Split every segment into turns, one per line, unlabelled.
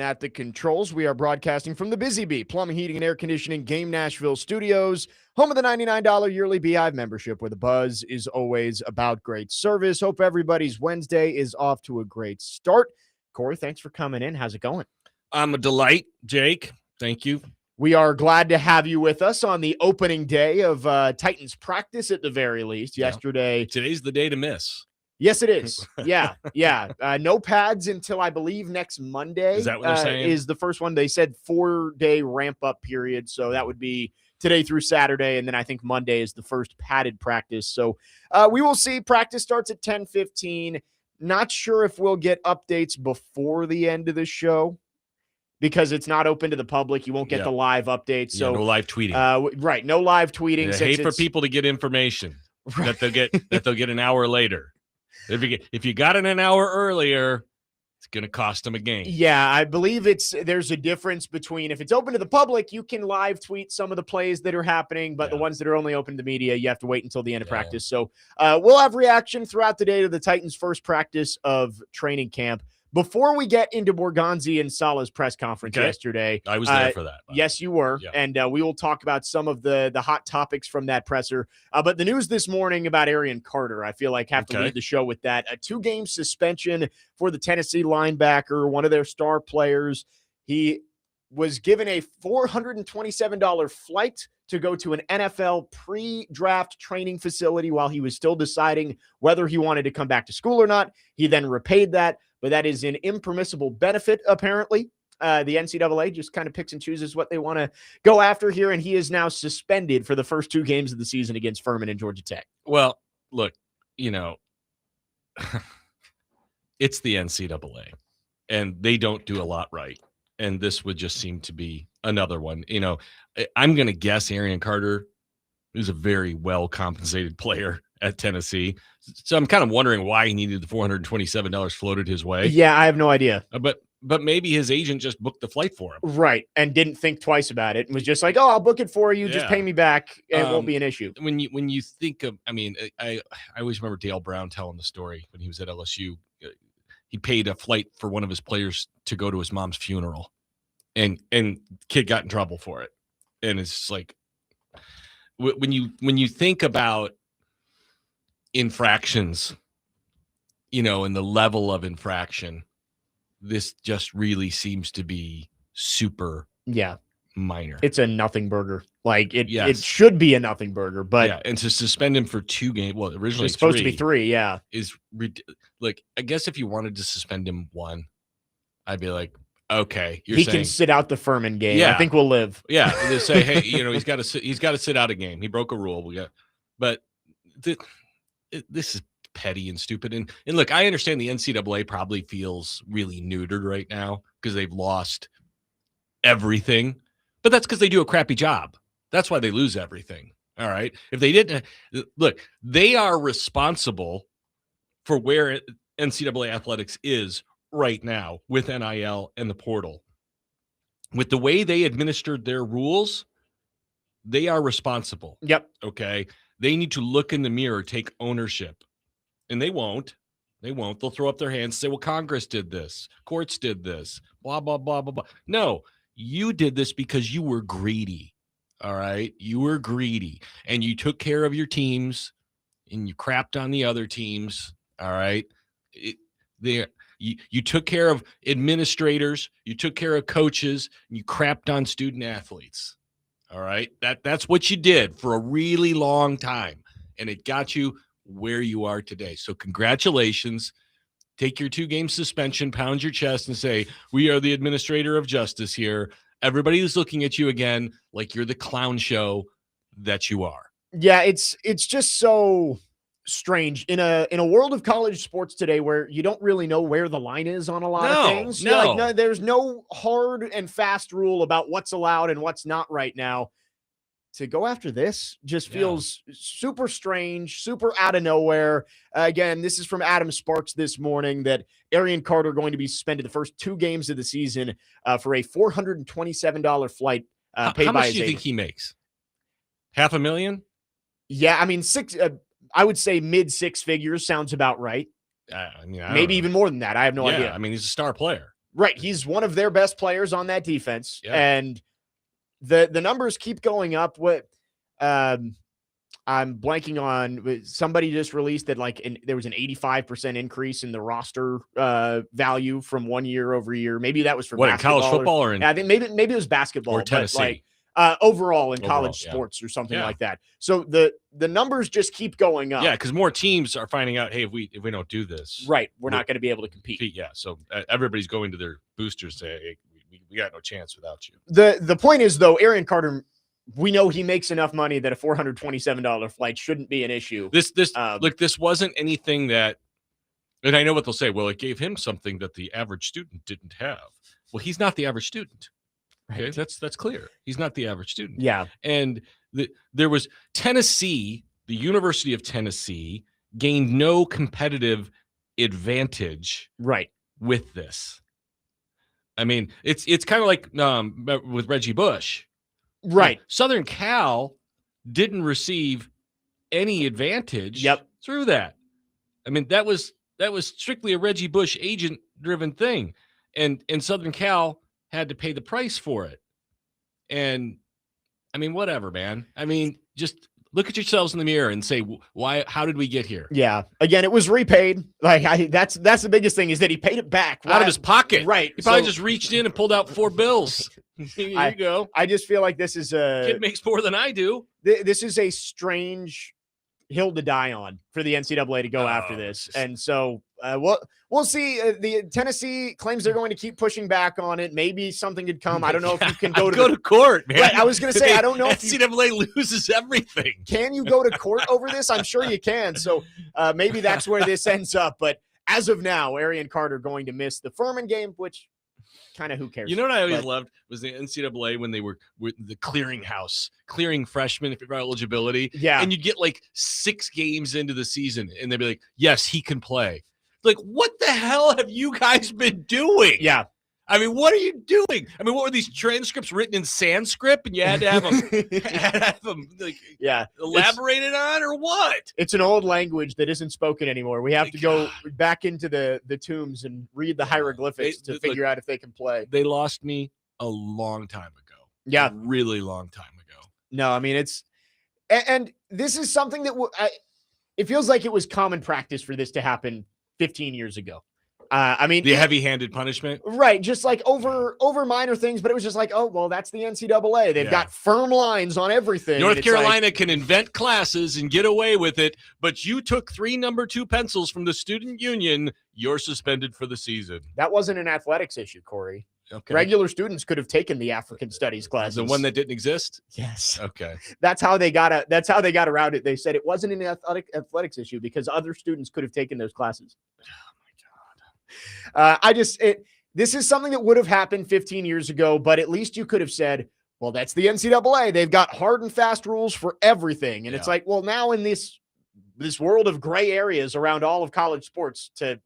At the controls, we are broadcasting from the Busy Bee Plumbing, Heating, and Air Conditioning Game Nashville studios, home of the $99 yearly Beehive membership, where the buzz is always about great service. Hope everybody's Wednesday is off to a great start. Cory, thanks for coming in. How's it going?
I'm a delight, Jake. Thank you.
We are glad to have you with us on the opening day of Titans practice at the very least. Yesterday.
Today's the day to miss.
Yes, it is. Yeah. No pads until I believe next Monday.
Is that what they're saying?
Is the first one. They said 4-day ramp-up period, so that would be today through Saturday, and then I think Monday is the first padded practice. So we will see. Practice starts at 10:15. Not sure if we'll get updates before the end of the show because it's not open to the public. You won't get the live updates. So
no live tweeting.
Right, no live tweeting.
I hate for people to get information that they'll get an hour later. If you got it an hour earlier, it's going to cost them a game.
Yeah, I believe there's a difference between if it's open to the public, you can live tweet some of the plays that are happening, but the ones that are only open to the media, you have to wait until the end of practice. So we'll have reaction throughout the day to the Titans' first practice of training camp. Before we get into Borgonzi and Salah's press conference yesterday.
I was there for that.
Yes, you were. Yeah. And we will talk about some of the hot topics from that presser. But the news this morning about Arian Carter, I feel like have to lead the show with that. A 2-game suspension for the Tennessee linebacker, one of their star players. He was given a $427 flight to go to an NFL pre-draft training facility while he was still deciding whether he wanted to come back to school or not. He then repaid that. But that is an impermissible benefit, apparently. The NCAA just kind of picks and chooses what they want to go after here, and he is now suspended for the first 2 games of the season against Furman and Georgia Tech.
Well, look, it's the NCAA, and they don't do a lot right, and this would just seem to be another one. I'm going to guess Arian Carter is a very well-compensated player at Tennessee. So I'm kind of wondering why he needed the $427 floated his way.
Yeah, I have no idea.
But maybe his agent just booked the flight for him.
Right, and didn't think twice about it. And was just like, oh, I'll book it for you. Just pay me back. And it won't be an issue.
When you think of, I always remember Dale Brown telling the story when he was at LSU. He paid a flight for one of his players to go to his mom's funeral. And kid got in trouble for it. And it's just like, when you think about infractions, and the level of infraction, this just really seems to be super minor.
It's a nothing burger. Like it should be a nothing burger, but
and to suspend him for 2 games, well, originally
it's supposed to be 3,
is like, I guess if you wanted to suspend him 1, I'd be like, okay,
he can sit out the Furman game. Yeah. I think we'll live.
Yeah, they say, hey, he's got to sit out a game. He broke a rule. But this is petty and stupid. And look, I understand the NCAA probably feels really neutered right now because they've lost everything. But that's because they do a crappy job. That's why they lose everything. All right. If they didn't look, they are responsible for where NCAA athletics is right now with NIL and the portal. With the way they administered their rules, they are responsible.
Yep.
Okay. They need to look in the mirror, take ownership. And they won't. They'll throw up their hands and say, well, Congress did this. Courts did this. Blah, blah, blah, blah, blah. No, you did this because you were greedy. All right. You were greedy. And you took care of your teams and you crapped on the other teams. All right. You took care of administrators, you took care of coaches, and you crapped on student athletes. All right? That's what you did for a really long time, and it got you where you are today. So congratulations. Take your 2-game suspension, pound your chest, and say, we are the administrator of justice here. Everybody is looking at you again like you're the clown show that you are.
Yeah, it's just so strange in a world of college sports today where you don't really know where the line is on a lot of things. No, there's no hard and fast rule about what's allowed and what's not right now. To go after this just feels super strange, super out of nowhere. Again, this is from Adam Sparks this morning that Arian Carter going to be suspended the first 2 games of the season for a $427 flight paid
how
by
much
his
do you think he makes? $500,000?
Yeah, I mean, I would say mid 6 figures sounds about right.
I mean,
maybe even more than that. I have no idea.
I mean, he's a star player.
Right. He's one of their best players on that defense.
Yeah.
And the numbers keep going up. I'm blanking on, somebody just released that there was an 85% increase in the roster value from 1 year over year. Maybe that was for
in college football or in
I think maybe it was basketball
or Tennessee.
But overall in college sports or something like that. So the numbers just keep going up.
Yeah, because more teams are finding out, hey, if we don't do this,
right, we're not going to be able to compete.
Yeah, so everybody's going to their boosters say, hey, we got no chance without you.
The point is, though, Arian Carter, we know he makes enough money that a $427 flight shouldn't be an issue.
This wasn't anything that, and I know what they'll say. Well, it gave him something that the average student didn't have. Well, he's not the average student. Okay,
right.
That's clear. He's not the average student.
Yeah,
and there was Tennessee, the University of Tennessee, gained no competitive advantage
right
with this. I mean, it's kind of like with Reggie Bush.
Right.
Southern Cal didn't receive any advantage through that. I mean, that was strictly a Reggie Bush agent driven thing. And Southern Cal had to pay the price for it. And I mean, whatever, man. I mean, just look at yourselves in the mirror and say, how did we get here?
Yeah. Again, it was repaid. That's the biggest thing is that he paid it back
out of his pocket.
Right.
He probably just reached in and pulled out 4 bills. Here you go.
I just feel like this is
kid makes more than I do.
This is a strange hill to die on for the NCAA to go after this. And so we'll see. The Tennessee claims they're going to keep pushing back on it. Maybe something could come. I don't know if you can go to
court, man.
Right, I was going to say, I don't know if
NCAA loses everything.
Can you go to court over this? I'm sure you can. So maybe that's where this ends up. But as of now, Arian Carter going to miss the Furman game, which kind of who cares?
You know what I always loved was the NCAA when they were with the clearinghouse, clearing freshmen for eligibility.
Yeah.
And you'd get like 6 games into the season and they'd be like, yes, he can play. Like, what the hell have you guys been doing?
Yeah.
I mean, what are you doing? I mean, what were these transcripts written in Sanskrit and you had to have them, elaborated on or what?
It's an old language that isn't spoken anymore. We have to go back into the tombs and read the hieroglyphics to figure out if they can play.
They lost me a long time ago.
Yeah.
A really long time ago.
No, I mean, and this is something that it feels like it was common practice for this to happen 15 years ago. I mean,
the heavy-handed punishment,
right? Just like over minor things, but it was just like, oh, well, that's the NCAA. They've got firm lines on everything.
North Carolina can invent classes and get away with it, but you took 3 number 2 pencils from the student union. You're suspended for the season.
That wasn't an athletics issue, Corey.
Okay.
Regular students could have taken the African studies classes.
The one that didn't exist?
Yes.
Okay.
That's how they got around it. They said it wasn't an athletics issue because other students could have taken those classes. This is something that would have happened 15 years ago, but at least you could have said, well, that's the NCAA. They've got hard and fast rules for everything. And it's like, well, now in this world of gray areas around all of college sports, to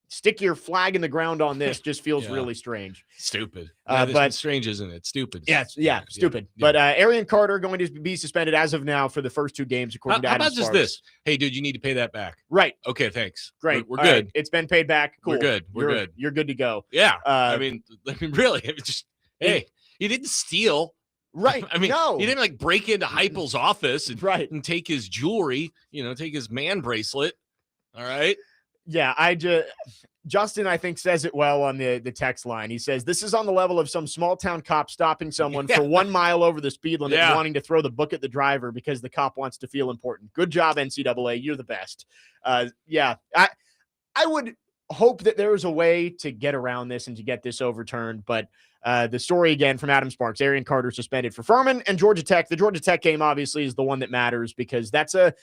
stick your flag in the ground on this just feels really strange.
Stupid.
But
strange, isn't it? Stupid.
Yeah, stupid. Yeah. But Arian Carter going to be suspended as of now for the first 2 games, according to Adam
How about just this? Hey, dude, you need to pay that back.
Right.
Okay, thanks.
Great.
We're good.
Right. It's been paid back. Cool.
We're good. We're good.
You're good to go.
Yeah. I mean, really, it was just, hey, he didn't steal.
Right.
I mean,
no.
He didn't like break into Heupel's office and
and
take his jewelry, take his man bracelet. All right.
Yeah, Justin, I think, says it well on the text line. He says, this is on the level of some small town cop stopping someone for 1 mile over the speed limit and wanting to throw the book at the driver because the cop wants to feel important. Good job, NCAA. You're the best. I would hope that there was a way to get around this and to get this overturned. But the story again from Adam Sparks, Arian Carter suspended for Furman and Georgia Tech. The Georgia Tech game obviously is the one that matters because that's an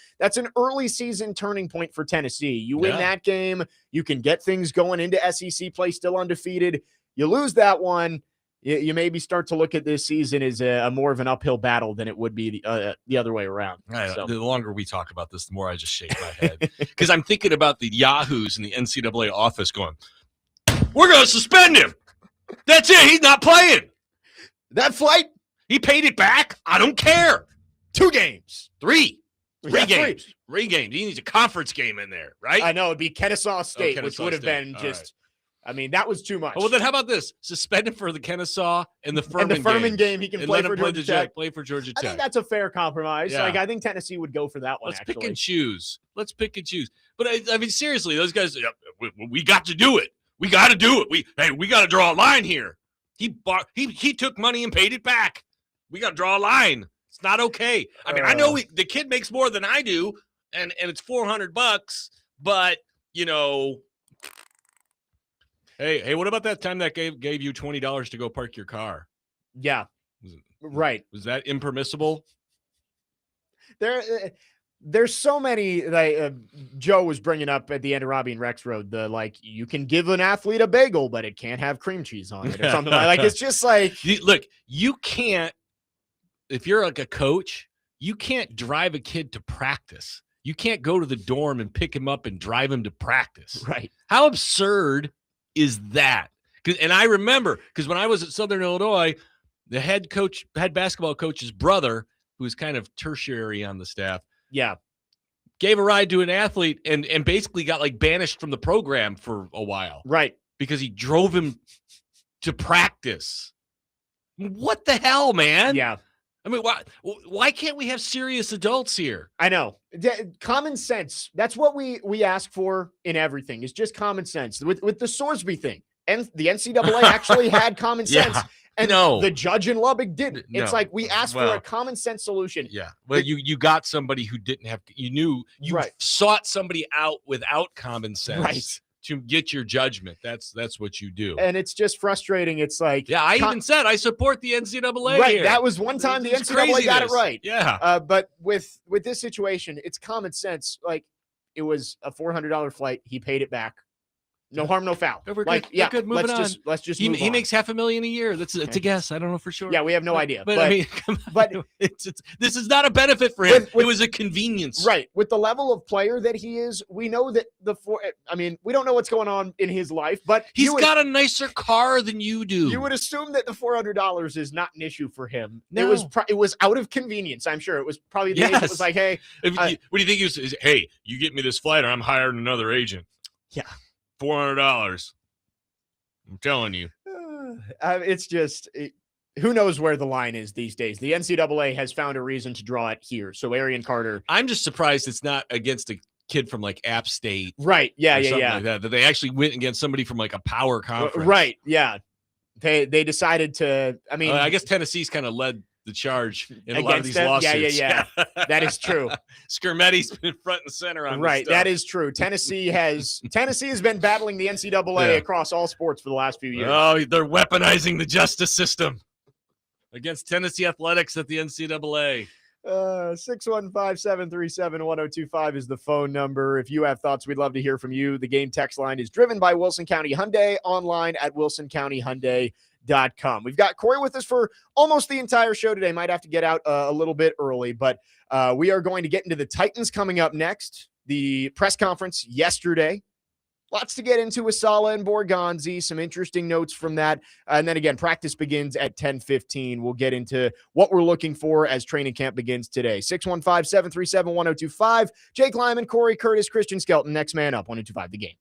early season turning point for Tennessee. You win that game, you can get things going into SEC play still undefeated. You lose that one, you maybe start to look at this season as a more of an uphill battle than it would be the other way around.
So. The longer we talk about this, the more I just shake my head because I'm thinking about the yahoos in the NCAA office going, we're going to suspend him. That's it. He's not playing.
That flight,
he paid it back. I don't care.
2 games.
3 games. 3 games. He needs a conference game in there, right?
I know. It'd be Kennesaw State, which would have been just I mean, that was too much.
Well, then how about this? Suspended for the Kennesaw and the Furman
game. He can play for Georgia Tech.
Play for Georgia Tech.
I think that's a fair compromise.
Yeah.
Like, I think Tennessee would go for that one.
Let's pick and choose. But I mean, seriously, those guys, we got to do it. We got to do it. We got to draw a line here. He took money and paid it back. We got to draw a line. It's not okay. I mean, I know the kid makes more than I do, and it's $400, but Hey, what about that time that gave you $20 to go park your car?
Yeah. Right.
Was that impermissible?
There's so many, like Joe was bringing up at the end of Robbie and Rex Road, you can give an athlete a bagel, but it can't have cream cheese on it or something like it's just like,
look, you can't, if you're like a coach, you can't drive a kid to practice. You can't go to the dorm and pick him up and drive him to practice.
Right.
How absurd is that? And I remember, because when I was at Southern Illinois, the head basketball coach's brother, who was kind of tertiary on the staff, gave a ride to an athlete and basically got like banished from the program for a while.
Right.
Because he drove him to practice. What the hell, man?
Yeah.
I mean, why can't we have serious adults here?
I know. Common sense. That's what we ask for in everything, is just common sense. With the Sorsby thing, and the NCAA actually had common sense. And the judge in Lubbock didn't. It's like we asked for a common sense solution.
Yeah. Well, you got somebody who didn't have, you sought somebody out without common sense to get your judgment. That's what you do.
And it's just frustrating. It's like,
I even said I support the NCAA.
Right.
Here.
That was one time the NCAA got it right.
Yeah.
But with this situation, it's common sense. Like, it was a $400 flight. He paid it back. No harm, no foul.
We're good. We're good. Moving on.
Let's just
he
makes
$500,000 a year. That's a guess. I don't know for sure.
Yeah, we have no idea.
But I mean, this is not a benefit for him. It was a convenience.
Right. With the level of player that he is, we know that we don't know what's going on in his life, but
he's got a nicer car than you do.
You would assume that the $400 is not an issue for him.
No.
It was out of convenience. I'm sure it was probably the agent was like, hey,
what do you think he was? Hey, you get me this flight, or I'm hiring another agent.
Yeah.
$400. I'm telling you.
It's just, who knows where the line is these days. The NCAA has found a reason to draw it here. So Arian Carter.
I'm just surprised it's not against a kid from like App State.
Right. Yeah.
Like that they actually went against somebody from like a power conference.
Right. Yeah. They decided to,
I guess Tennessee's kind of led the charge in a lot of these lawsuits.
Yeah. That is true.
Skirmetti's been front and center on
right. That is true. Tennessee has been battling the NCAA across all sports for the last few years.
Oh, they're weaponizing the justice system against Tennessee athletics at the NCAA.
615-737-1025 is the phone number. If you have thoughts, we'd love to hear from you. The game text line is driven by Wilson County Hyundai, online at wilsoncountyhyundai.com. We've got Cory with us for almost the entire show today. Might have to get out a little bit early, but we are going to get into the Titans coming up next. The press conference yesterday. Lots to get into with Saleh and Borgonzi, some interesting notes from that. And then again, practice begins at 10:15. We'll get into what we're looking for as training camp begins today. 615-737-1025. Jake Lyman, Cory Curtis, Christian Skelton, next man up, 1025 The Game.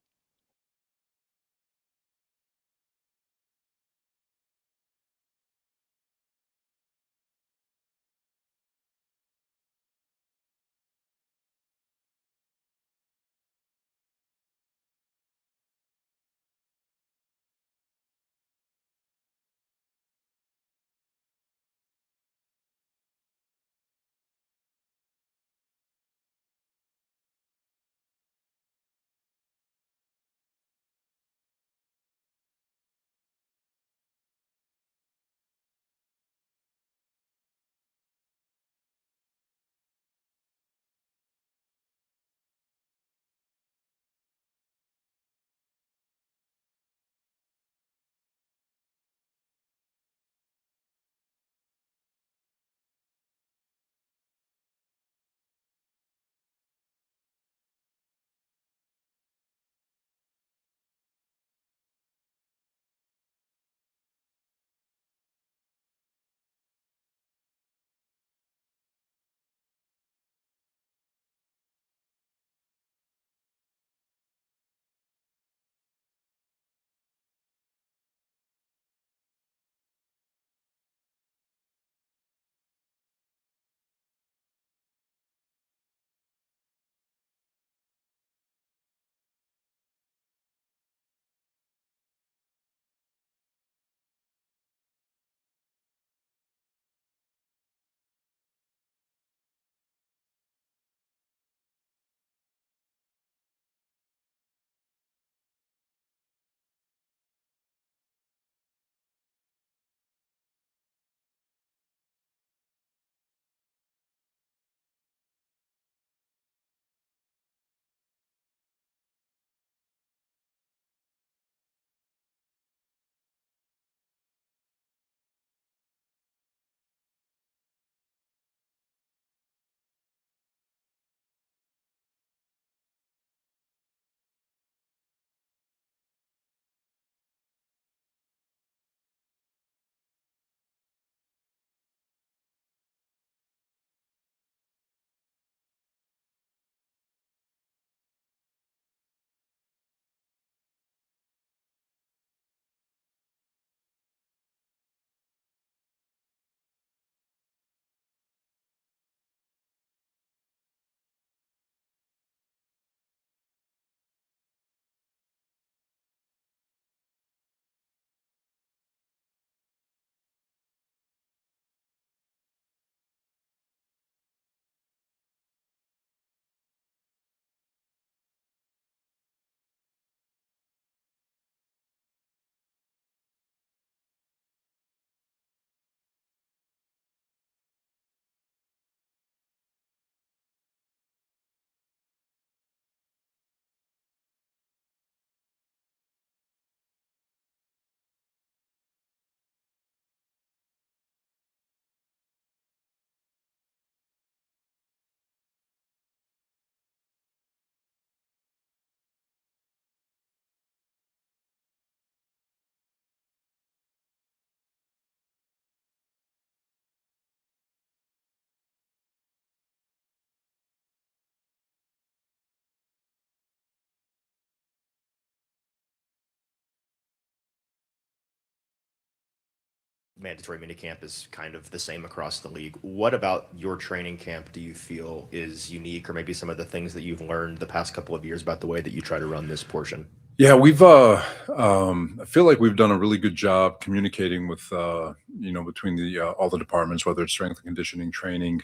mandatory minicamp is kind of the same across the league. What about your training camp do you feel is unique, or maybe some of the things that you've learned the past couple of years about the way that you try to run this portion?
Yeah, I feel like we've done a really good job communicating with, between all the departments, whether it's strength and conditioning, training,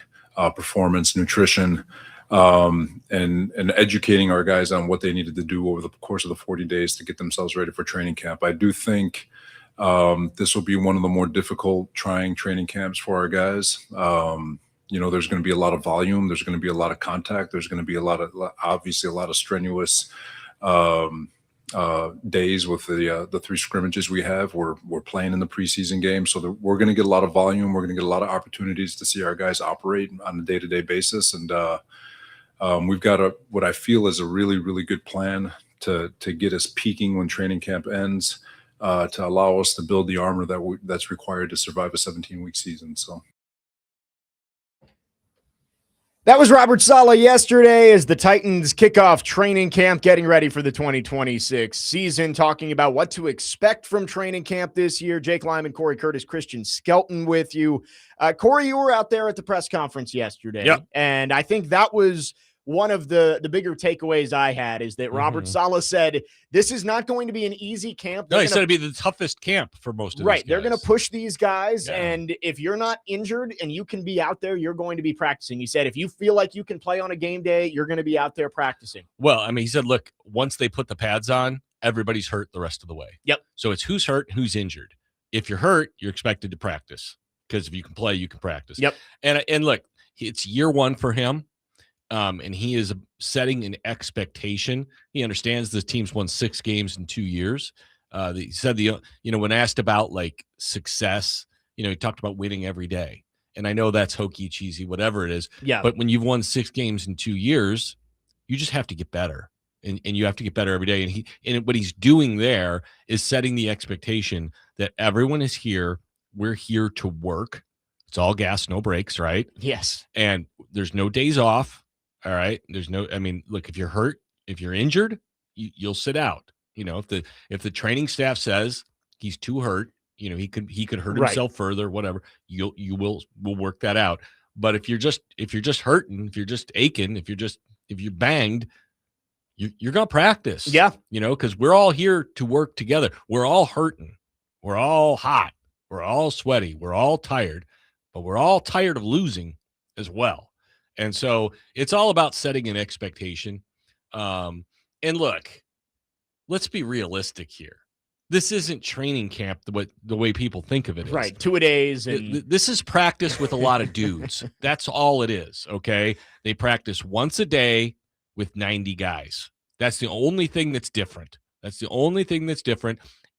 performance, nutrition, and educating our guys on what they needed to do over the course of the 40 days to get themselves ready for training camp. I do think this will be one of the more difficult, trying training camps for our guys. There's going to be a lot of volume. There's going to be a lot of contact. There's going to be obviously a lot of strenuous days with the 3 scrimmages we have. We're playing in the preseason game, so we're going to get a lot of volume. We're going to get a lot of opportunities to see our guys operate on a day-to-day basis, and we've got what I feel is a really, really good plan to get us peaking when training camp ends, to allow us to build the armor that's required to survive a 17-week season. So.
That was Robert Saleh yesterday as the Titans kick off training camp, getting ready for the 2026 season, talking about what to expect from training camp this year. Jake Lyman, Cory Curtis, Christian Skelton with you. Cory, you were out there at the press conference yesterday,
yep.
And I think that was one of the bigger takeaways I had, is that Robert Saleh said this is not going to be an easy camp.
No, he said it'd be the toughest camp for most of
right.
These guys.
They're going to push these guys,
yeah.
And if you're not injured and you can be out there, you're going to be practicing. He said if you feel like you can play on a game day, you're going to be out there practicing.
Well, I mean, he said, look, once they put the pads on, everybody's hurt the rest of the way.
Yep.
So it's who's hurt, who's injured. If you're hurt, you're expected to practice, because if you can play, you can practice.
Yep.
And look, it's year 1 for him. And he is setting an expectation. He understands the team's won 6 games in 2 years. He said when asked about like success, he talked about winning every day. And I know that's hokey, cheesy, whatever it is.
Yeah.
But when you've won 6 games in 2 years, you just have to get better, and you have to get better every day. And what he's doing there is setting the expectation that everyone is here. We're here to work. It's all gas, no breaks, right?
Yes.
And there's no days off. All right. Look, if you're hurt, if you're injured, you'll sit out. If the training staff says he's too hurt, he could hurt himself further, whatever, we'll work that out. But if you're just hurting, if you're just aching, if you're banged, you're going to practice.
Yeah.
Because we're all here to work together. We're all hurting. We're all hot. We're all sweaty. We're all tired, but we're all tired of losing as well. And so it's all about setting an expectation. And look, let's be realistic here. This isn't training camp the way people think of it.
Right. 2 days. And
this is practice with a lot of dudes. That's all it is. Okay. They practice once a day with 90 guys. That's the only thing that's different.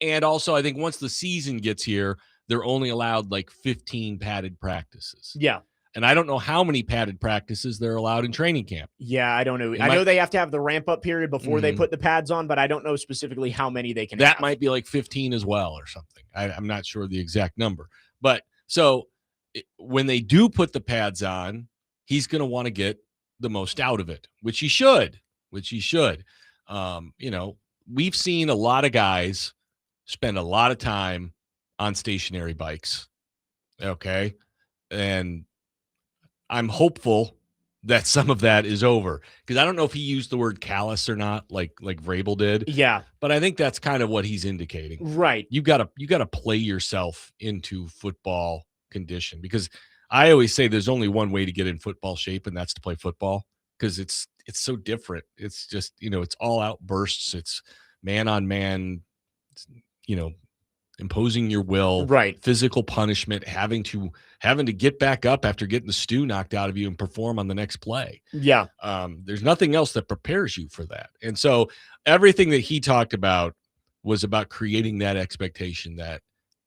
And also, I think once the season gets here, they're only allowed like 15 padded practices.
Yeah.
And I don't know how many padded practices they're allowed in training camp.
Yeah, I don't know. I know they have to have the ramp-up period before they put the pads on, but I don't know specifically how many they can have.
That might be like 15 as well or something. I'm not sure the exact number. But so when they do put the pads on, he's going to want to get the most out of it, which he should. We've seen a lot of guys spend a lot of time on stationary bikes. Okay. And I'm hopeful that some of that is over, because I don't know if he used the word callous or not, like Vrabel did.
Yeah.
But I think that's kind of what he's indicating.
Right.
You gotta play yourself into football condition, because I always say there's only one way to get in football shape, and that's to play football, because it's so different. It's just, it's all out bursts. It's man on man, imposing your will,
right?
Physical punishment, having to get back up after getting the stew knocked out of you and perform on the next play.
Yeah.
There's nothing else that prepares you for that. And so everything that he talked about was about creating that expectation that,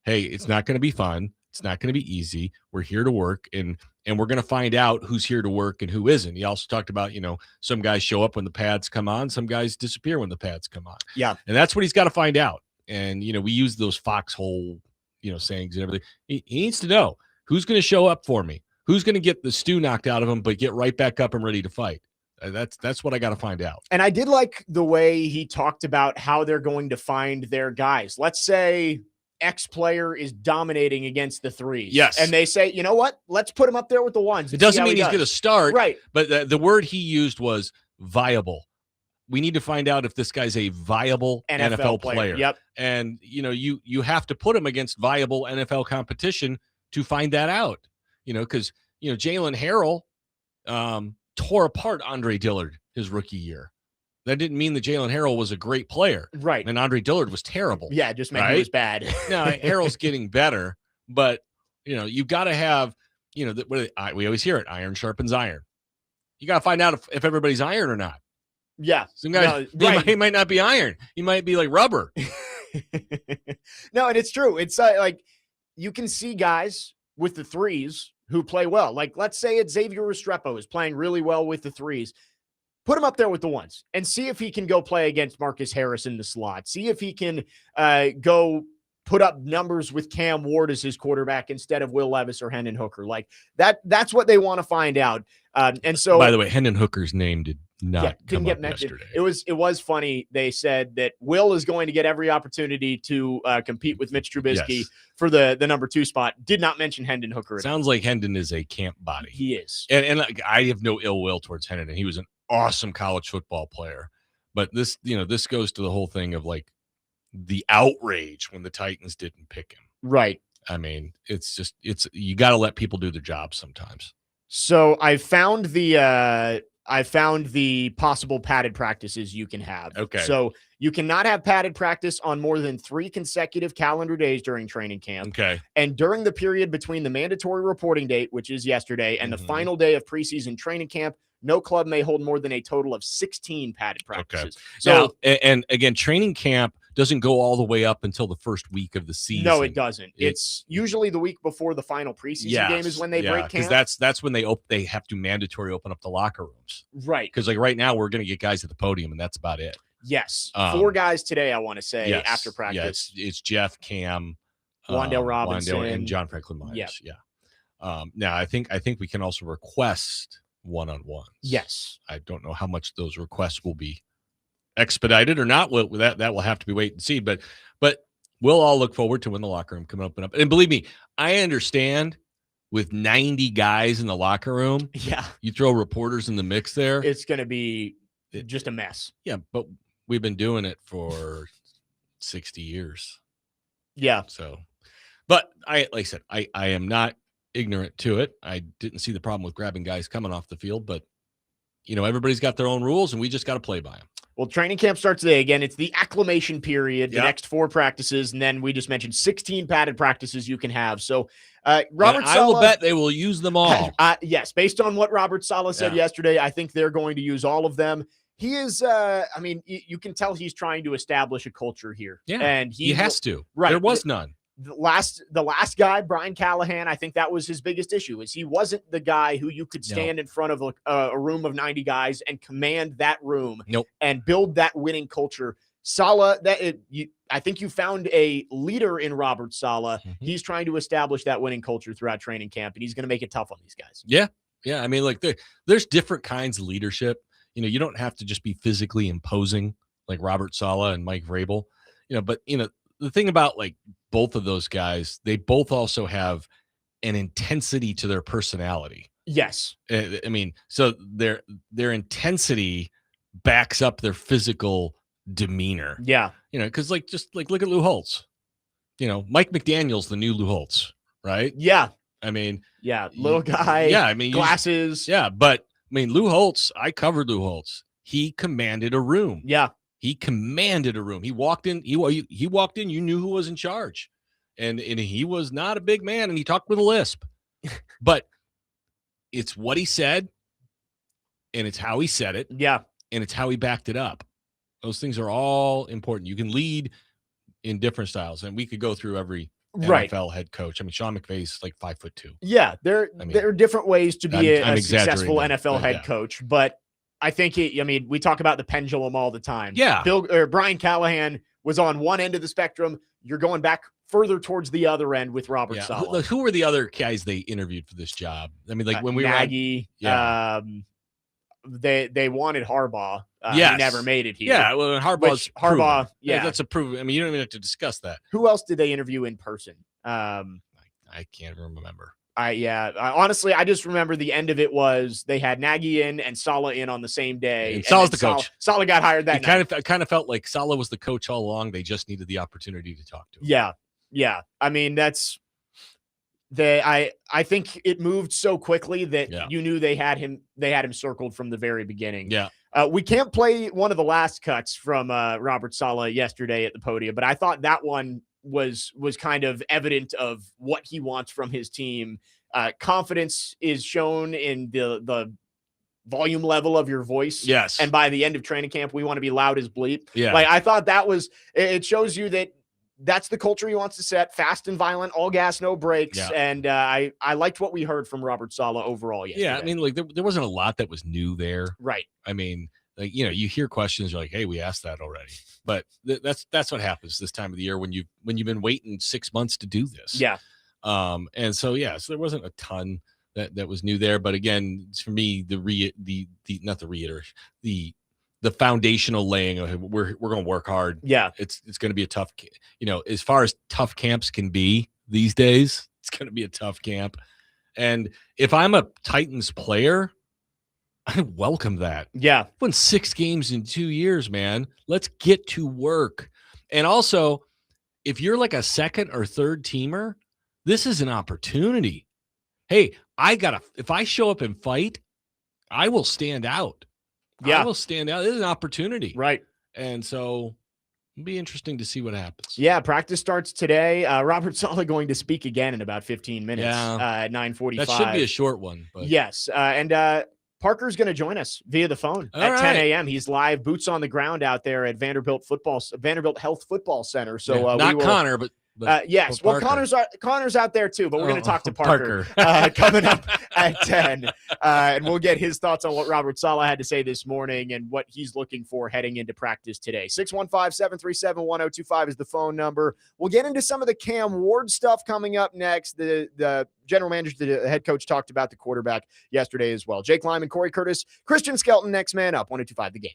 hey, it's not going to be fun. It's not going to be easy. We're here to work, and we're going to find out who's here to work and who isn't. He also talked about, some guys show up when the pads come on, some guys disappear when the pads come on.
Yeah.
And that's what he's got to find out. And, we use those foxhole, sayings and everything. He needs to know who's going to show up for me, who's going to get the stew knocked out of him, but get right back up and ready to fight. That's what I got to find out.
And I did like the way he talked about how they're going to find their guys. Let's say X player is dominating against the threes.
Yes.
And they say, you know what? Let's put him up there with the ones.
It doesn't mean he's going to start.
Right.
But the word he used was viable. We need to find out if this guy's a viable NFL player.
Yep.
And, you have to put him against viable NFL competition to find that out, because, Jalen Harrell tore apart Andre Dillard his rookie year. That didn't mean that Jalen Harrell was a great player.
Right.
And Andre Dillard was terrible.
Yeah, it just meant he was bad.
Now, Harrell's getting better, but, you've got to have, we always hear it, iron sharpens iron. You got to find out if everybody's iron or not.
Yeah.
Some guys, he might not be iron. He might be like rubber.
No, and it's true. It's like you can see guys with the threes who play well. Like, let's say it's Xavier Restrepo is playing really well with the threes. Put him up there with the ones and see if he can go play against Marcus Harris in the slot. See if he can go put up numbers with Cam Ward as his quarterback instead of Will Levis or Hendon Hooker. Like that's what they want to find out. And so,
by the way, Hendon Hooker's name didn't
get mentioned
yesterday.
It was funny. They said that Will is going to get every opportunity to compete with Mitch Trubisky for the number 2 spot. Did not mention Hendon Hooker.
Sounds like Hendon is a camp body.
He is.
And I have no ill will towards Hendon. And he was an awesome college football player. But this goes to the whole thing of like the outrage when the Titans didn't pick him.
Right.
I mean, you got to let people do their job sometimes.
So I found the possible padded practices you can have.
Okay.
So you cannot have padded practice on more than 3 consecutive calendar days during training camp.
Okay.
And during the period between the mandatory reporting date, which is yesterday, and the final day of preseason training camp, no club may hold more than a total of 16 padded practices.
Okay. So, and again, training camp doesn't go all the way up until the first week of the season.
No, it doesn't. It's usually the week before the final preseason game is when they break camp.
Because that's when they have to mandatory open up the locker rooms.
Right.
Because like right now we're going to get guys at the podium, and that's about it.
Yes. 4 guys today, I want to say, after practice.
Yeah, it's Jeff, Cam,
Wandale Robinson,
and John Franklin Myers. Yeah. Now I think we can also request one-on-ones.
Yes.
I don't know how much those requests will be expedited or not. That will have to be wait and see. But we'll all look forward to when the locker room coming up and up. And believe me, I understand with 90 guys in the locker room.
Yeah.
You throw reporters in the mix there.
It's going to be just a mess.
Yeah. But we've been doing it for 60 years.
Yeah.
So, but like I said, I am not ignorant to it. I didn't see the problem with grabbing guys coming off the field, but everybody's got their own rules and we just got to play by them.
Well, training camp starts today. Again, it's the acclimation period, the next 4 practices, and then we just mentioned 16 padded practices you can have. So Robert Saleh,
I will bet they will use them all.
Yes, based on what Robert Saleh said yesterday, I think they're going to use all of them. He is, you can tell he's trying to establish a culture here.
Yeah,
and
he has to.
Right.
There was none.
The last guy, Brian Callahan, I think that was his biggest issue, is he wasn't the guy who you could stand in front of a room of 90 guys and command that room and build that winning culture. Saleh, I think you found a leader in Robert Saleh. Mm-hmm. He's trying to establish that winning culture throughout training camp, and he's going to make it tough on these guys.
Yeah. Yeah. I mean, like there's different kinds of leadership. You don't have to just be physically imposing like Robert Saleh and Mike Vrabel, but the thing about like both of those guys, they both also have an intensity to their personality.
Yes.
I mean, so their intensity backs up their physical demeanor.
Yeah.
Because just look at Lou Holtz. Mike McDaniel's the new Lou Holtz, right?
Yeah.
I mean,
little guy.
Yeah, I mean,
glasses.
But I mean, Lou Holtz, I covered Lou Holtz. He commanded a room.
Yeah.
He commanded a room. He walked in. He walked in. You knew who was in charge, and he was not a big man, and he talked with a lisp. But it's what he said, and it's how he said it.
Yeah,
and it's how he backed it up. Those things are all important. You can lead in different styles, and we could go through every NFL head coach. I mean, Sean McVay's like 5'2".
Yeah, there are different ways to be a successful NFL head coach, but I think we talk about the pendulum all the time.
Yeah.
Brian Callahan was on one end of the spectrum. You're going back further towards the other end with Robert Saleh.
Who were the other guys they interviewed for this job? I mean, like when we
Nagy,
were
they wanted Harbaugh. He
Yes.
never made it here.
Yeah, well, Harbaugh's
Harbaugh,
proven.
yeah.
That's a proven. I mean, you don't even have to discuss that.
Who else did they interview in person?
I can't remember.
Honestly, I just remember the end of it was they had Nagy in and Saleh in on the same day.
And Saleh's the coach.
Saleh got hired that night.
I kind of felt like Saleh was the coach all along. They just needed the opportunity to talk to him.
Yeah. I mean, I think it moved so quickly that you knew they had him circled from the very beginning.
Yeah.
We can't play one of the last cuts from Robert Saleh yesterday at the podium, but I thought that one was kind of evident of what he wants from his team. Confidence is shown in the volume level of your voice.
Yes.
And by the end of training camp, we want to be loud as bleep.
Yeah.
Like, I thought it shows you that that's the culture he wants to set: fast and violent, all gas, no brakes.
Yeah.
And I liked what we heard from Robert Saleh overall yesterday.
Yeah, I mean, like there wasn't a lot that was new there.
Right.
I mean, like, you hear questions, you're like, hey, we asked that already. But that's what happens this time of the year when you've been waiting 6 months to do this.
Yeah.
And so so there wasn't a ton that was new there. But again, for me, the foundational laying of we're going to work hard.
Yeah.
It's going to be a tough, as far as tough camps can be these days, it's going to be a tough camp. And if I'm a Titans player, I welcome that.
Yeah.
Won 6 games in 2 years, man. Let's get to work. And also, if you're like a second or third teamer, this is an opportunity. Hey, if I show up and fight, I will stand out.
Yeah.
I will stand out. This is an opportunity.
Right.
And so it'll be interesting to see what happens.
Yeah, practice starts today. Robert Saleh going to speak again in about 15 minutes at 9:45.
That should be a short one. But.
Yes. And Parker's going to join us via the phone at 10 a.m. He's live, boots on the ground out there at Vanderbilt Health Football Center. So
not Connor, but
yes. Well, Connor's out there too, but we're going to talk to Parker. Coming up at 10. And we'll get his thoughts on what Robert Saleh had to say this morning and what he's looking for heading into practice today. 615-737-1025 is the phone number. We'll get into some of the Cam Ward stuff coming up next. The general manager, the head coach, talked about the quarterback yesterday as well. Jake Lyman, Cory Curtis, Christian Skelton, next man up, 1025 The Game.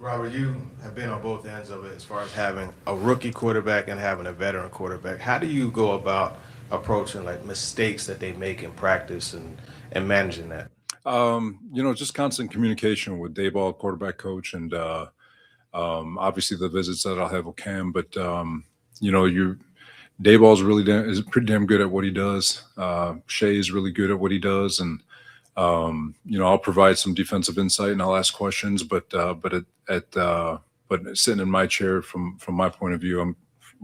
Robert, you have been on both ends of it as far as having a rookie quarterback and having a veteran quarterback. How do you go about approaching like mistakes that they make in practice and managing that?
Just constant communication with Dayball, quarterback coach, and obviously the visits that I'll have with Cam. But Dayball's is pretty damn good at what he does. Shea is really good at what he does, and I'll provide some defensive insight and I'll ask questions. But sitting in my chair from my point of view, I'm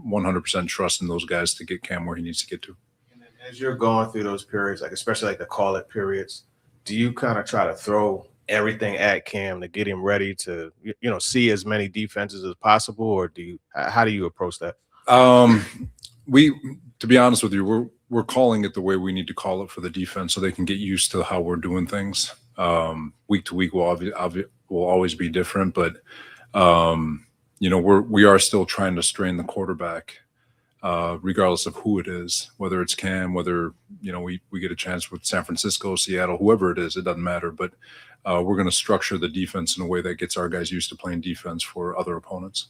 100% trusting those guys to get Cam where he needs to get to.
And then as you're going through those periods, like especially like the call it periods, do you kind of try to throw everything at Cam to get him ready to see as many defenses as possible, or how do you approach that?
To be honest with you, we're calling it the way we need to call it for the defense, so they can get used to how we're doing things. Week to week will always be different, but we are still trying to strain the quarterback, regardless of who it is, whether it's Cam, whether we get a chance with San Francisco, Seattle, whoever it is, it doesn't matter. But we're going to structure the defense in a way that gets our guys used to playing defense for other opponents.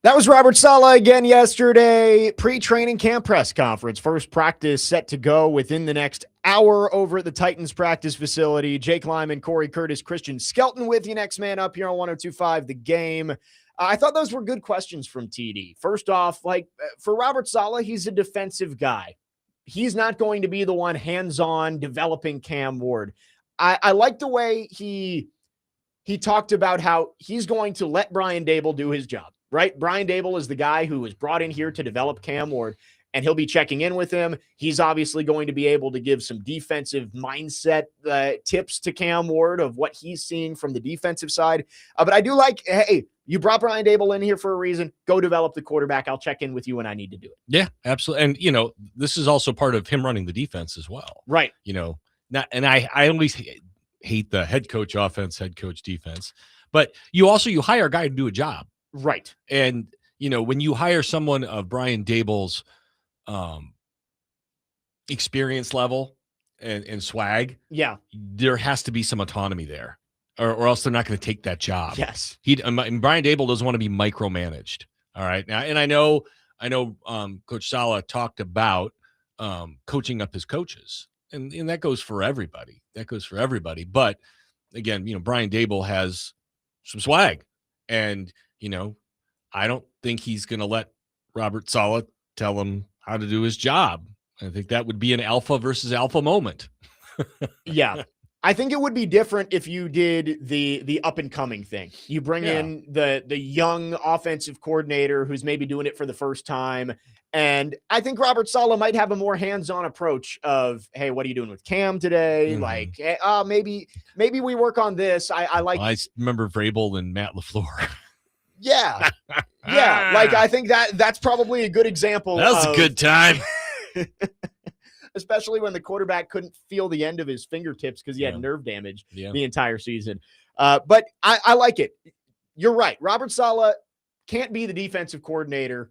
That was Robert Saleh again yesterday, pre-training camp press conference. First practice set to go within the next hour over at the Titans practice facility. Jake Lyman, Cory Curtis, Christian Skelton with you. Next man up here on 102.5 The Game. I thought those were good questions from TD. First off, for Robert Saleh, he's a defensive guy. He's not going to be the one hands-on developing Cam Ward. I like the way he talked about how he's going to let Brian Daboll do his job. Right? Brian Daboll is the guy who was brought in here to develop Cam Ward, and he'll be checking in with him. He's obviously going to be able to give some defensive mindset tips to Cam Ward of what he's seeing from the defensive side. But I do like, hey, you brought Brian Daboll in here for a reason. Go develop the quarterback. I'll check in with you when I need to do it.
Yeah, absolutely. And, this is also part of him running the defense as well.
Right.
I always hate the head coach offense, head coach defense. But you hire a guy to do a job.
Right.
And, when you hire someone of Brian Daboll's experience level and swag,
yeah,
there has to be some autonomy there, or else they're not going to take that job.
Yes.
And Brian Daboll doesn't want to be micromanaged. All right. Now, and I know Coach Saleh talked about coaching up his coaches, and that goes for everybody. But again, Brian Daboll has some swag, and I don't think he's going to let Robert Saleh tell him how to do his job. I think that would be an alpha versus alpha moment.
Yeah. I think it would be different if you did the up and coming thing. You bring in the young offensive coordinator who's maybe doing it for the first time. And I think Robert Saleh might have a more hands-on approach of, hey, what are you doing with Cam today? Mm-hmm. Like, hey, maybe we work on this. I
remember Vrabel and Matt LaFleur.
Yeah. Yeah. I think that's probably a good example.
That was a good time.
Especially when the quarterback couldn't feel the end of his fingertips because he had nerve damage the entire season. But I like it. You're right. Robert Saleh can't be the defensive coordinator.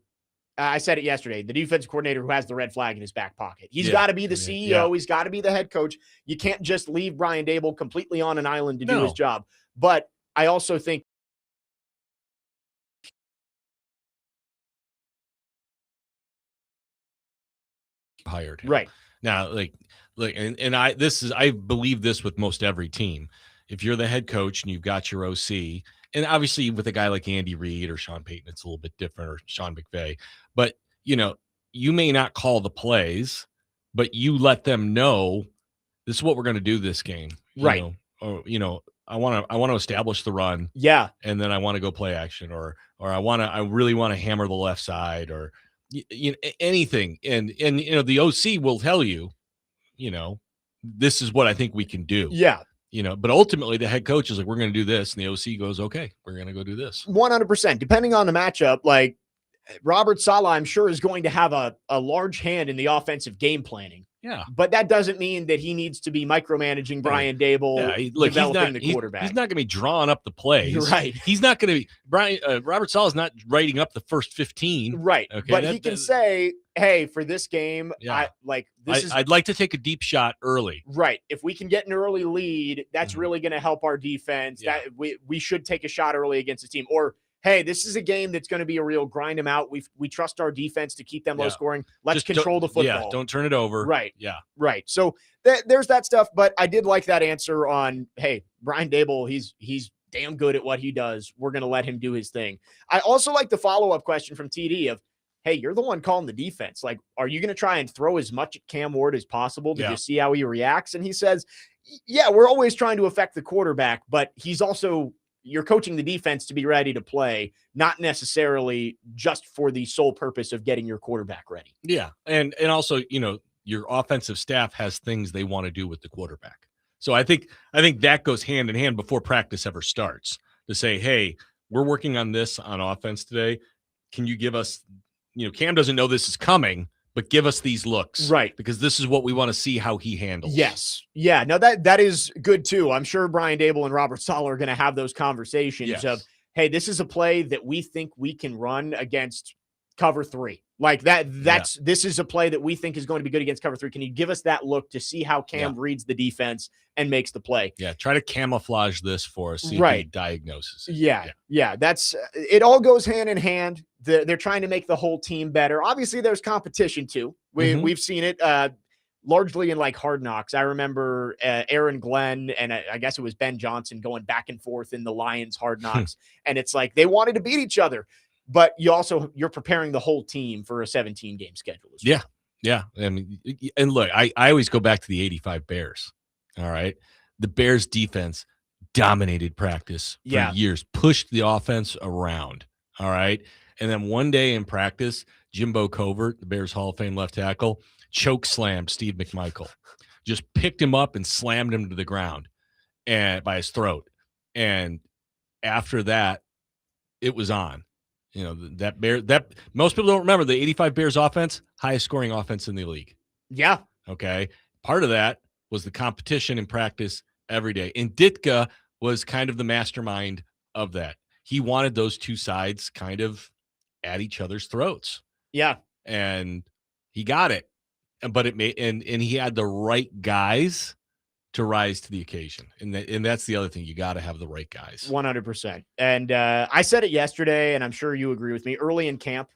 I said it yesterday, the defensive coordinator who has the red flag in his back pocket. He's got to be the CEO. Yeah. He's got to be the head coach. You can't just leave Brian Daboll completely on an island to do his job. But I also think
hired him.
Right.
Now, I believe this with most every team. If you're the head coach and you've got your OC, and obviously with a guy like Andy Reid or Sean Payton, it's a little bit different, or Sean McVay, but you may not call the plays, but you let them know this is what we're going to do this game.
Right.
I want to establish the run.
Yeah.
And then I want to go play action, or I really want to hammer the left side, or anything. And the OC will tell you, this is what I think we can do.
Yeah.
But ultimately the head coach is like, we're going to do this. And the OC goes, okay, we're going to go do this.
100%. Depending on the matchup, like Robert Saleh, I'm sure, is going to have a large hand in the offensive game planning.
Yeah.
But that doesn't mean that he needs to be micromanaging Brian Daboll, developing the quarterback.
He's not going to be drawing up the plays.
You're right.
He's not going to be Robert Saleh's not writing up the first 15.
Right. Okay, but he can say, hey, for this game,
Yeah.
I'd
like to take a deep shot early.
Right. If we can get an early lead, that's really going to help our defense.
Yeah.
That we should take a shot early against the team. Or hey, this is a game that's going to be a real grind them out. We trust our defense to keep them low scoring. Let's control the football.
Yeah, don't turn it over.
Right.
Yeah.
Right. So there's that stuff. But I did like that answer on, hey, Brian Dable, he's damn good at what he does. We're going to let him do his thing. I also like the follow-up question from TD of, hey, you're the one calling the defense. Like, are you going to try and throw as much at Cam Ward as possible to just see how he reacts? And he says, yeah, we're always trying to affect the quarterback, but you're coaching the defense to be ready to play, not necessarily just for the sole purpose of getting your quarterback ready.
Yeah. And also, your offensive staff has things they want to do with the quarterback. So I think that goes hand in hand before practice ever starts to say, hey, we're working on this on offense today. Can you give us, Cam doesn't know this is coming, but give us these looks.
Right.
Because this is what we want to see how he handles.
Yes. Yeah. No, that is good too. I'm sure Brian Dable and Robert Saleh are going to have those conversations of, hey, this is a play that we think we can run against cover 3. Like this is a play that we think is going to be good against cover 3. Can you give us that look to see how Cam reads the defense and makes the play?
Yeah. Try to camouflage this for us. See if he diagnoses it.
Yeah. That's it. All goes hand in hand. They're trying to make the whole team better. Obviously there's competition too. We've seen it largely in like Hard Knocks. I remember Aaron Glenn and I guess it was Ben Johnson going back and forth in the Lions Hard Knocks. And it's like they wanted to beat each other. But you're preparing the whole team for a 17-game schedule. As well.
Yeah. I mean, and look, I always go back to the 85 Bears. All right. The Bears defense dominated practice for years, pushed the offense around. All right. And then one day in practice, Jimbo Covert, the Bears Hall of Fame left tackle, choke slammed Steve McMichael, just picked him up and slammed him to the ground and by his throat. And after that, it was on. That most people don't remember the 85 Bears offense, highest scoring offense in the league.
Yeah.
Okay. Part of that was the competition in practice every day. And Ditka was kind of the mastermind of that. He wanted those two sides kind of at each other's throats.
Yeah.
And he got it. But it made and he had the right guys to rise to the occasion. And that's the other thing. You got to have the right guys.
100%. And I said it yesterday, and I'm sure you agree with me. Early in camp,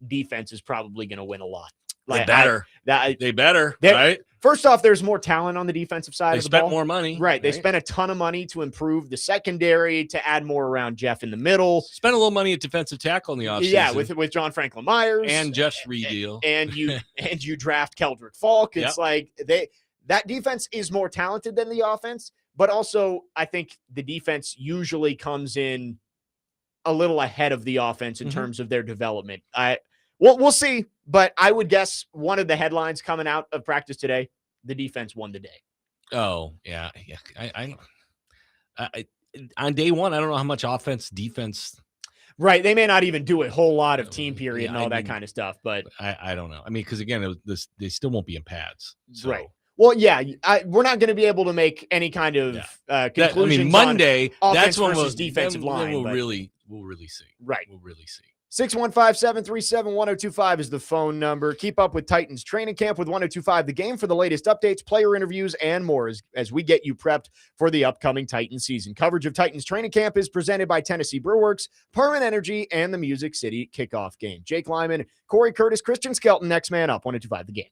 defense is probably going to win a lot.
Like, they better, right?
First off, there's more talent on the defensive side of the ball.
They spent more money.
Right. They spent a ton of money to improve the secondary, to add more around Jeff in the middle.
Spent a little money at defensive tackle in the offseason.
Yeah, with John Franklin Myers.
And Jeff's redeal.
And you draft Keldrick Falk. It's like that defense is more talented than the offense, but also I think the defense usually comes in a little ahead of the offense in terms of their development. We'll see, but I would guess one of the headlines coming out of practice today, the defense won the day.
Oh, yeah. I on day one, I don't know how much offense, defense.
Right. They may not even do a whole lot of team period and all that kind of stuff, but
I don't know. I mean, because again, they still won't be in pads. So.
Right. Well, yeah, we're not going to be able to make any kind of conclusions.
I mean, Monday,
that's when
versus
defensive line.
We'll really see.
Right.
We'll really see.
615-737-1025 is the phone number. Keep up with Titans training camp with 1025 The Game for the latest updates, player interviews, and more as we get you prepped for the upcoming Titans season. Coverage of Titans training camp is presented by Tennessee Brewworks, Perman Energy, and the Music City Kickoff Game. Jake Lyman, Cory Curtis, Christian Skelton, next man up, 1025 The Game.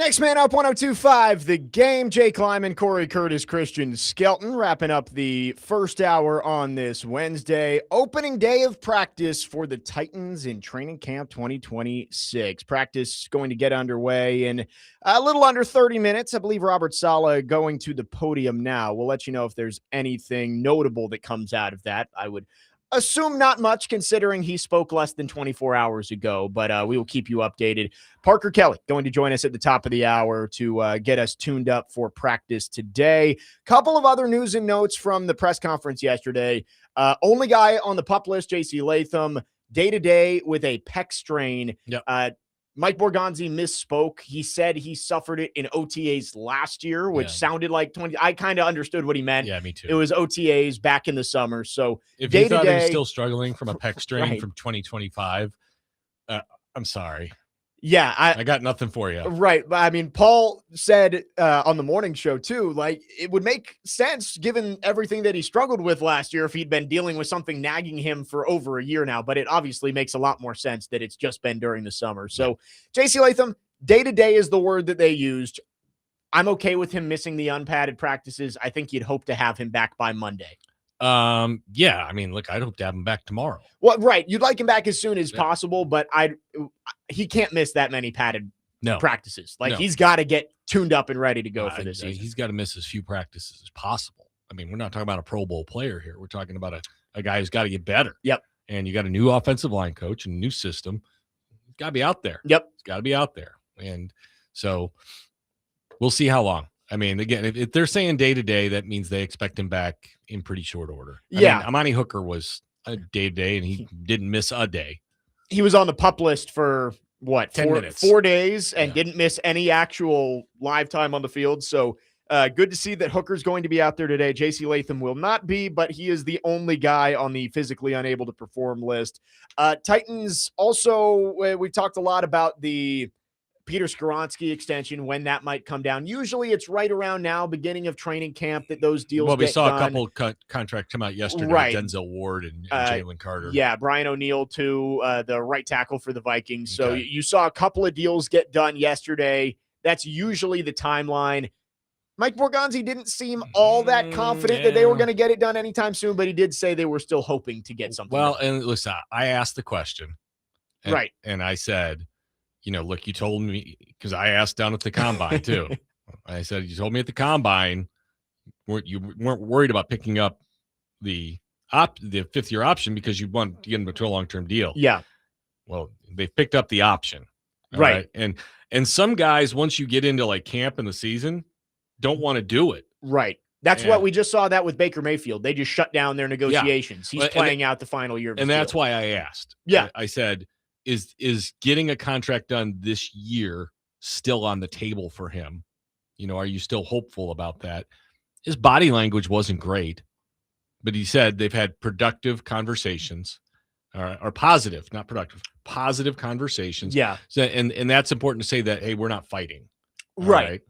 Next man up, 102.5 The Game. Jake Lyman, Cory Curtis, Christian Skelton, wrapping up the first hour on this Wednesday. Opening day of practice for the Titans in training camp 2026. Practice going to get underway in a little under 30 minutes. I believe Robert Saleh going to the podium now. We'll let you know if there's anything notable that comes out of that. I would assume not much, considering he spoke less than 24 hours ago, but we will keep you updated. Parker Kelly going to join us at the top of the hour to get us tuned up for practice today. Couple of other news and notes from the press conference yesterday. Only guy on the PUP list, J.C. Latham, day-to-day with a pec strain.
Yep.
Mike Borgonzi misspoke. He said he suffered it in OTAs last year, which sounded like 20. I kind of understood what he meant.
Yeah, me too.
It was OTAs back in the summer. So
if you thought he was still struggling from a pec strain
right.
from 2025, I'm sorry.
Yeah,
I got nothing for you.
Right. But I mean, Paul said on the morning show too, like it would make sense given everything that he struggled with last year if he'd been dealing with something nagging him for over a year now. But it obviously makes a lot more sense that it's just been during the summer. So J.C. Latham, day-to-day is the word that they used. I'm okay with him missing the unpadded practices. I think you'd hope to have him back by Monday.
Yeah, I mean, look, I'd hope to have him back tomorrow.
Well, right. You'd like him back as soon as possible, but he can't miss that many padded practices. Like he's got to get tuned up and ready to go for this season.
He's got to miss as few practices as possible. I mean, we're not talking about a Pro Bowl player here. We're talking about a guy who's got to get better.
Yep.
And you got a new offensive line coach and a new system. He's got to be out there.
Yep.
He's got to be out there. And so we'll see how long. I mean, again, if they're saying day-to-day, that means they expect him back in pretty short order. I mean, Amani Hooker was a day-to-day, and he didn't miss a day.
He was on the PUP list for,
10 minutes.
4 days, and didn't miss any actual live time on the field. So good to see that Hooker's going to be out there today. J.C. Latham will not be, but he is the only guy on the physically unable to perform list. Titans also, we talked a lot about the Peter Skoronski extension, when that might come down. Usually it's right around now, beginning of training camp, that those deals
Well, we
get
saw
done.
A couple contracts come out yesterday,
right.
Denzel Ward and Jalen Carter.
Yeah, Brian O'Neill too, the right tackle for the Vikings. So you saw a couple of deals get done yesterday. That's usually the timeline. Mike Borgonzi didn't seem all that confident that they were going to get it done anytime soon, but he did say they were still hoping to get something
Well,
done.
and listen, I asked the question.
Right.
And I said, look, you told me, because I asked down at the combine too. I said, you told me at the combine, you weren't worried about picking up the fifth-year option because you want to get into a long-term deal.
Yeah.
Well, they picked up the option.
Right.
And some guys, once you get into like camp in the season, don't want to do it.
Right. That's what we just saw that with Baker Mayfield. They just shut down their negotiations. He's playing out the final year of his
deal. That's why I asked. Yeah. I said, is getting a contract done this year still on the table for him? Are you still hopeful about that? His body language wasn't great, but he said they've had productive conversations, or positive, not productive, positive conversations.
Yeah.
So, and that's important to say that, hey, we're not fighting.
Right.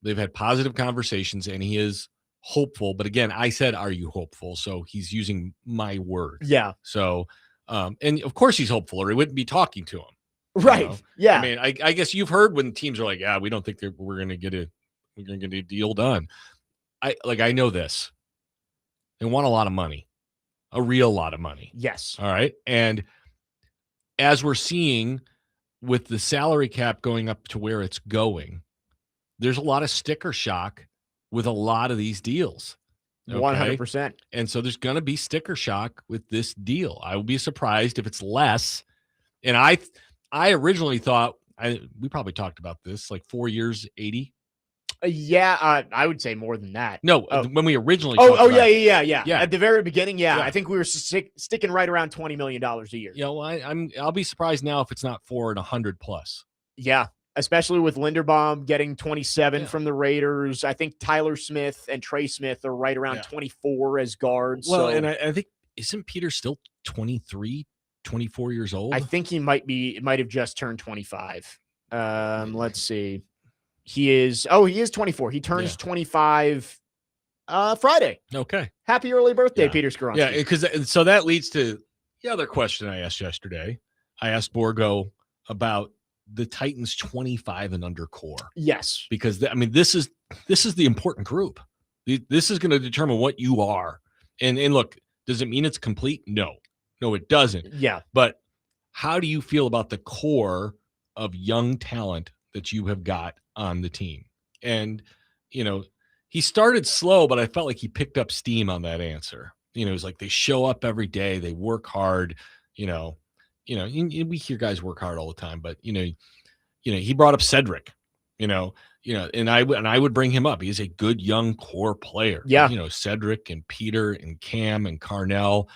They've had positive conversations, and he is hopeful. But again, I said, are you hopeful? So he's using my word.
Yeah.
So, and of course he's hopeful, or he wouldn't be talking to him.
Right. Yeah.
I mean, I guess you've heard when teams are like, yeah, we don't think we're going to get a deal done. I know this. They want a lot of money, a real lot of money.
Yes.
All right. And as we're seeing with the salary cap going up to where it's going, there's a lot of sticker shock with a lot of these deals.
100%.
And so there's going to be sticker shock with this deal. I will be surprised if it's less. And I originally thought, we probably talked about this, like 4 years, 80.
Yeah, I would say more than that.
No, when we originally talked about
yeah. At the very beginning, I think we were sticking right around $20 million a year.
Yeah, well, I'll be surprised now if it's not 400 plus.
Yeah, especially with Linderbaum getting 27 from the Raiders. I think Tyler Smith and Trey Smith are right around 24 as guards.
Well, and I think, isn't Peter still 23, 24 years old?
I think he might have just turned 25. Let's see. He is 24. He turns 25 Friday.
Okay.
Happy early birthday, Peter Skoronski.
Yeah, because so that leads to the other question I asked yesterday. I asked Borgo about the Titans 25 and under core.
Yes.
Because this is the important group. This is going to determine what you are. And look, does it mean it's complete? No, it doesn't.
Yeah.
But how do you feel about the core of young talent that you have got on the team? And, he started slow, but I felt like he picked up steam on that answer. It was like they show up every day, they work hard, we hear guys work hard all the time, but he brought up Cedric, and I would bring him up. He's a good young core player.
Yeah.
Cedric and Peter and Cam and Carnell,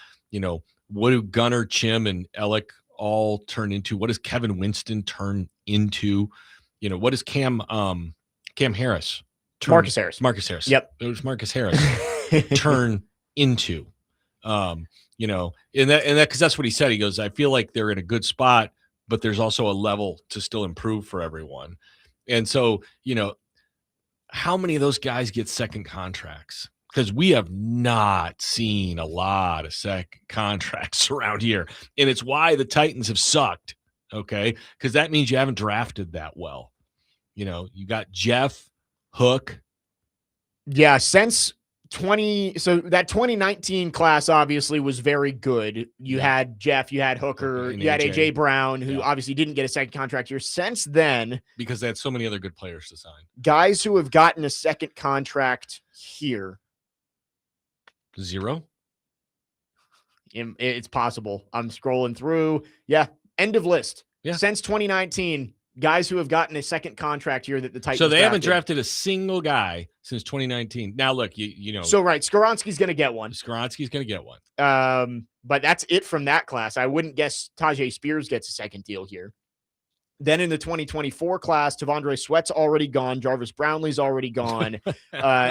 what do Gunnar, Chim, and Alec all turn into? What does Kevin Winston turn into? What does Cam Harris
Marcus Harris.
Yep. It was Marcus Harris turn into, and that because that's what he said. He goes, I feel like they're in a good spot, but there's also a level to still improve for everyone. And so, how many of those guys get second contracts? Because we have not seen a lot of second contracts around here. And it's why the Titans have sucked. Okay. Because that means you haven't drafted that well. You got Jeff, Hook.
Yeah. Since so that 2019 class obviously was very good. You had Jeff, you had Hooker, you had AJ Brown, who obviously didn't get a second contract here. Since then,
because they had so many other good players to sign.
Guys who have gotten a second contract here.
0.
It's possible. I'm scrolling through. Yeah. End of list.
Yeah.
Since 2019, guys who have gotten a second contract here that the Titans
So they haven't drafted a single guy since 2019. Now, look,
So, right, Skoronski's going to get one.
Skoronski's going to get one.
But that's it from that class. I wouldn't guess Tajay Spears gets a second deal here. Then in the 2024 class, Tavondre Sweat's already gone. Jarvis Brownlee's already gone.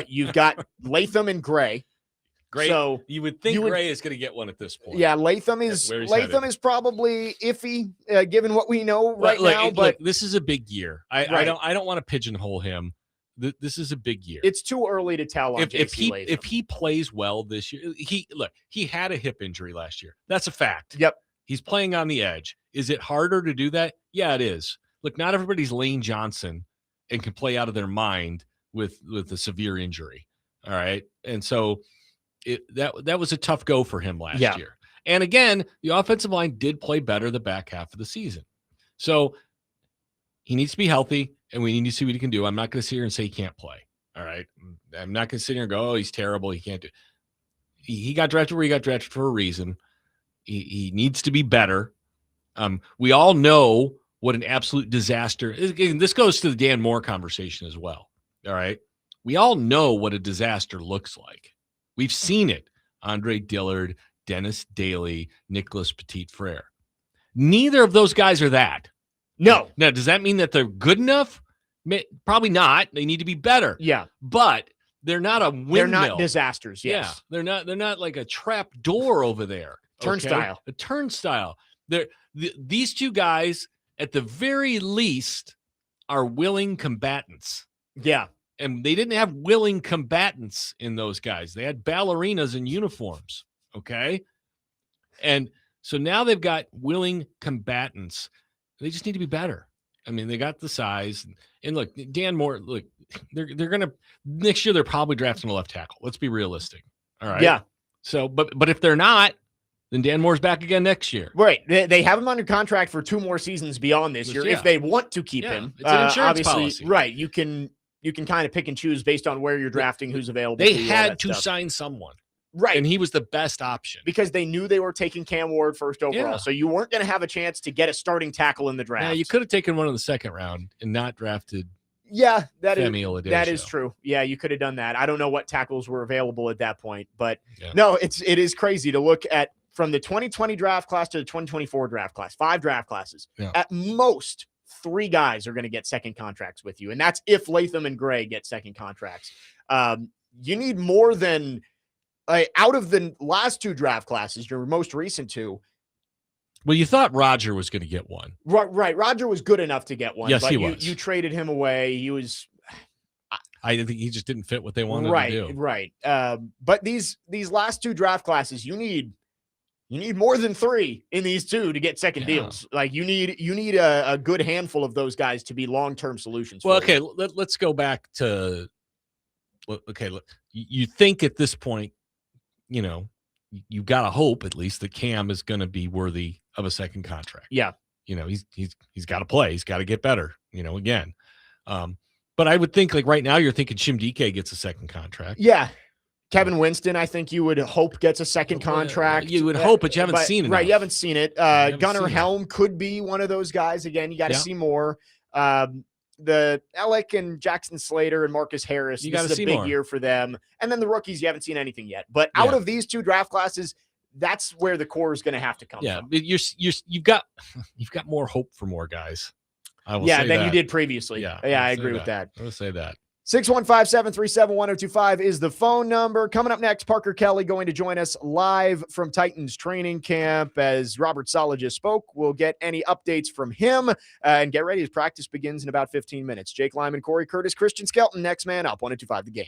You've got Latham and Gray.
Gray,
so
you would think Gray is going to get one at this point.
Yeah, Latham is probably iffy given what we know now. But
look, this is a big year. I don't want to pigeonhole him. This is a big year.
It's too early to tell on
if he plays well this year. He had a hip injury last year. That's a fact.
Yep.
He's playing on the edge. Is it harder to do that? Yeah, it is. Look, not everybody's Lane Johnson and can play out of their mind with a severe injury. All right, and so. That was a tough go for him last year. And again, the offensive line did play better the back half of the season. So he needs to be healthy, and we need to see what he can do. I'm not going to sit here and say he can't play. All right. I'm not going to sit here and go, oh, he's terrible. He can't do it. He got drafted where he got drafted for a reason. He needs to be better. We all know what an absolute disaster. This goes to the Dan Moore conversation as well. All right. We all know what a disaster looks like. We've seen it. Andre Dillard, Dennis Daly, Nicholas Petit-Frere. Neither of those guys are that.
No.
Now, does that mean that they're good enough? Probably not. They need to be better.
Yeah.
But they're not a windmill.
They're not disasters. Yes.
Yeah. They're not like a trap door over there.
Turnstile.
Okay? A turnstile. These two guys, at the very least, are willing combatants.
Yeah.
And they didn't have willing combatants in those guys. They had ballerinas in uniforms, okay? And so now they've got willing combatants. They just need to be better. I mean, they got the size. And look, Dan Moore, look, they're going to – next year they're probably drafting a left tackle. Let's be realistic, all right?
Yeah.
So, but if they're not, then Dan Moore's back again next year.
Right. They have him under contract for 2 more seasons beyond this year if they want to keep him.
It's an insurance policy.
Right. You can kind of pick and choose based on where you're drafting, who's available.
They had to sign someone.
Right.
And he was the best option.
Because they knew they were taking Cam Ward first overall.
Yeah.
So you weren't going to have a chance to get a starting tackle in the draft.
Yeah, you could have taken one in the second round and not drafted
that
Femi
is true. Yeah, you could have done that. I don't know what tackles were available at that point. But no, it is crazy to look at from the 2020 draft class to the 2024 draft class, 5 draft classes.
Yeah.
At most, 3 guys are going to get second contracts with you. And that's if Latham and Gray get second contracts. You need more than out of the last 2 draft classes, your most recent 2.
Well, you thought Roger was going to get one.
Right. Roger was good enough to get one.
Yes,
but
he was.
You traded him away. He was.
I think he just didn't fit what they wanted to do.
Right. But these last 2 draft classes, you need You need more than 3 in these 2 to get second deals. Like you need a good handful of those guys to be long-term solutions.
Well,
for
okay,
you.
let's go back to okay. You think at this point, you got to hope at least that Cam is going to be worthy of a second contract.
Yeah.
He's got to play. He's got to get better, again. But I would think like right now you're thinking Shim DK gets a second contract.
Yeah. Kevin Winston, I think you would hope gets a second contract.
You would hope, but you haven't seen it.
Right, you haven't seen it. Gunnar Helm could be one of those guys. Again, you got to see more. The Alec and Jackson Slater and Marcus Harris,
you got to see
a big
more.
Year for them. And then the rookies, you haven't seen anything yet. But out of these 2 draft classes, that's where the core is going to have to come from.
You've got more hope for more guys.
Than you did previously. Yeah, I agree with that.
I would say that.
615-737-1025 is the phone number. Coming up next, Parker Kelly going to join us live from Titans training camp. As Robert Saleh just spoke, we'll get any updates from him and get ready as practice begins in about 15 minutes. Jake Lyman, Cory Curtis, Christian Skelton, next man up, 102.5 The Game.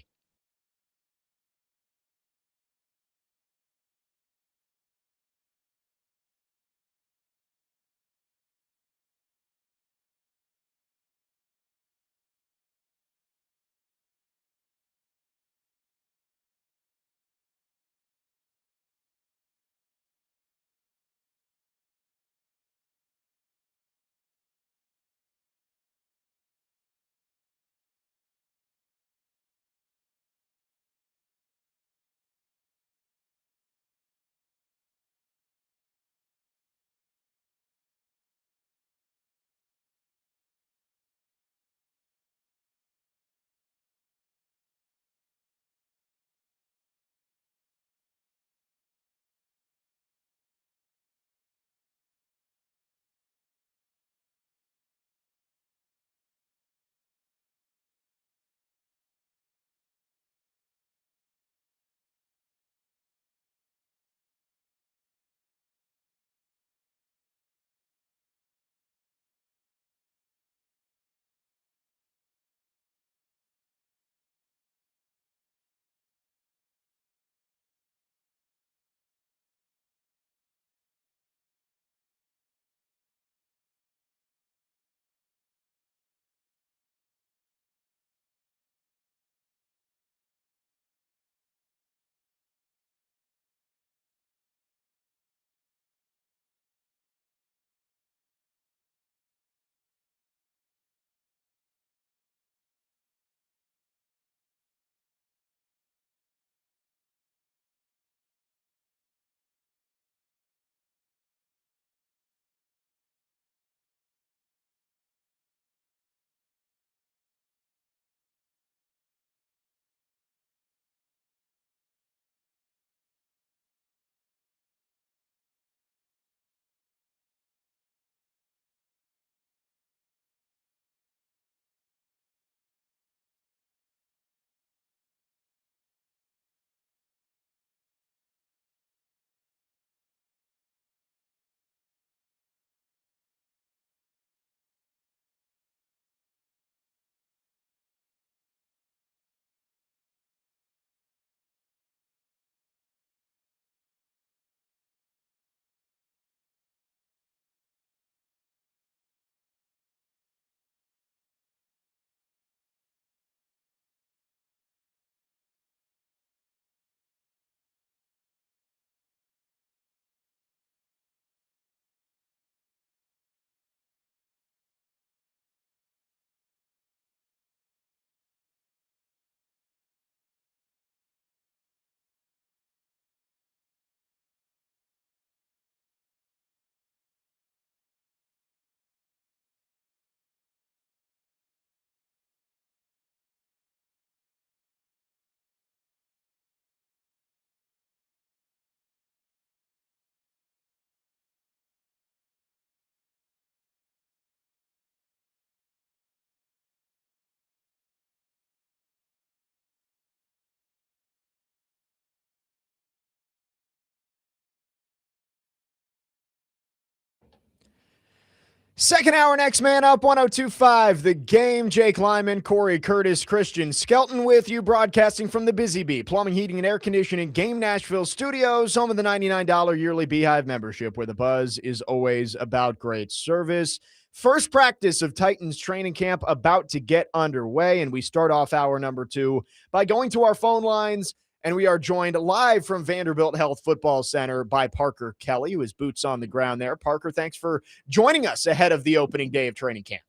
Second hour, next man up, 102.5 The Game. Jake Lyman, Cory Curtis, Christian Skelton with you, broadcasting from the Busy Bee Plumbing, Heating, and Air Conditioning Game Nashville Studios, home of the $99 yearly Beehive membership, where the buzz is always about great service. First practice of Titans training camp about to get underway, and we start off hour number 2 by going to our phone lines. And we are joined live from Vanderbilt Health Football Center by Parker Kelly, who is boots on the ground there. Parker, thanks for joining us ahead of the opening day of training camp.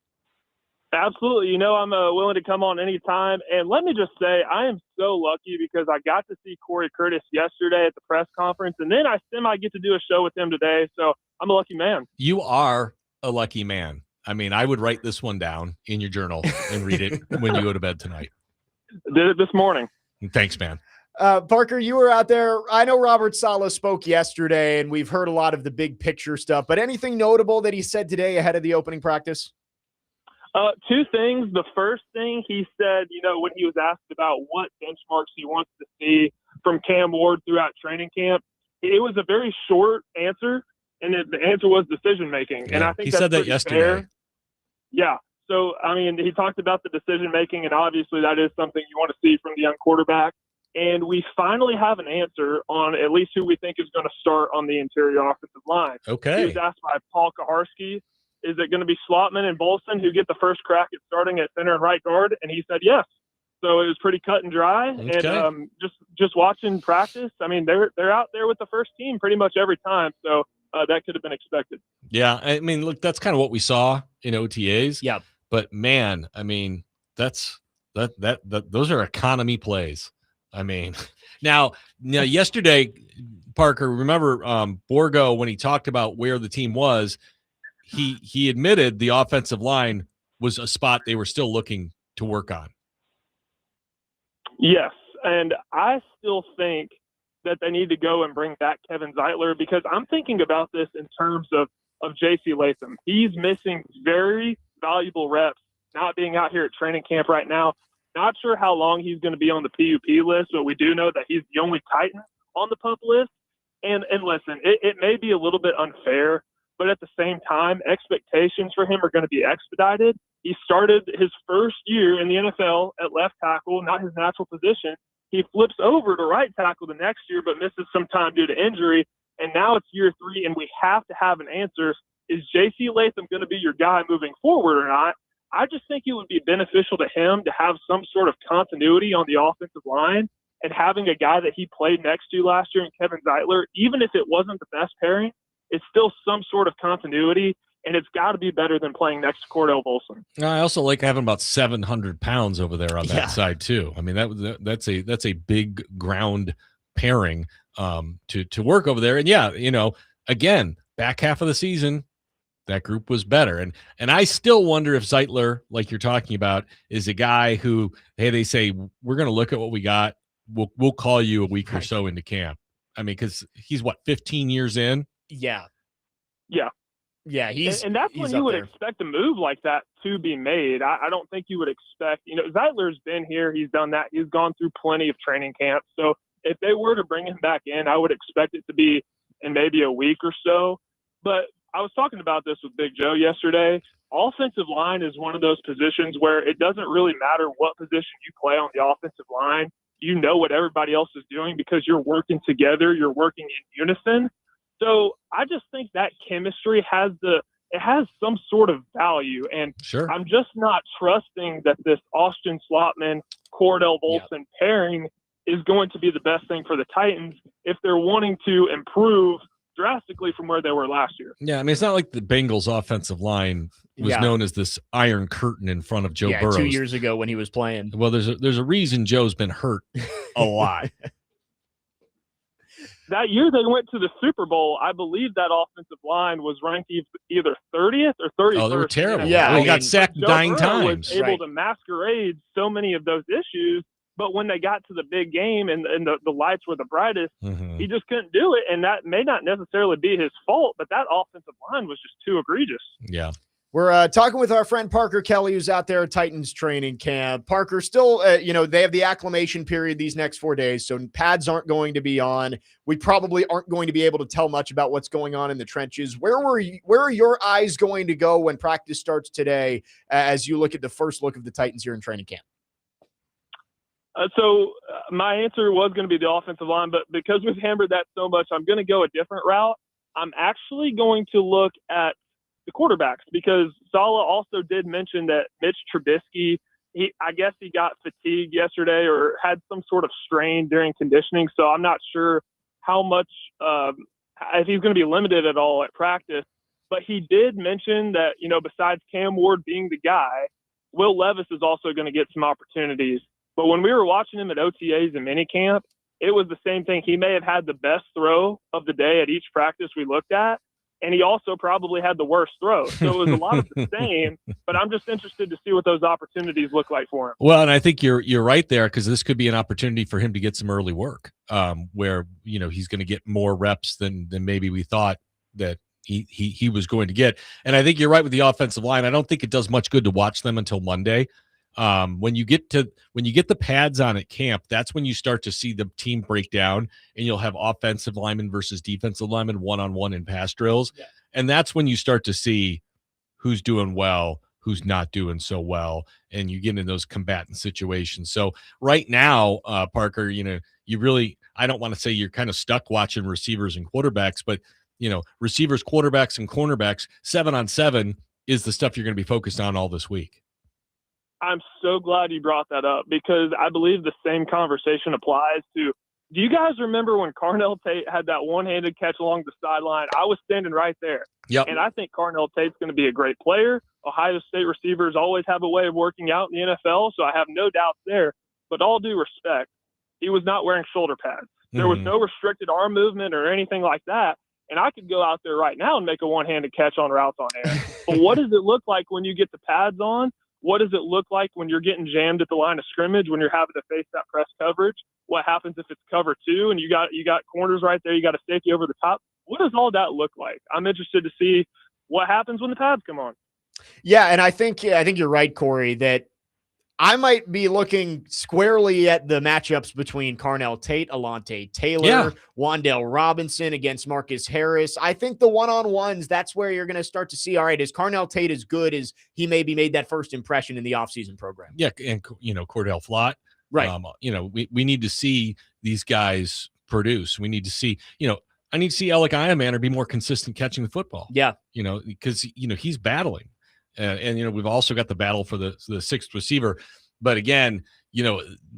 Absolutely. I'm willing to come on anytime. And let me just say, I am so lucky because I got to see Cory Curtis yesterday at the press conference, and then I get to do a show with him today. So I'm a lucky man.
You are a lucky man. I mean, I would write this one down in your journal and read it when you go to bed tonight.
Did it this morning.
Thanks, man.
Parker, you were out there. I know Robert Saleh spoke yesterday, and we've heard a lot of the big picture stuff, but anything notable that he said today ahead of the opening practice?
Two things. The first thing he said, when he was asked about what benchmarks he wants to see from Cam Ward throughout training camp, it was a very short answer, and the answer was decision-making.
Yeah,
and I think
he
that's
said that
pretty
yesterday.
fair. Yeah. So, he talked about the decision-making, and obviously that is something you want to see from the young quarterback. And we finally have an answer on at least who we think is going to start on the interior offensive line.
Okay.
He was asked by Paul Kaharski, is it going to be Slotman and Bolson who get the first crack at starting at center and right guard? And he said yes. So it was pretty cut and dry.
Okay.
And just watching practice, they're out there with the first team pretty much every time. So that could have been expected.
Yeah, I mean, look, that's kind of what we saw in OTAs.
Yep.
But man, those are economy plays. Now yesterday, Parker, remember Borgo, when he talked about where the team was, he admitted the offensive line was a spot they were still looking to work on.
Yes, and I still think that they need to go and bring back Kevin Zeitler, because I'm thinking about this in terms of J.C. Latham. He's missing very valuable reps, not being out here at training camp right now. Not sure how long he's going to be on the PUP list, but we do know that he's the only Titan on the PUP list. And listen, it may be a little bit unfair, but at the same time, expectations for him are going to be expedited. He started his first year in the NFL at left tackle, not his natural position. He flips over to right tackle the next year, but misses some time due to injury. And now it's year 3, and we have to have an answer. Is J.C. Latham going to be your guy moving forward or not? I just think it would be beneficial to him to have some sort of continuity on the offensive line, and having a guy that he played next to last year in Kevin Zeitler, even if it wasn't the best pairing, it's still some sort of continuity, and it's got to be better than playing next to Cordell Volson.
I also like having about 700 pounds over there on that side too. I mean, that's a big ground pairing to work over there. And again, back half of the season, that group was better. And I still wonder if Zeitler, like you're talking about, is a guy who, hey, they say, we're going to look at what we got. We'll call you a week or so into camp. Because he's 15 years in?
Yeah.
Yeah,
he's
and that's when you would expect a move like that to be made. I don't think you would expect, Zeitler's been here, he's done that, he's gone through plenty of training camps. So if they were to bring him back in, I would expect it to be in maybe a week or so. But I was talking about this with Big Joe yesterday. Offensive line is one of those positions where it doesn't really matter what position you play on the offensive line. You know what everybody else is doing because you're working together, you're working in unison. So I just think that chemistry has some sort of value. And
sure,
I'm just not trusting that this Austin Slotman, Cordell Volson pairing is going to be the best thing for the Titans if they're wanting to improve drastically from where they were last year.
Yeah, it's not like the Bengals offensive line was known as this iron curtain in front of Joe Burrow
2 years ago when he was playing.
Well, there's a reason Joe's been hurt a lot.
That year they went to the Super Bowl, I believe that offensive line was ranked either 30th or 31st.
Oh, they were terrible.
Yeah,
he got sacked
Joe
9
Burrow
times.
was able to masquerade so many of those issues, but when they got to the big game and the lights were the brightest, he just couldn't do it, and that may not necessarily be his fault, but that offensive line was just too egregious.
Yeah.
We're talking with our friend Parker Kelly, who's out there at Titans training camp. Parker, still, they have the acclimation period these next 4 days, so pads aren't going to be on. We probably aren't going to be able to tell much about what's going on in the trenches. Where are your eyes going to go when practice starts today as you look at the first look of the Titans here in training camp?
So my answer was going to be the offensive line, but because we've hammered that so much, I'm going to go a different route. I'm actually going to look at the quarterbacks, because Saleh also did mention that Mitch Trubisky, I guess he got fatigued yesterday or had some sort of strain during conditioning. So I'm not sure how much, if he's going to be limited at all at practice. But he did mention that, besides Cam Ward being the guy, Will Levis is also going to get some opportunities. But when we were watching him at OTAs and minicamp, it was the same thing. He may have had the best throw of the day at each practice we looked at, and he also probably had the worst throw. So it was a lot of the same, but I'm just interested to see what those opportunities look like for him.
Well, and I think you're right there, because this could be an opportunity for him to get some early work, where he's going to get more reps than maybe we thought that he was going to get. And I think you're right with the offensive line. I don't think it does much good to watch them until Monday. When you get the pads on at camp, that's when you start to see the team break down, and you'll have offensive linemen versus defensive linemen one-on-one in pass drills. Yeah. And that's when you start to see who's doing well, who's not doing so well, and you get in those combatant situations. So right now, Parker, you really, I don't want to say you're kind of stuck watching receivers and quarterbacks, but receivers, quarterbacks, and cornerbacks, 7-on-7 is the stuff you're going to be focused on all this week.
I'm so glad you brought that up, because I believe the same conversation applies to, do you guys remember when Carnell Tate had that one-handed catch along the sideline? I was standing right there.
Yep.
And I think Carnell Tate's going to be a great player. Ohio State receivers always have a way of working out in the NFL, so I have no doubts there. But all due respect, he was not wearing shoulder pads. There was no restricted arm movement or anything like that. And I could go out there right now and make a one-handed catch on routes on air. But what does it look like when you get the pads on? What does it look like when you're getting jammed at the line of scrimmage, when you're having to face that press coverage? What happens if it's cover two and you got corners right there, you got a safety over the top? What does all that look like? I'm interested to see what happens when the pads come on.
Yeah, and I think you're right, Corey, that I might be looking squarely at the matchups between Carnell Tate, Alontae Taylor, Wan'Dale Robinson against Marcus Harris. I think the one-on-ones, that's where you're going to start to see, all right, is Carnell Tate as good as he maybe made that first impression in the offseason program?
Yeah, and, Cordell Flott.
Right.
We need to see these guys produce. We need to see, I need to see Alec Iamaner be more consistent catching the football.
Yeah.
Because, he's battling. And we've also got the battle for the sixth receiver. But again,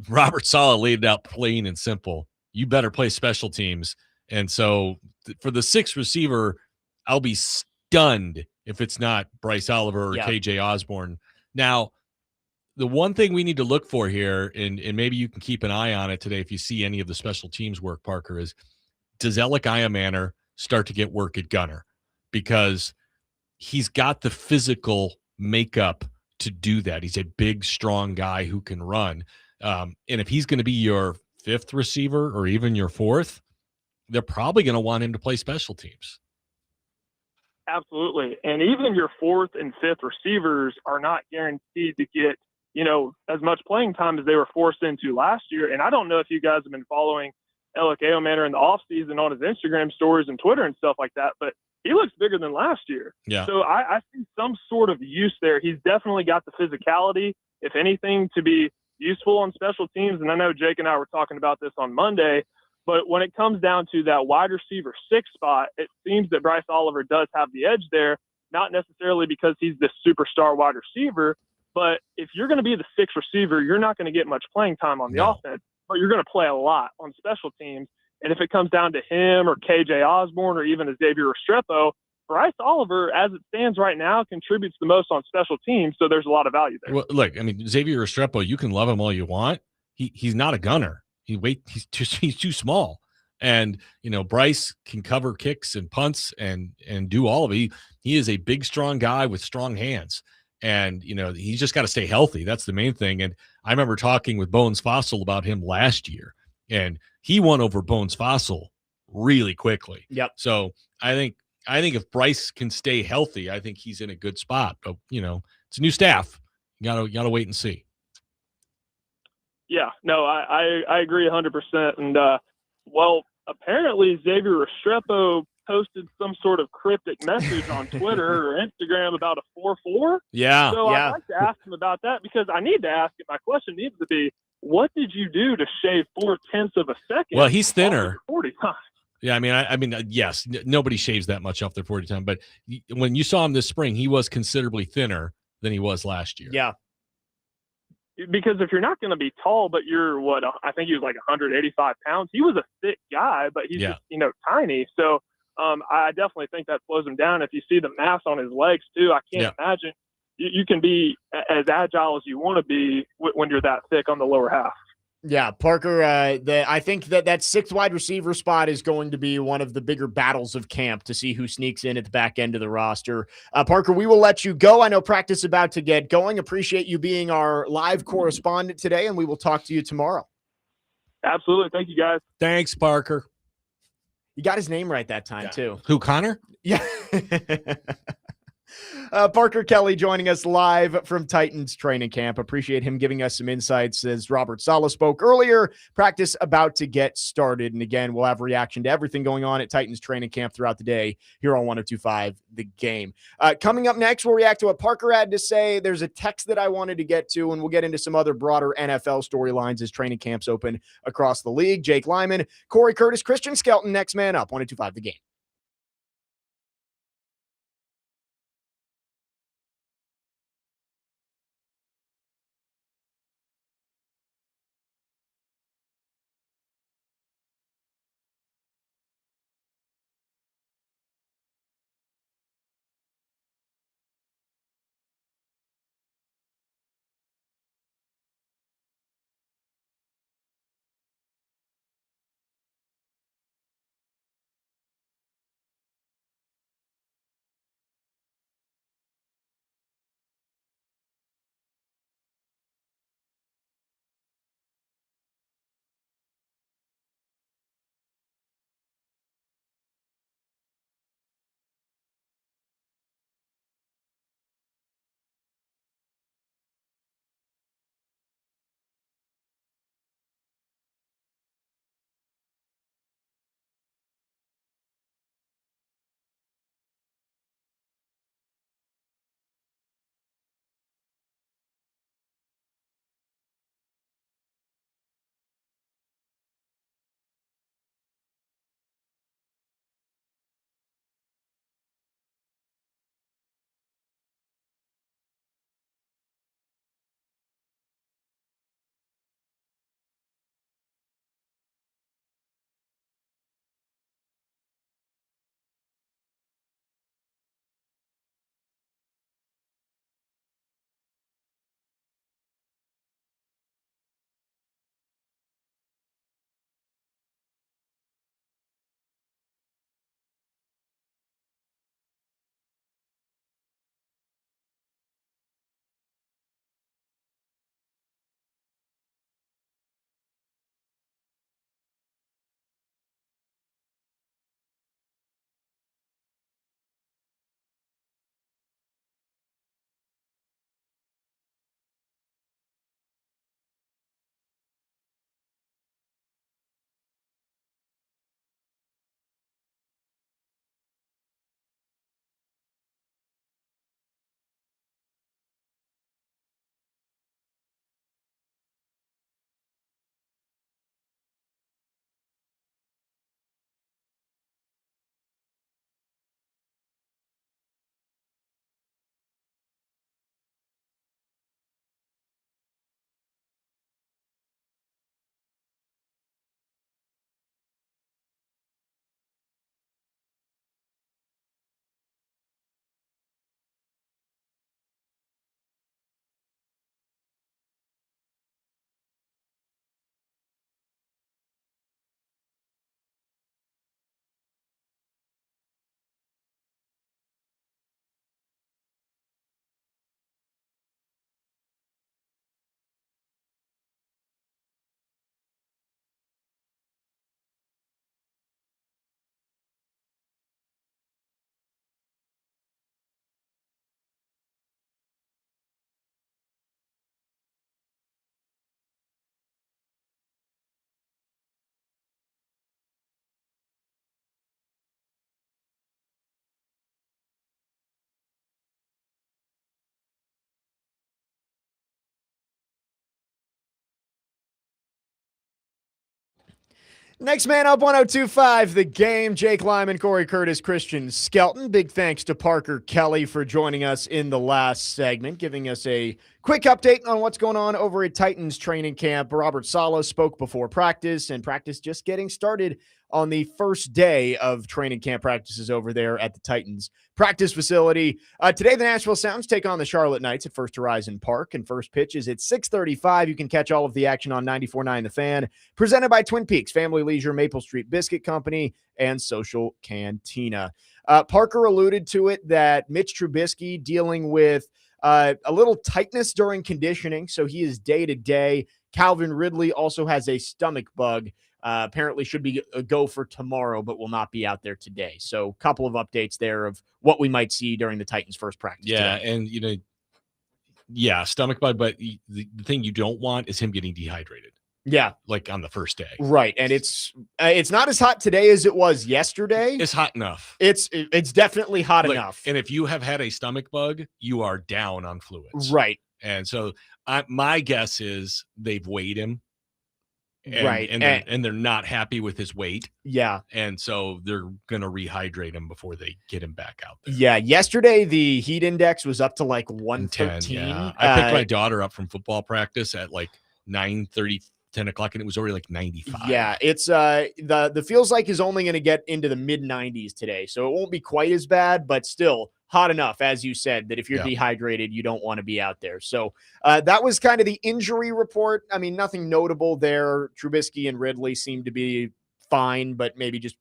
Robert Saleh laid it out plain and simple. You better play special teams. And so for the sixth receiver, I'll be stunned if it's not Bryce Oliver or KJ Osborne. Now, the one thing we need to look for here, and maybe you can keep an eye on it today if you see any of the special teams work, Parker, is does Alec Iamaner start to get work at gunner? Because he's got the physical makeup to do that. He's a big, strong guy who can run. And if he's going to be your fifth receiver or even your fourth, they're probably going to want him to play special teams.
Absolutely. And even your fourth and fifth receivers are not guaranteed to get, as much playing time as they were forced into last year. And I don't know if you guys have been following Alec Iamaner in the offseason on his Instagram stories and Twitter and stuff like that, but he looks bigger than last year.
Yeah.
So I see some sort of use there. He's definitely got the physicality, if anything, to be useful on special teams. And I know Jake and I were talking about this on Monday, but when it comes down to that wide receiver 6 spot, it seems that Bryce Oliver does have the edge there, not necessarily because he's this superstar wide receiver, but if you're going to be the 6th receiver, you're not going to get much playing time on the offense, but you're going to play a lot on special teams. And if it comes down to him or KJ Osborne or even Xavier Restrepo, Bryce Oliver, as it stands right now, contributes the most on special teams. So there's a lot of value there.
Well, look, Xavier Restrepo, you can love him all you want. He's not a gunner. He's too small. And, Bryce can cover kicks and punts and do all of it. He is a big, strong guy with strong hands. And, he's just got to stay healthy. That's the main thing. And I remember talking with Bones Fossil about him last year. And he won over Bones Fossil really quickly.
Yep.
So I think I think if Bryce can stay healthy, I think he's in a good spot. But it's a new staff. You gotta wait and see.
Yeah, no, I agree 100%. And well, apparently Xavier Restrepo posted some sort of cryptic message on Twitter or Instagram about a 4.4.
Yeah.
So I'd like to ask him about that, because I need to ask it. My question needs to be, what did you do to shave 0.4 of a second?
Well, he's thinner.
40 times.
Yeah, I mean, yes, nobody shaves that much off their 40 time, but when you saw him this spring, he was considerably thinner than he was last year.
Yeah.
Because if you're not going to be tall, but you're I think he was like 185 pounds. He was a thick guy, but he's just, tiny. So I definitely think that slows him down. If you see the mass on his legs too, I can't imagine you can be as agile as you want to be when you're that thick on the lower half.
Yeah, Parker, I think that sixth wide receiver spot is going to be one of the bigger battles of camp to see who sneaks in at the back end of the roster. Parker, we will let you go. I know practice is about to get going. Appreciate you being our live correspondent today, and we will talk to you tomorrow.
Absolutely. Thank you, guys.
Thanks, Parker.
You got his name right that time, too.
Who, Connor?
Yeah. Parker Kelly joining us live from Titans training camp. Appreciate him giving us some insights. As Robert Saleh spoke earlier, practice about to get started. And again, we'll have reaction to everything going on at Titans training camp throughout the day here on 102.5 The Game. Coming up next, we'll react to what Parker had to say. There's a text that I wanted to get to, and we'll get into some other broader NFL storylines as training camps open across the league. Jake Lyman, Cory Curtis, Christian Skelton, next man up, 102.5 The Game. Next man up, 102.5 The Game. Jake Lyman, Cory Curtis, Christian Skelton. Big thanks to Parker Kelly for joining us in the last segment, giving us a quick update on what's going on over at Titans training camp. Robert Saleh spoke before practice, and practice just getting started on the first day of training camp practices over there at the Titans practice facility. Today, the Nashville Sounds take on the Charlotte Knights at First Horizon Park, and first pitch is at 6:35. You can catch all of the action on 94.9 The Fan, presented by Twin Peaks Family Leisure, Maple Street Biscuit Company, and Social Cantina. Parker alluded to it that Mitch Trubisky dealing with a little tightness during conditioning, so he is day-to-day. Calvin Ridley also has a stomach bug. Apparently should be a go for tomorrow, but will not be out there today. So a couple of updates there of what we might see during the Titans' first practice.
Yeah,
today.
And, stomach bug, but the thing you don't want is him getting dehydrated.
Yeah.
Like on the first day.
Right. And it's not as hot today as it was yesterday.
It's hot enough.
It's definitely hot enough.
And if you have had a stomach bug, you are down on fluids.
Right.
And so my guess is they've weighed him.
Right.
And they're not happy with his weight.
Yeah.
And so they're going to rehydrate him before they get him back out there.
Yeah. Yesterday, the heat index was up to like 113.
Yeah. I picked my daughter up from football practice at like 9:30, 10 o'clock, and it was already like 95.
Yeah. It's the feels like is only going to get into the mid 90s today. So it won't be quite as bad, but still hot enough, as you said, that if you're dehydrated, you don't want to be out there. So that was kind of the injury report. I mean, nothing notable there. Trubisky and Ridley seem to be fine, but maybe just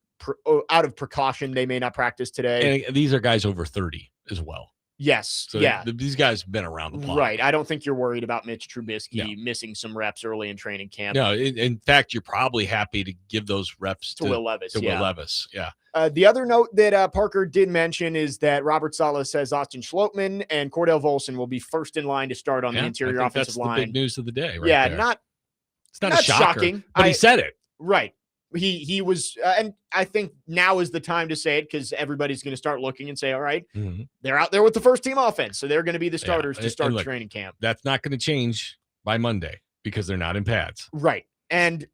out of precaution, they may not practice today.
And these are guys over 30 as well.
Yes.
So
yeah.
These guys have been around the block.
Right. I don't think you're worried about Mitch Trubisky missing some reps early in training camp.
No, in fact, you're probably happy to give those reps
to Will Levis.
Will Levis. Yeah.
The other note that Parker did mention is that Robert Saleh says Austin Schlottman and Cordell Volson will be first in line to start on the interior offensive line.
That's the big news of the day. Right there.
It's not
a
shocking,
but he said it.
Right. He was, and I think now is the time to say it because everybody's going to start looking and say, all right, they're out there with the first team offense. So they're going to be the starters to start training camp.
That's not going to change by Monday because they're not in pads.
Right. And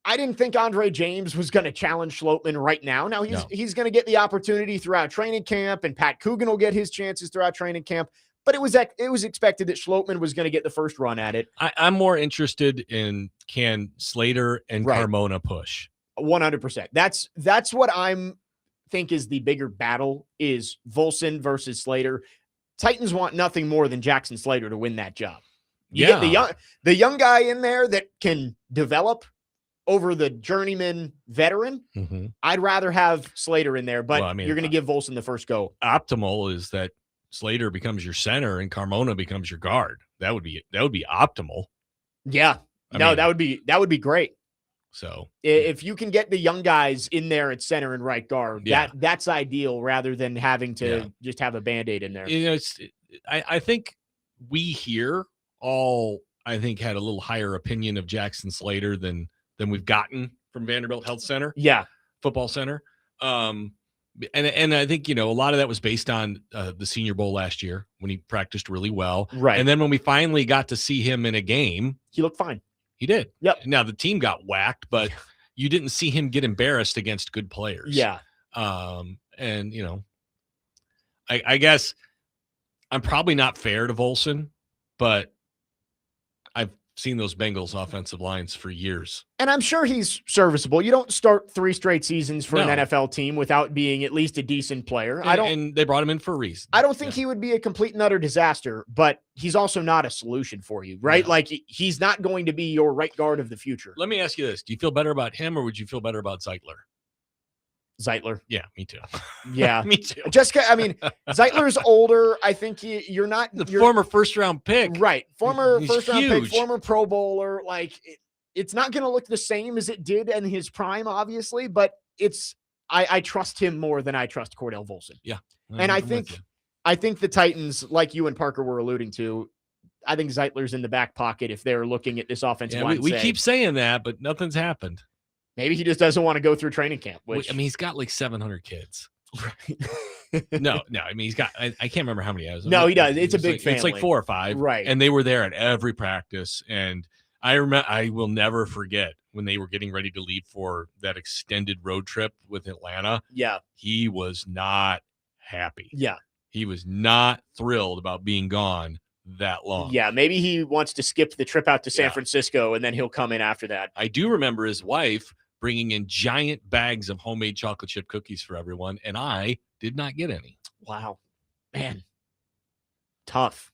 I didn't think Andre James was going to challenge Schlottman right now. Now he's going to get the opportunity throughout training camp, and Pat Coogan will get his chances throughout training camp. But it was expected that Schlottman was going to get the first run at it.
I'm more interested in can Slater and Carmona push.
100%. That's what I'm think is the bigger battle is Volson versus Slater. Titans want nothing more than Jackson Slater to win that job. You get the young guy in there that can develop over the journeyman veteran. I'd rather have Slater in there, but you're going to give Volson the first go.
Optimal is that Slater becomes your center and Carmona becomes your guard. That would be optimal.
Yeah. That would be great.
So
if you can get the young guys in there at center and right guard, that's ideal rather than having to just have a Band-Aid in there.
I think we here all, had a little higher opinion of Jackson Slater than we've gotten from Vanderbilt Health Center.
Yeah.
Football Center. And I think, a lot of that was based on the Senior Bowl last year when he practiced really well.
Right.
And then when we finally got to see him in a game,
he looked fine.
He did.
Yep.
Now the team got whacked, but you didn't see him get embarrassed against good players.
Yeah.
And I guess I'm probably not fair to Volson, but I've seen those Bengals offensive lines for years.
And I'm sure he's serviceable. You don't start 3 straight seasons for an NFL team without being at least a decent player.
And they brought him in for a reason.
I don't think he would be a complete and utter disaster, but he's also not a solution for you, right?
No.
Like he's not going to be your right guard of the future.
Let me ask you this. Do you feel better about him or would you feel better about Zeitler?
Zeitler.
Yeah, me too.
Yeah.
Me too.
Zeitler's older. I think you're not
the former first round pick.
Right. Former
He's
first round
huge.
pick, former Pro Bowler. Like it's not going to look the same as it did in his prime, obviously, but I trust him more than I trust Cordell Volson.
Yeah.
And I think the Titans, like you and Parker were alluding to, I think Zeitler's in the back pocket if they're looking at this offensive line.
We keep saying that, but nothing's happened.
Maybe he just doesn't want to go through training camp.
He's got like 700 kids.
Right.
No. I mean, he's got. I can't remember how many he has.
No, he does. It's a big family.
It's like 4 or 5,
right?
And they were there at every practice, and I will never forget when they were getting ready to leave for that extended road trip with Atlanta.
Yeah.
He was not happy.
Yeah.
He was not thrilled about being gone that long.
Yeah, maybe he wants to skip the trip out to San Francisco and then he'll come in after that.
I do remember his wife bringing in giant bags of homemade chocolate chip cookies for everyone, and I did not get any.
Wow. Man. Tough.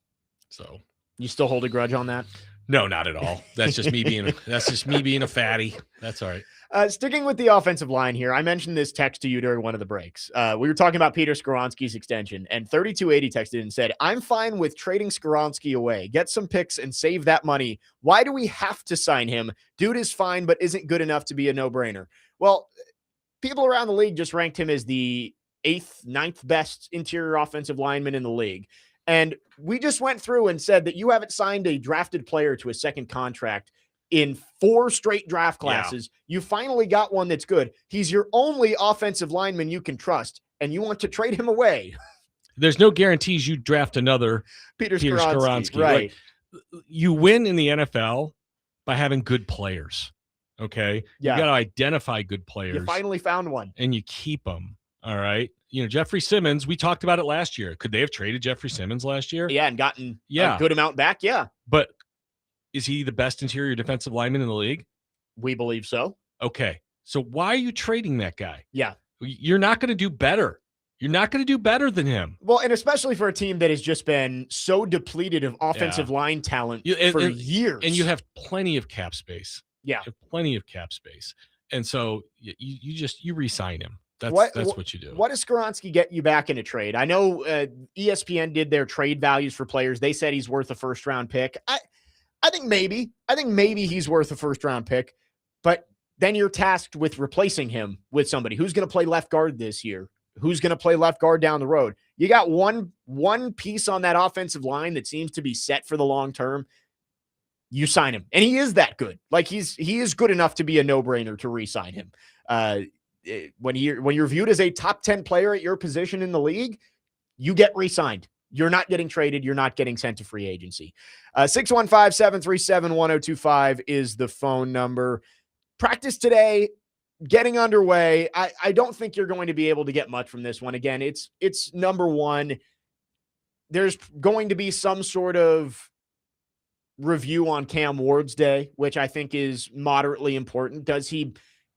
So
you still hold a grudge on that?
No, not at all. That's just me being a fatty. That's all right.
Sticking with the offensive line here, I mentioned this text to you during one of the breaks. We were talking about Peter Skoronski's extension, and 3280 texted and said, I'm fine with trading Skoronski away. Get some picks and save that money. Why do we have to sign him? Dude is fine, but isn't good enough to be a no-brainer. Well, people around the league just ranked him as the 8th, 9th best interior offensive lineman in the league. And we just went through and said that you haven't signed a drafted player to a second contract in 4 straight draft classes. Yeah. You finally got one that's good. He's your only offensive lineman you can trust, and you want to trade him away.
There's no guarantees you draft another
Peter Skoronski. Right.
Like, you win in the NFL by having good players. Okay.
Yeah.
You got to identify good players.
You finally found one.
And you keep them. All right. You know, Jeffrey Simmons, we talked about it last year. Could they have traded Jeffrey Simmons last year?
Yeah, and gotten a good amount back. Yeah.
But is he the best interior defensive lineman in the league?
We believe so.
Okay. So why are you trading that guy?
Yeah.
You're not going to do better. You're not going to do better than him.
Well, and especially for a team that has just been so depleted of offensive line talent for years.
And you have plenty of cap space.
Yeah.
You have plenty of cap space. And so you re-sign him. That's what you do.
What does Skoronski get you back in a trade? I know ESPN did their trade values for players. They said he's worth a first-round pick. I think maybe he's worth a first-round pick, but then you're tasked with replacing him with somebody who's going to play left guard this year, who's going to play left guard down the road. You got one piece on that offensive line that seems to be set for the long term. You sign him, and he is that good. Like he is good enough to be a no-brainer to re-sign him. When you're viewed as a top 10 player at your position in the league, you get re-signed. You're not getting traded. You're not getting sent to free agency. 615-737-1025 is the phone number. Practice today, getting underway. I don't think you're going to be able to get much from this one. Again, it's number one. There's going to be some sort of review on Cam Ward's day, which I think is moderately important.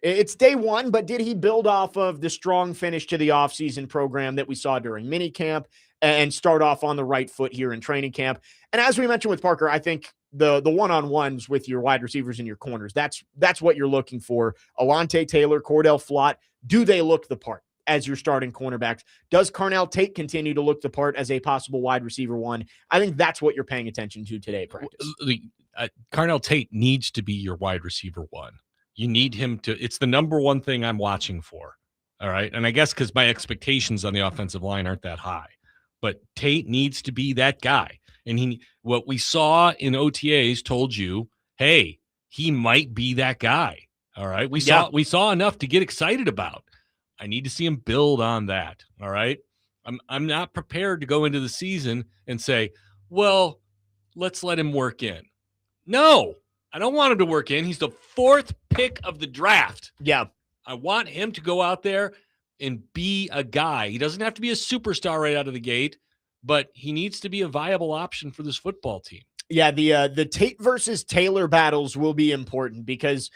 It's day one, but did he build off of the strong finish to the offseason program that we saw during minicamp and start off on the right foot here in training camp? And as we mentioned with Parker, I think the one-on-ones with your wide receivers and your corners, that's what you're looking for. Alontae Taylor, Cordell Flott, do they look the part as your starting cornerbacks? Does Carnell Tate continue to look the part as a possible wide receiver one? I think that's what you're paying attention to today, practice.
Carnell Tate needs to be your wide receiver one. You need him to. It's the number one thing I'm watching for. All right. And I guess because my expectations on the offensive line aren't that high, but Tate needs to be that guy. And what we saw in OTAs told you, hey, he might be that guy. All right. We saw enough to get excited about. I need to see him build on that. All right. I'm not prepared to go into the season and say, well, let's let him work in. No. I don't want him to work in. He's the 4th pick of the draft.
Yeah.
I want him to go out there and be a guy. He doesn't have to be a superstar right out of the gate, but he needs to be a viable option for this football team.
Yeah, the Tate versus Taylor battles will be important because,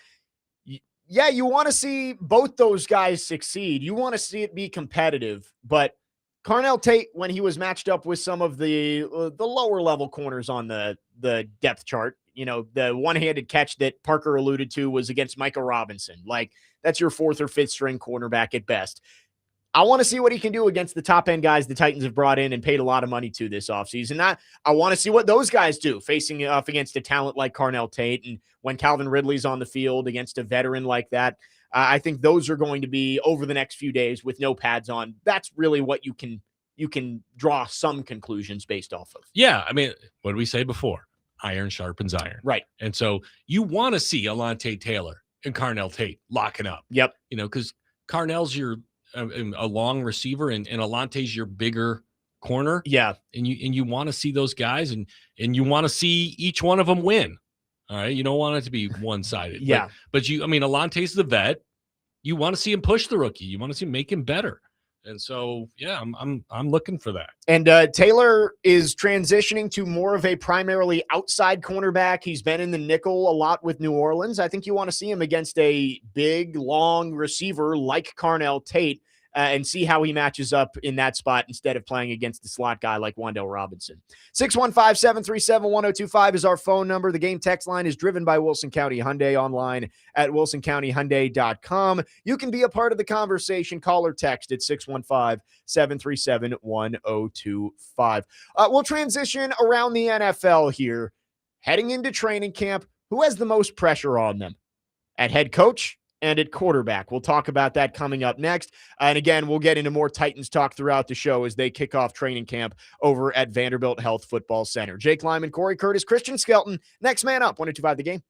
you want to see both those guys succeed. You want to see it be competitive, but Carnell Tate, when he was matched up with some of the lower level corners on the depth chart, the one-handed catch that Parker alluded to was against Micah Robinson. Like, that's your 4th or 5th string cornerback at best. I want to see what he can do against the top-end guys the Titans have brought in and paid a lot of money to this offseason. I want to see what those guys do facing off against a talent like Carnell Tate, and when Calvin Ridley's on the field against a veteran like that. I think those are going to be over the next few days with no pads on. That's really what you can draw some conclusions based off of.
Yeah, I mean, what did we say before? Iron sharpens iron.
Right.
And so you want to see Alontae Taylor and Carnell Tate locking up.
Yep.
Because Carnell's your a long receiver and Alontae's your bigger corner.
Yeah.
And you want to see those guys and you want to see each one of them win. All right. You don't want it to be one-sided.
Yeah.
But Alonte's the vet. You want to see him push the rookie. You want to see him make him better. And so, yeah, I'm looking for that.
And Taylor is transitioning to more of a primarily outside cornerback. He's been in the nickel a lot with New Orleans. I think you want to see him against a big, long receiver like Carnell Tate and see how he matches up in that spot instead of playing against the slot guy like Wan'Dale Robinson. 615-737-1025 is our phone number. The game text line is driven by Wilson County Hyundai, online at wilsoncountyhyundai.com. You can be a part of the conversation. Call or text at 615-737-1025. We'll transition around the NFL here. Heading into training camp, who has the most pressure on them? At head coach and at quarterback. We'll talk about that coming up next. And again, we'll get into more Titans talk throughout the show as they kick off training camp over at Vanderbilt Health Football Center. Jake Lyman, Cory Curtis, Christian Skelton. Next man up, 102.5 The Game.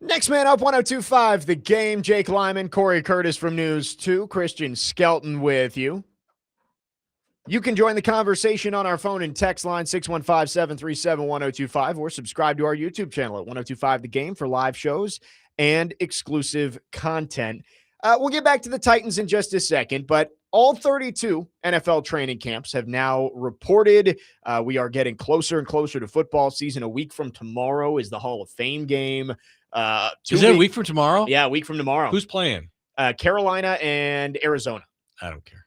Next man up, 102.5 The Game. Jake Lyman, Cory Curtis from News 2, Christian Skelton with you. You can join the conversation on our phone and text line 615-737-1025 or subscribe to our YouTube channel at 102.5 The Game for live shows and exclusive content. We'll get back to the Titans in just a second, but all 32 NFL training camps have now reported. We are getting closer and closer to football season. A week from tomorrow is the Hall of Fame game.
Is it a week from tomorrow?
Yeah, a week from tomorrow.
Who's playing?
Carolina and Arizona.
I don't care.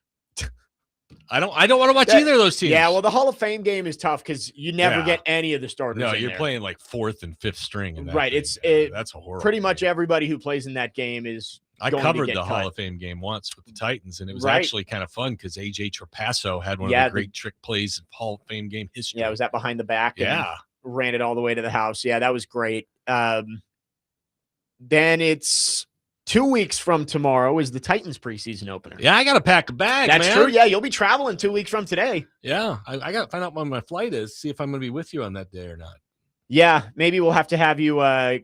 I don't want to watch either of those teams.
Yeah, well, the Hall of Fame game is tough because you never
Yeah.
get any of the starters.
No,
in
you're
there.
playing like fourth and fifth string. In that
Right,
game. That's a horrible.
Pretty much
game.
everybody who plays in that game is.
I
going to
covered
get
the
cut.
Hall of Fame game once with the Titans, and it was
Right.
actually kind of fun because AJ Trapasso had one of the great trick plays of Hall of Fame game history.
Yeah, it was that behind the back. And
Yeah.
ran it all the way to the house. Yeah, that was great. Then it's 2 weeks from tomorrow is the Titans preseason opener.
Yeah, I got to pack a bag,
That's
man.
true. Yeah, you'll be traveling 2 weeks from today.
Yeah, I got to find out when my flight is, see if I'm going to be with you on that day or not.
Yeah, maybe we'll have to have you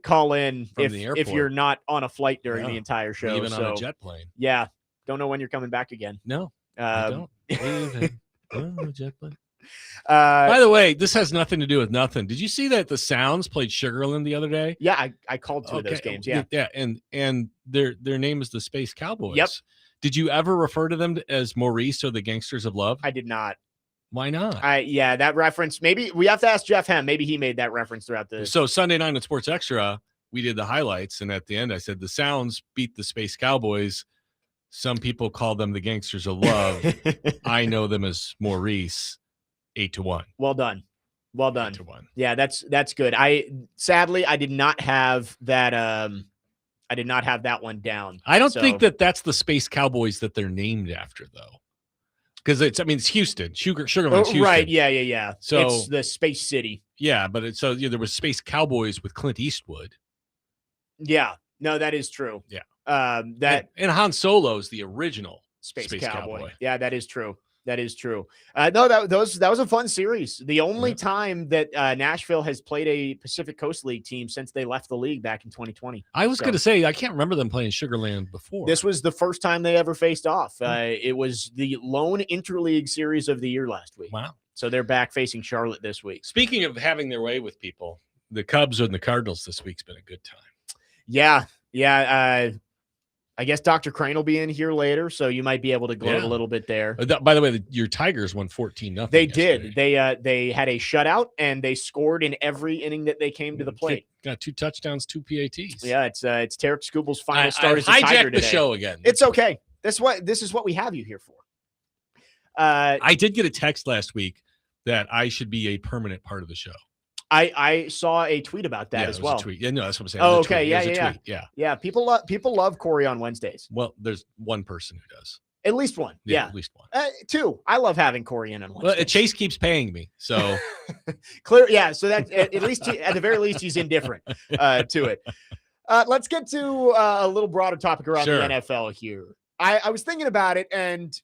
call in
From
if
the airport.
you're not on a flight during
Yeah.
the entire show.
Even
so,
on a jet plane.
yeah, don't know when you're coming back again.
No, I
Um,
don't. Even on a jet plane.
uh,
By the way, this has nothing to do with nothing. Did you see that the Sounds played Sugarland the other day?
yeah, I called two of those games. Yeah.
yeah, and their name is the Space Cowboys.
Yep.
Did you ever refer to them as Maurice or the Gangsters of Love?
I did not.
Why not?
Yeah, that reference. Maybe we have to ask Jeff Hem. Maybe he made that reference throughout the.
So Sunday night at Sports Extra, we did the highlights, and at the end, I said the Sounds beat the Space Cowboys. Some people call them the Gangsters of Love. I know them as Maurice. 8-1.
Well done. Well done.
8-1.
Yeah, that's good. Sadly I did not have that. I did not have that one down.
I don't
So-
think that's the Space Cowboys that they're named after, though. Because it's Houston. Sugarland's Houston.
Right. Yeah.
So-
it's the Space City.
Yeah, but there was Space Cowboys with Clint Eastwood.
Yeah. No, that is true.
Yeah.
That
and Han Solo's the original
Space
Space
Cowboy.
Cowboy.
Yeah, that is true. That is true. No, that was a fun series. The only
Yeah.
time that Nashville has played a Pacific Coast League team since they left the league back in 2020.
I was
So-
going to say, I can't remember them playing Sugarland before.
This was the first time they ever faced off. It was the lone interleague series of the year last week.
Wow.
So they're back facing Charlotte this week.
Speaking of having their way with people, the Cubs and the Cardinals this week's been a good time.
Yeah. I guess Dr. Crane will be in here later, so you might be able to gloat
Yeah.
a little bit there.
By the way, your Tigers won 14-0.
They did. They had a shutout and they scored in every inning that they came to the plate.
Got 2 touchdowns, 2 PATs.
Yeah, it's Tarek Scooble's final
I
start as a Tiger
hijacked
today.
the show again.
It's okay. This is what we have you here for.
I did get a text last week that I should be a permanent part of the show.
I saw a tweet about that
Yeah,
as
it was
well.
a tweet. Yeah, no, that's what I'm saying.
Oh,
It was a
okay.
tweet.
Yeah,
It was a
yeah,
tweet. Yeah.
Yeah, people love Cory on Wednesdays.
Well, there's one person who does.
At least one. Yeah.
At least one.
Two. I love having Cory in on Wednesdays.
Well, Chase keeps paying me, so
Clear. Yeah. So that at least at the very least he's indifferent to it. Let's get to a little broader topic around
Sure.
the NFL here. I was thinking about it, and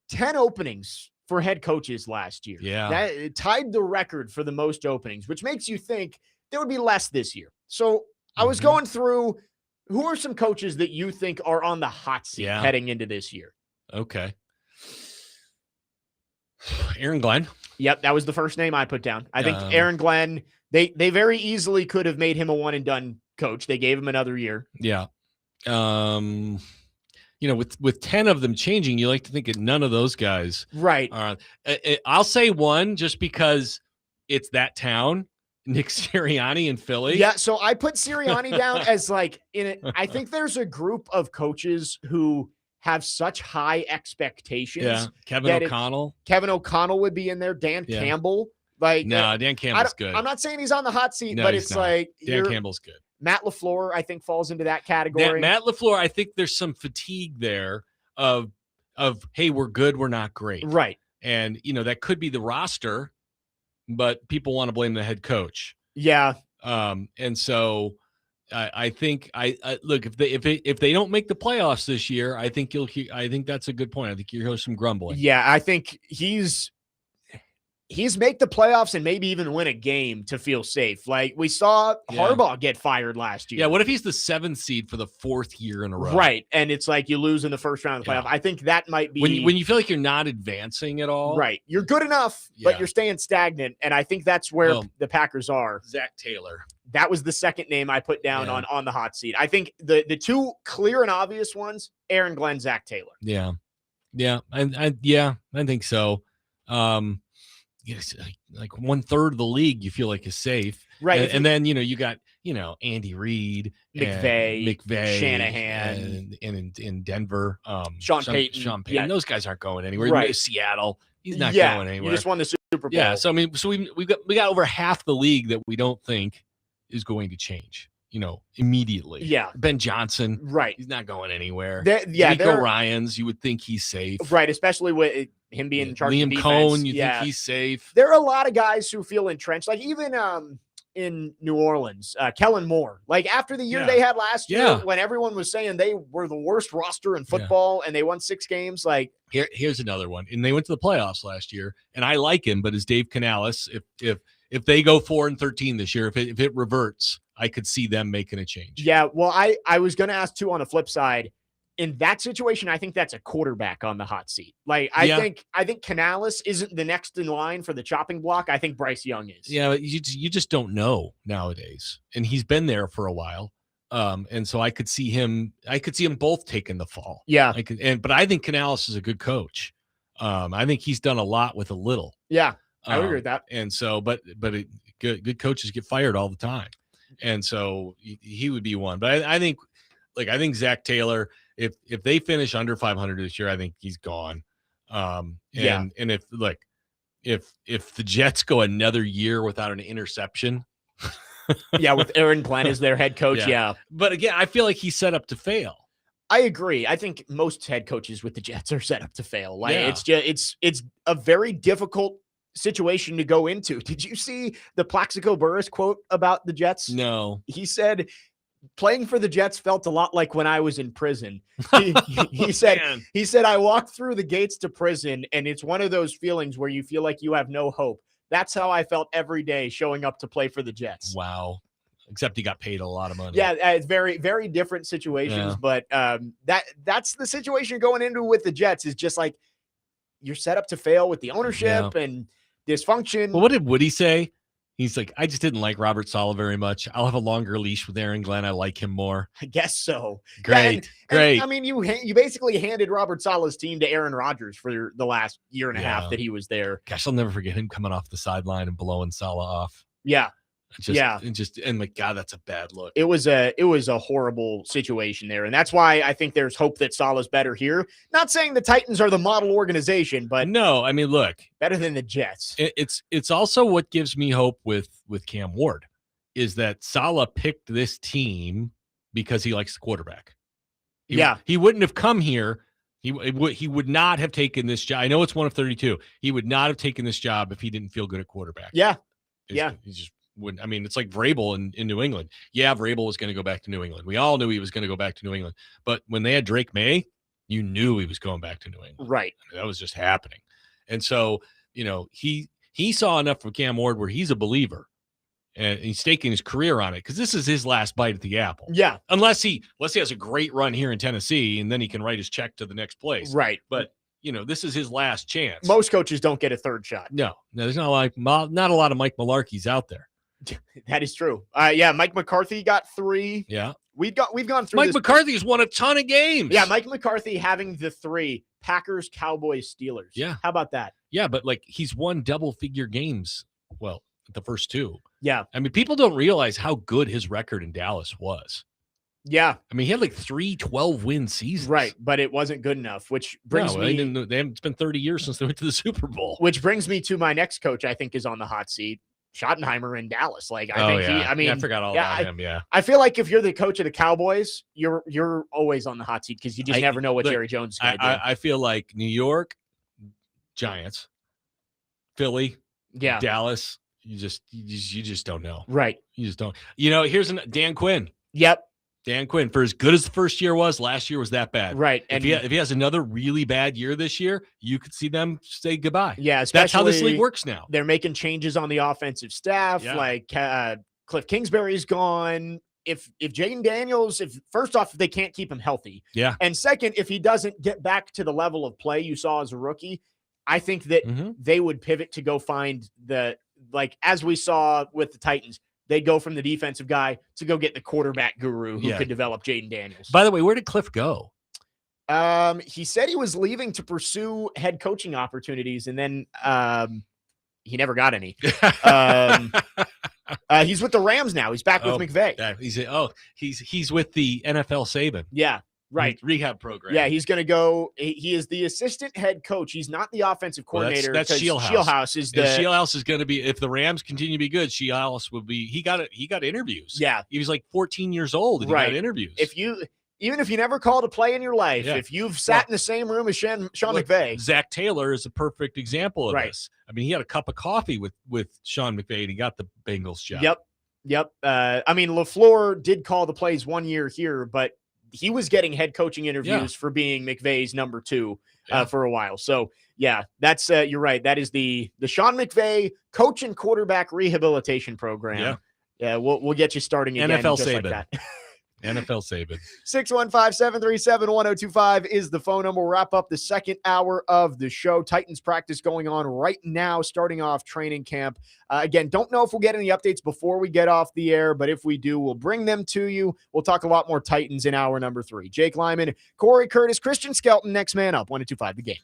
10 openings for head coaches last year.
Yeah.
That it tied the record for the most openings, which makes you think there would be less this year. So I was
Mhm.
going through who are some coaches that you think are on the hot seat
Yeah.
heading into this year.
okay. Aaron Glenn.
Yep, that was the first name I put down. I think
Um,
Aaron Glenn, they very easily could have made him a one and done coach. They gave him another year.
Yeah. With 10 of them changing, you like to think that none of those guys
Right.
are. I'll say one just because it's that town, Nick Sirianni in Philly.
Yeah, so I put Sirianni down as like I think there's a group of coaches who have such high expectations.
Yeah. Kevin
that
O'Connell.
Kevin O'Connell would be in there. Dan
Yeah.
Campbell. Like
No, Dan Campbell's good.
I'm not saying he's on the hot seat,
No,
but
he's
it's
not.
like
Dan Campbell's good.
Matt LaFleur, I think, falls into that category.
Matt LaFleur, I think there's some fatigue there of hey, we're good, we're not great.
Right.
And that could be the roster, but people want to blame the head coach.
Yeah.
And so I think I look, if they don't make the playoffs this year, I think I think that's a good point. I think you'll hear some grumbling.
Yeah, I think he's he's make the playoffs and maybe even win a game to feel safe. Like we saw Harbaugh get fired last year.
Yeah, what if he's the 7th seed for the 4th year in a row?
Right, and it's like you lose in the first round of the playoff. I think that might be
when you feel like you're not advancing at all.
Right, you're good enough, but you're staying stagnant, and I think that's where the Packers are.
Zach Taylor.
That was the second name I put down on the hot seat. I think the two clear and obvious ones: Aaron Glenn, Zach Taylor.
Yeah, I think so. Yes, like 1/3 of the league you feel like is safe,
right?
And then you got Andy Reid,
McVay,
Shanahan, and in Denver,
Sean Payton.
Yeah. Those guys aren't going anywhere.
Right.
Seattle, he's not going anywhere.
You just won the Super Bowl.
Yeah, so I mean, we got over half the league that we don't think is going to change. Immediately.
Yeah.
Ben Johnson.
Right.
He's not going anywhere.
Nico
Ryans, you would think he's safe.
Right. Especially with him being in charge of defense.
Liam Cohn, you think he's safe.
There are a lot of guys who feel entrenched. Like even in New Orleans, Kellen Moore. Like after the year they had last year, when everyone was saying they were the worst roster in football and they won 6 games. Like
here's another one. And they went to the playoffs last year. And I like him, but as Dave Canales, if they go 4-13 this year, if it reverts, I could see them making a change.
Yeah, well, I was going to ask too on the flip side. In that situation, I think that's a quarterback on the hot seat. Like I think Canales isn't the next in line for the chopping block. I think Bryce Young is.
Yeah, you just don't know nowadays, and he's been there for a while. And so I could see him both taking the fall.
Yeah,
but I think Canales is a good coach. I think he's done a lot with a little.
Yeah, I would agree with that.
And so, but good coaches get fired all the time. And so he would be one. But I think Zach Taylor, if they finish under 500 this year, I think he's gone. And if the Jets go another year without an interception,
with Aaron Glenn as their head coach,
But again, I feel like he's set up to fail.
I agree. I think most head coaches with the Jets are set up to fail. Like it's a very difficult situation to go into. Did you see the Plaxico Burress quote about the Jets?
No.
He said, playing for the Jets felt a lot like when I was in prison. He said, I walked through the gates to prison, and it's one of those feelings where you feel like you have no hope. That's how I felt every day showing up to play for the Jets.
Wow. Except he got paid a lot of money.
Yeah, it's very, very different situations. But that's the situation you're going into with the Jets, is just like you're set up to fail with the ownership and dysfunction.
Well, what did Woody say? He's like, I just didn't like Robert Saleh very much. I'll have a longer leash with Aaron Glenn. I like him more.
I guess so.
Great.
I mean, you basically handed Robert Saleh's team to Aaron Rodgers for the last year and a half that he was there.
Gosh, I'll never forget him coming off the sideline and blowing Saleh off.
Yeah.
And my God, that's a bad look.
It was a horrible situation there. And that's why I think there's hope that Saleh's better here. Not saying the Titans are the model organization, but
no, I mean, look,
better than the Jets.
It's also what gives me hope with Cam Ward is that Saleh picked this team because he likes the quarterback. He wouldn't have come here. He would not have taken this job. I know it's one of 32. He would not have taken this job if he didn't feel good at quarterback.
Yeah.
He just wouldn't. I mean, it's like Vrabel in New England. Yeah, Vrabel was going to go back to New England. We all knew he was going to go back to New England. But when they had Drake May, you knew he was going back to New England.
Right.
I mean, that was just happening. And so, he saw enough from Cam Ward where he's a believer. And he's staking his career on it because this is his last bite at the apple.
Yeah.
Unless he has a great run here in Tennessee, and then he can write his check to the next place.
Right.
But this is his last chance.
Most coaches don't get a third shot.
No, there's not a lot of Mike Mularkeys out there.
That is true. Mike McCarthy got 3.
Yeah.
We've gone through
Mike McCarthy's won a ton of games.
Yeah, Mike McCarthy having the 3 Packers, Cowboys, Steelers.
Yeah.
How about that?
Yeah, but he's won double-figure games. Well, the first 2.
Yeah.
I mean, people don't realize how good his record in Dallas was.
Yeah.
I mean, he had 3 12-win seasons.
Right, but it wasn't good enough, which brings me...
It's been 30 years since they went to the Super Bowl.
Which brings me to my next coach I think is on the hot seat, Schottenheimer in Dallas. I
forgot all about him, yeah.
I feel like if you're the coach of the Cowboys, you're always on the hot seat because you just never know what Jerry Jones is going to do.
I feel like New York, Giants, Philly, Dallas... You just don't know.
Right.
You just don't. Here's Dan Quinn.
Yep.
Dan Quinn, for as good as the first year was, last year was that bad.
Right.
And if he has another really bad year this year, you could see them say goodbye.
Yeah,
that's how this league works now.
They're making changes on the offensive staff.
Yeah.
Like Cliff Kingsbury's gone. If Jaden Daniels, if they can't keep him healthy,
yeah,
and second, if he doesn't get back to the level of play you saw as a rookie, I think that they would pivot to go find as we saw with the Titans. They go from the defensive guy to go get the quarterback guru who could develop Jaden Daniels.
By the way, where did Cliff go?
He said he was leaving to pursue head coaching opportunities, and then he never got any. He's with the Rams now. He's back with McVay.
Yeah, he's with the NFL Saban.
Yeah. Right.
Rehab program.
Yeah, he's going to go. He is the assistant head coach. He's not the offensive coordinator.
That's Shieldhouse.
Shieldhouse is the
Shieldhouse is going to be, if the Rams continue to be good, Shieldhouse will be, he got interviews.
Yeah.
He was like 14 years old and he got interviews.
Even if you never called a play in your life, if you've sat in the same room as Sean McVay.
Zach Taylor is a perfect example of this. I mean, he had a cup of coffee with Sean McVay and he got the Bengals job.
Yep. I mean, LaFleur did call the plays 1 year here, but he was getting head coaching interviews for being McVay's number 2 for a while. So yeah, that's you're right. That is the Sean McVay coach and quarterback rehabilitation program. Yeah. We'll get you starting again.
NFL
just
Saban.
like that.
NFL Saban.
615-737-1025 is the phone number. We'll wrap up the second hour of the show. Titans practice going on right now, starting off training camp. Again, don't know if we'll get any updates before we get off the air, but if we do, we'll bring them to you. We'll talk a lot more Titans in hour number 3. Jake Lyman, Cory Curtis, Christian Skelton, next man up, 1-2-5 the game.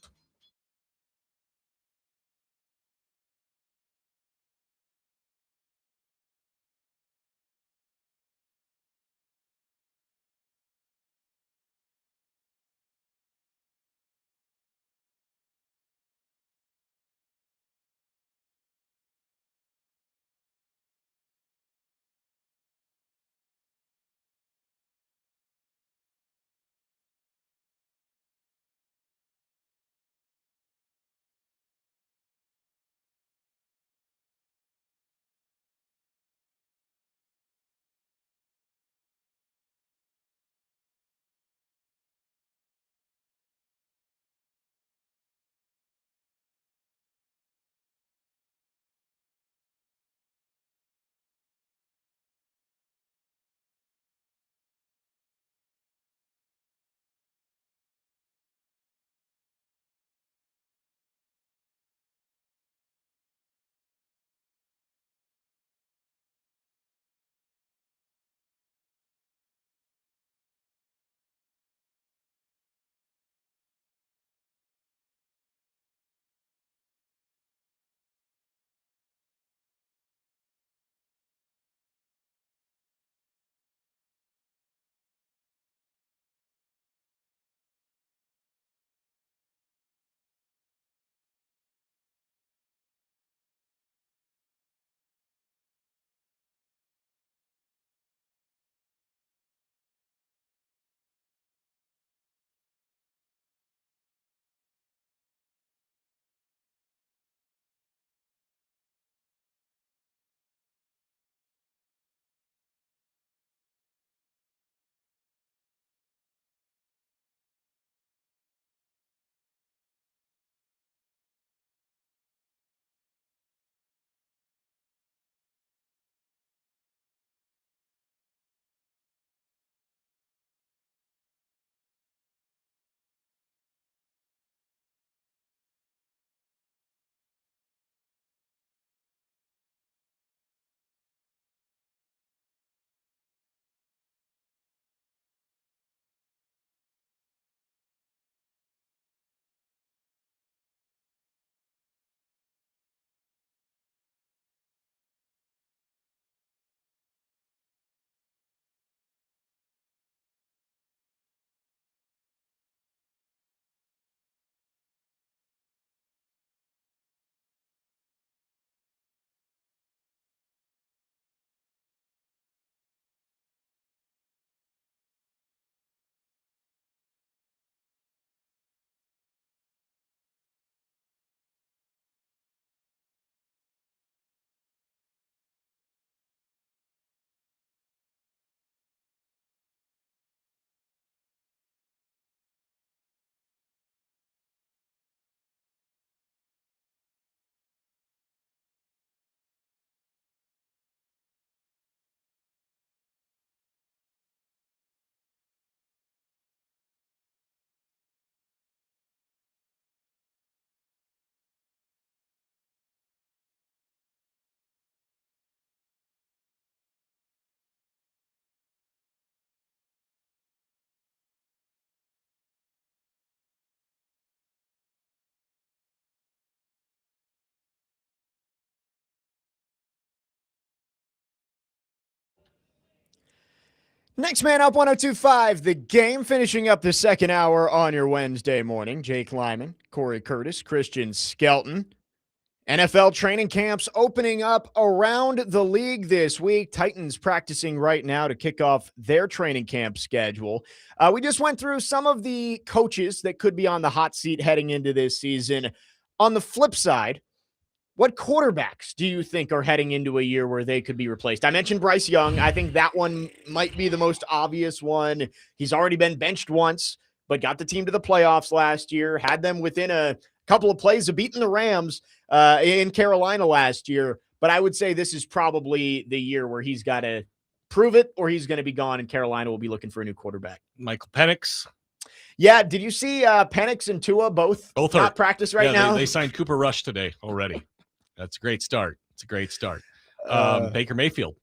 Next man up, 102.5, The Game, finishing up the second hour on your Wednesday morning. Jake Lyman, Cory Curtis, Christian Skelton. NFL training camps opening up around the league this week. Titans practicing right now to kick off their training camp schedule. We just went through some of the coaches that could be on the hot seat heading into this season. On the flip side, what quarterbacks do you think are heading into a year where they could be replaced? I mentioned Bryce Young. I think that one might be the most obvious one. He's already been benched once, but got the team to the playoffs last year, had them within a couple of plays of beating the Rams in Carolina last year. But I would say this is probably the year where he's got to prove it or he's going to be gone, and Carolina will be looking for a new quarterback.
Michael Penix.
Yeah, did you see Penix and Tua both not practice right now?
They signed Cooper Rush today already. That's a great start. It's a great start. Baker Mayfield.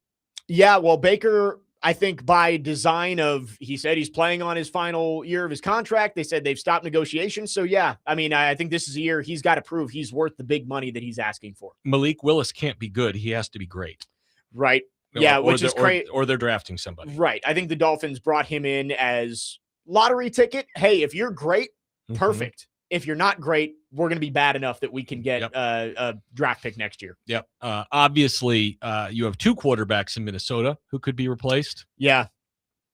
Yeah, well, Baker, I think by design he said he's playing on his final year of his contract. They said they've stopped negotiations. So, yeah, I mean, I think this is a year he's got to prove he's worth the big money that he's asking for.
Malik Willis can't be good. He has to be great.
Right. Yeah, which is great.
Or they're drafting somebody.
Right. I think the Dolphins brought him in as lottery ticket. Hey, if you're great, perfect. If you're not great, we're going to be bad enough that we can get a draft pick next year.
Yep. Obviously, you have two quarterbacks in Minnesota who could be replaced.
Yeah.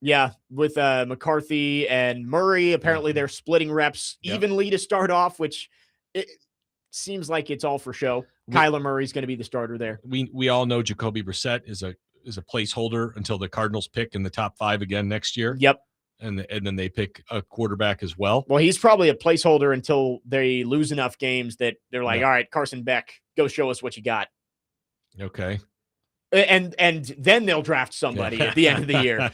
Yeah. With McCarthy and Murray, apparently they're splitting reps evenly to start off, which it seems like it's all for show. Kyler Murray's going to be the starter there.
We all know Jacoby Brissett is a placeholder until the Cardinals pick in the top 5 again next year.
Yep.
And then they pick a quarterback as well.
Well, he's probably a placeholder until they lose enough games that they're like, all right, Carson Beck, go show us what you got.
Okay.
And then they'll draft somebody at the end of the year.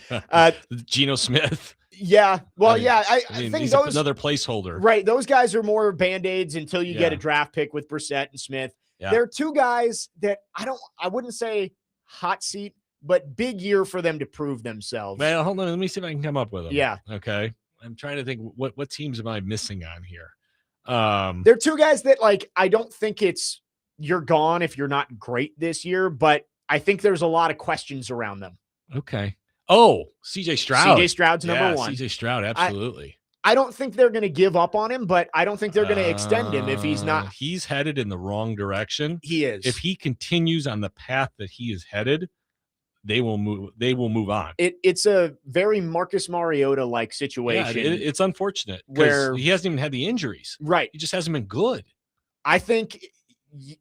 Geno Smith.
Yeah. Well, I think
he's
those
another placeholder.
Right. Those guys are more Band-Aids until you get a draft pick with Brissett and Smith. Yeah. They're two guys that I wouldn't say hot seat, but big year for them to prove themselves.
Well, hold on. Let me see if I can come up with them.
Yeah.
Okay. I'm trying to think what teams am I missing on here?
They're two guys that I don't think it's you're gone if you're not great this year, but I think there's a lot of questions around them.
Okay. Oh, CJ Stroud.
CJ Stroud's number one.
CJ Stroud, absolutely.
I don't think they're going to give up on him, but I don't think they're going to extend him if he's not.
He's headed in the wrong direction.
He is.
If he continues on the path that he is headed, they will move on.
It's a very Marcus Mariota like situation.
Yeah, it's unfortunate where he hasn't even had the injuries.
Right.
He just hasn't been good.
I think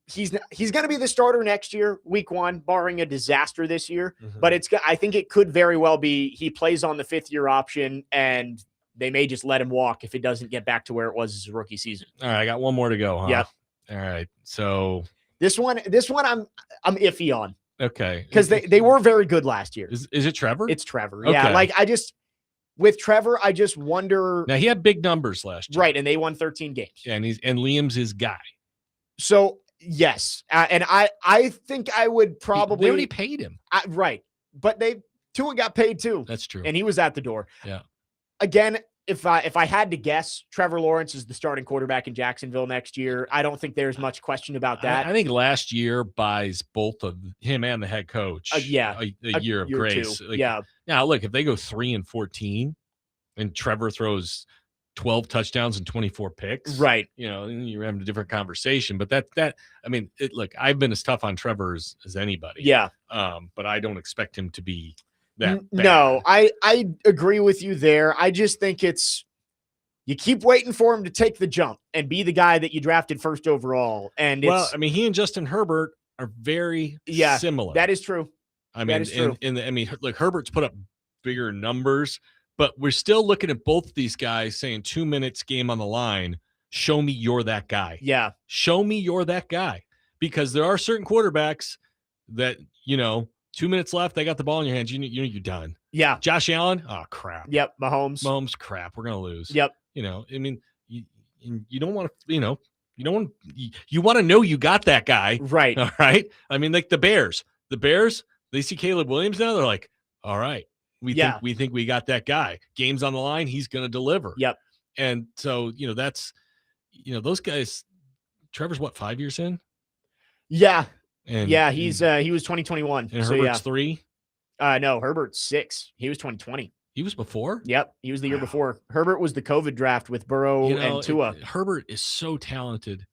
he's going to be the starter next year, week 1, barring a disaster this year. But I think it could very well be he plays on the 5th-year option and they may just let him walk if it doesn't get back to where it was his rookie season.
All right, I got one more to go, huh?
Yeah.
All right. So
this one I'm iffy on.
Okay.
Because they were very good last year.
Is it Trevor?
It's Trevor.
Okay.
Yeah. With Trevor, I just wonder.
Now he had big numbers last year.
Right, and they won 13 games.
Yeah, and Liam's his guy.
So yes. And I think I would probably
they already paid him.
Right. But Tua got paid too.
That's true.
And he was at the door.
Yeah.
Again, if I had to guess, Trevor Lawrence is the starting quarterback in Jacksonville next year. I don't think there's much question about that.
I think last year buys both of him and the head coach a year of grace. Now, look, if they go 3-14 and Trevor throws 12 touchdowns and 24 picks,
right?
You're having a different conversation. But look, I've been as tough on Trevor as anybody.
Yeah.
But I don't expect him to be that bad.
No, I agree with you there. I just think you keep waiting for him to take the jump and be the guy that you drafted first overall. And
he and Justin Herbert are very similar.
That is true.
That is true. Look, Herbert's put up bigger numbers, but we're still looking at both these guys saying 2 minutes, game on the line. Show me you're that guy.
Yeah.
Show me you're that guy. Because there are certain quarterbacks that, 2 minutes left, they got the ball in your hands. You're done.
Yeah.
Josh Allen, oh crap.
Yep. Mahomes,
crap. We're gonna lose.
Yep.
You don't want to. You want to know you got that guy,
right?
All right. Like the Bears. The Bears, they see Caleb Williams now. They're like, all right, we think we got that guy. Game's on the line. He's gonna deliver.
Yep.
And so that's those guys. Trevor's what, 5 years in?
Yeah.
And
he was 2021.
And Herbert's 3.
No, Herbert's 6. He was 2020.
He was before?
Yep, he was the year before. Herbert was the COVID draft with Burrow and Tua.
Herbert is so talented,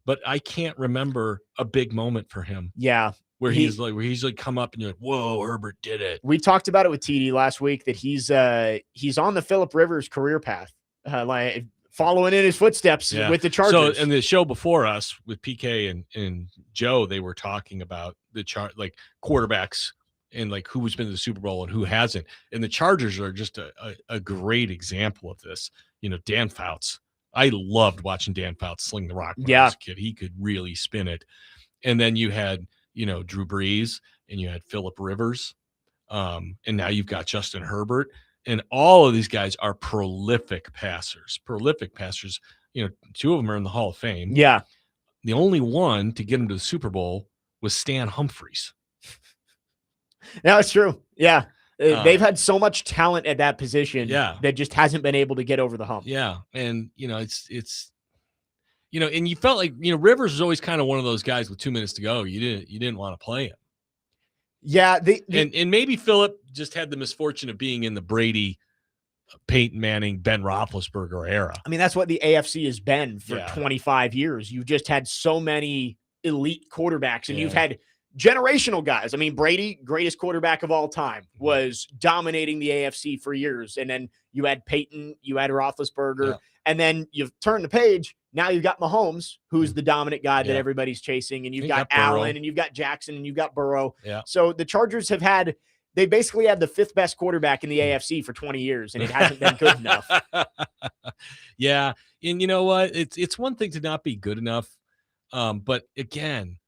but I can't remember a big moment for him.
Yeah.
Where he's like come up and you're like, whoa, Herbert did it.
We talked about it with TD last week that he's on the Phillip Rivers career path, like following in his footsteps with the Chargers.
So in the show before us with PK and Joe, they were talking about the like quarterbacks and like who's been to the Super Bowl and who hasn't. And the Chargers are just a great example of this. Dan Fouts. I loved watching Dan Fouts sling the rock when I was a kid. He could really spin it. And then you had Drew Brees and you had Phillip Rivers. And now you've got Justin Herbert. And all of these guys are prolific passers. Two of them are in the Hall of Fame.
Yeah.
The only one to get him to the Super Bowl was Stan Humphries.
That's true. Yeah. They've had so much talent at that position that just hasn't been able to get over the hump.
Yeah. And, it's and you felt like, Rivers was always kind of one of those guys with 2 minutes to go. You didn't want to play him.
Yeah.
And maybe Phillip just had the misfortune of being in the Brady, Peyton Manning, Ben Roethlisberger era.
I mean, that's what the AFC has been for 25 years. You've just had so many elite quarterbacks and you've had generational guys. I mean, Brady, greatest quarterback of all time, was dominating the AFC for years. And then you had Peyton, you had Roethlisberger, and then you've turned the page. Now you've got Mahomes, who's the dominant guy that everybody's chasing. And you've got Allen, and you've got Jackson, and you've got Burrow.
Yeah.
So the Chargers they basically had the 5th best quarterback in the AFC for 20 years, and it hasn't been good enough.
Yeah. And you know what? It's one thing to not be good enough. But again,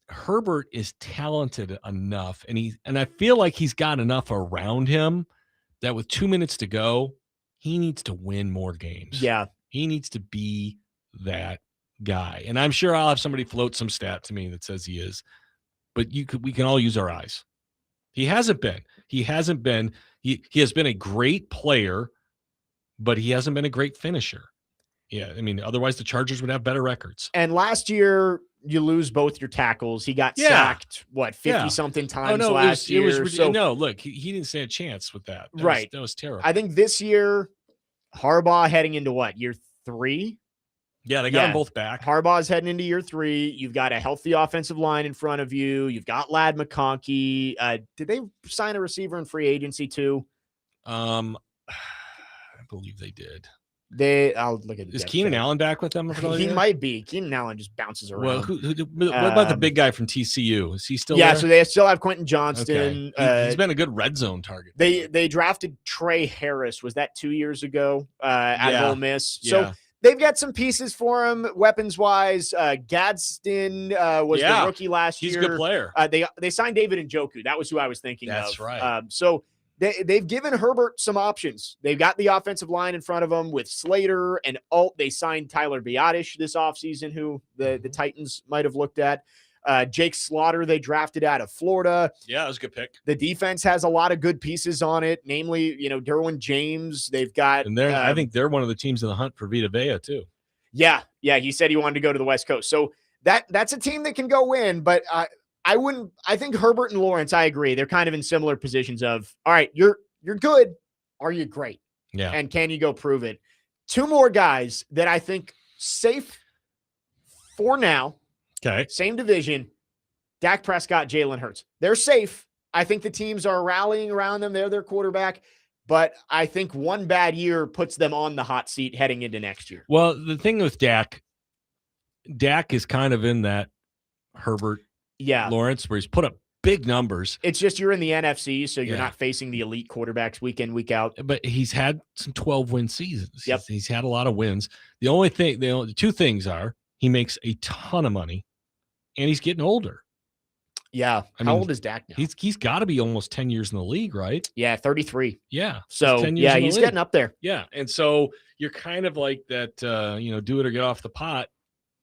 Herbert is talented enough, and I feel like he's got enough around him that with 2 minutes to go, he needs to win more games.
Yeah.
He needs to be that guy. And I'm sure I'll have somebody float some stat to me that says he is, but we can all use our eyes. He hasn't been. He has been a great player, but he hasn't been a great finisher. Yeah, I mean, otherwise the Chargers would have better records.
And last year, you lose both your tackles. He got sacked, 50-something times last year.
Look, he didn't stand a chance with that. That was terrible.
I think this year, Harbaugh heading into year 3?
Yeah, they got them both back.
Harbaugh's heading into year 3. You've got a healthy offensive line in front of you. You've got Ladd McConkey. Did they sign a receiver in free agency too?
I believe they did.
I'll look at it.
Is Keenan Allen back with them?
He might be. Keenan Allen just bounces around.
Well, what about the big guy from TCU? Is he still there?
Yeah, so they still have Quentin Johnston.
Okay. He's been a good red zone target.
They drafted Trey Harris. Was that 2 years ago at Ole Miss?
Yeah.
So they've got some pieces for him, weapons-wise. Gadsden was the rookie last year.
He's a good player.
They signed David Njoku. That was who I was thinking of.
That's right.
So they've given Herbert some options. They've got the offensive line in front of them with Slater and Alt. They signed Tyler Biadasz this offseason, who the Titans might have looked at. Jake Slaughter, they drafted out of Florida.
Yeah, that was a good pick.
The defense has a lot of good pieces on it, namely, Derwin James. They've got,
and I think they're one of the teams in the hunt for Vita Vea too.
Yeah. He said he wanted to go to the West Coast. So that's a team that can go win, but I think Herbert and Lawrence, I agree. They're kind of in similar positions of, all right, you're good. Are you great?
Yeah.
And can you go prove it? 2 more guys that I think safe for now.
Okay.
Same division. Dak Prescott, Jalen Hurts. They're safe. I think the teams are rallying around them. They're their quarterback. But I think one bad year puts them on the hot seat heading into next year.
Well, the thing with Dak is kind of in that Herbert Lawrence, where he's put up big numbers.
It's just you're in the NFC, so you're not facing the elite quarterbacks week in, week out.
But he's had some 12-win seasons.
Yep.
He's had a lot of wins. The 2 things are he makes a ton of money, and he's getting older.
Yeah. How old is Dak now?
He's got to be almost 10 years in the league, right?
Yeah, 33.
Yeah.
So, he's getting up there.
Yeah. And so you're kind of like that, do it or get off the pot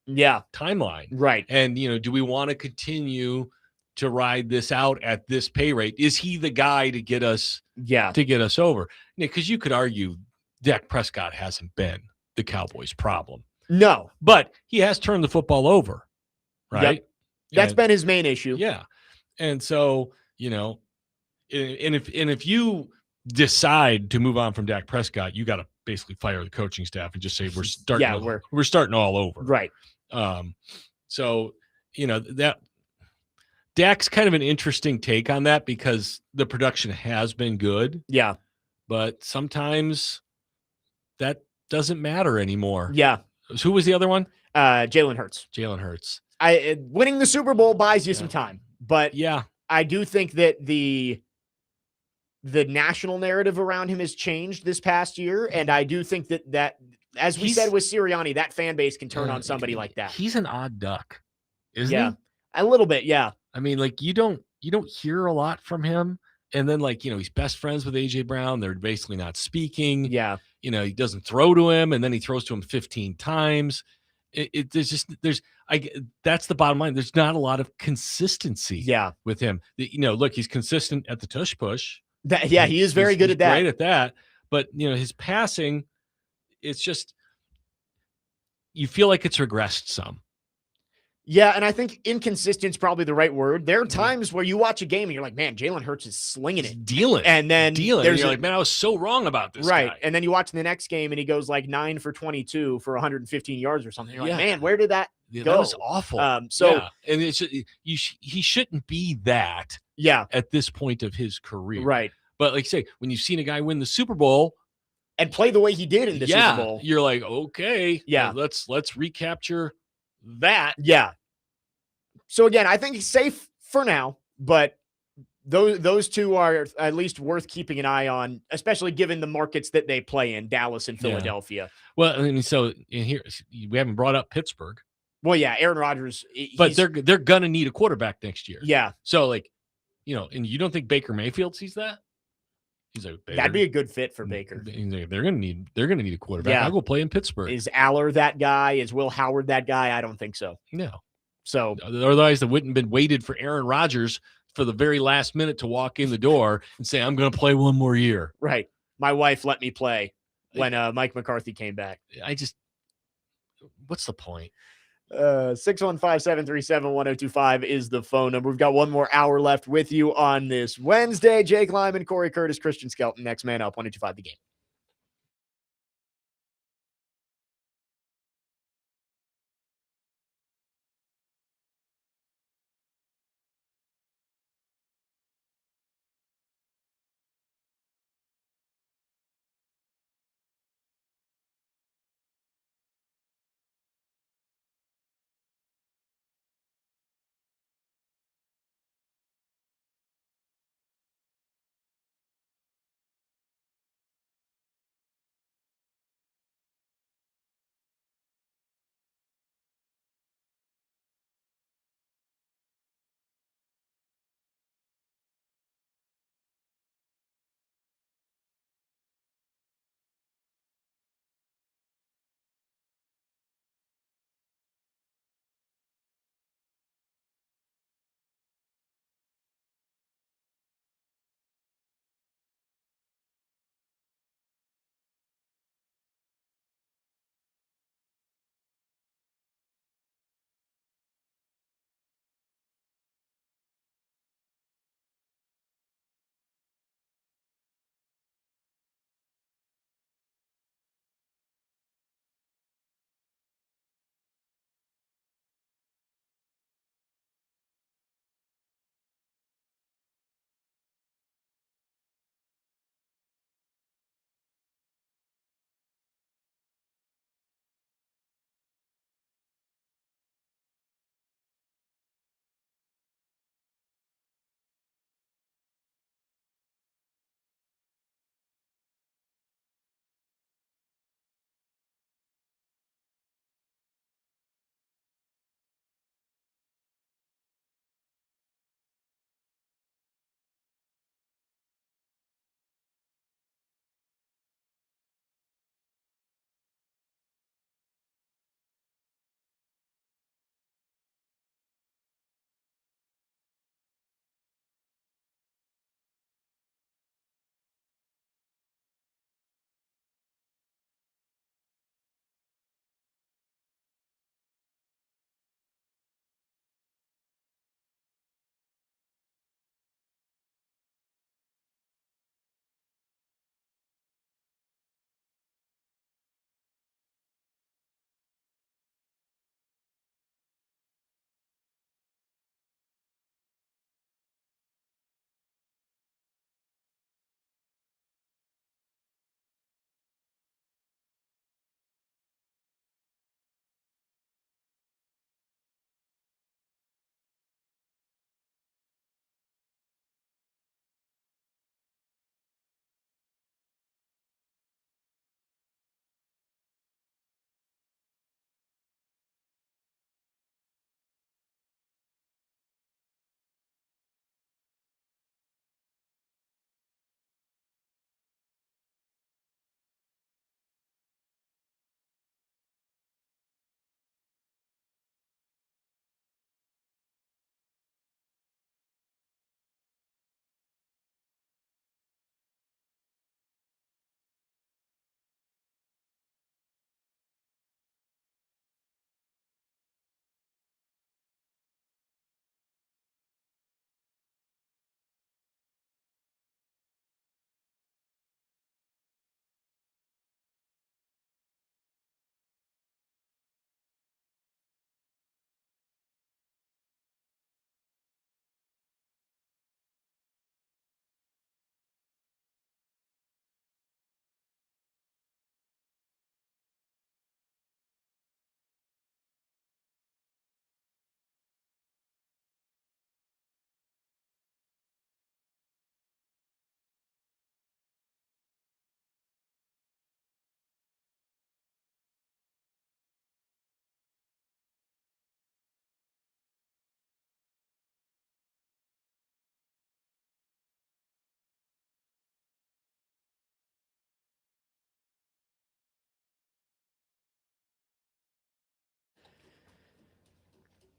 timeline.
Right.
And, do we want to continue to ride this out at this pay rate? Is he the guy to get us over? Because you could argue Dak Prescott hasn't been the Cowboys' problem.
No.
But he has turned the football over, right?
Yep. That's been his main issue.
Yeah. And so, And if you decide to move on from Dak Prescott, you got to basically fire the coaching staff and just say we're starting all over.
Right.
So that Dak's kind of an interesting take on that because the production has been good.
Yeah.
But sometimes that doesn't matter anymore.
Yeah.
Who was the other one?
Jalen Hurts.
Jalen Hurts.
Winning the Super Bowl buys you some time, but
yeah,
I do think that the national narrative around him has changed this past year, and I do think that as we said with Sirianni, that fan base can turn on somebody like that.
He's an odd duck, isn't he?
A little bit, yeah.
I mean, like you don't hear a lot from him, and then he's best friends with AJ Brown. They're basically not speaking.
Yeah,
he doesn't throw to him, and then he throws to him 15 times. That's the bottom line. There's not a lot of consistency. With him. Look, he's consistent at the tush push.
He is very good at that.
Great at that. But his passing, it's just you feel like it's regressed some.
Yeah, and I think inconsistent is probably the right word. There are times where you watch a game and you're like, man, Jalen Hurts is slinging it.
Dealing.
And then
you're like, man, I was so wrong about this guy.
And then you watch the next game and he goes like 9 for 22 for 115 yards or something. You're like, man, where did that go?
That was awful.
And
he shouldn't be that at this point of his career.
Right.
But like you say, when you've seen a guy win the Super Bowl
and play the way he did in the Super Bowl,
you're like, okay, let's recapture that.
Yeah. So again, I think he's safe for now, but those two are at least worth keeping an eye on, especially given the markets that they play in, Dallas and Philadelphia.
Well, I mean, so in here we haven't brought up Pittsburgh.
Well, yeah, Aaron Rodgers,
but they're gonna need a quarterback next year.
Yeah.
So and you don't think Baker Mayfield sees that? He's like,
that'd be a good fit for Baker.
They're gonna need a quarterback.
Yeah.
I'll go play in Pittsburgh.
Is Aller that guy? Is Will Howard that guy? I don't think so.
No.
So
otherwise, they wouldn't have been waited for Aaron Rodgers for the very last minute to walk in the door and say, "I'm going to play one more year."
Right. My wife let me play when Mike McCarthy came back.
What's the point?
615-737-1025 is the phone number. We've got one more hour left with you on this Wednesday. Jake Lyman, Cory Curtis, Christian Skelton, next man up, 102.5 The Game.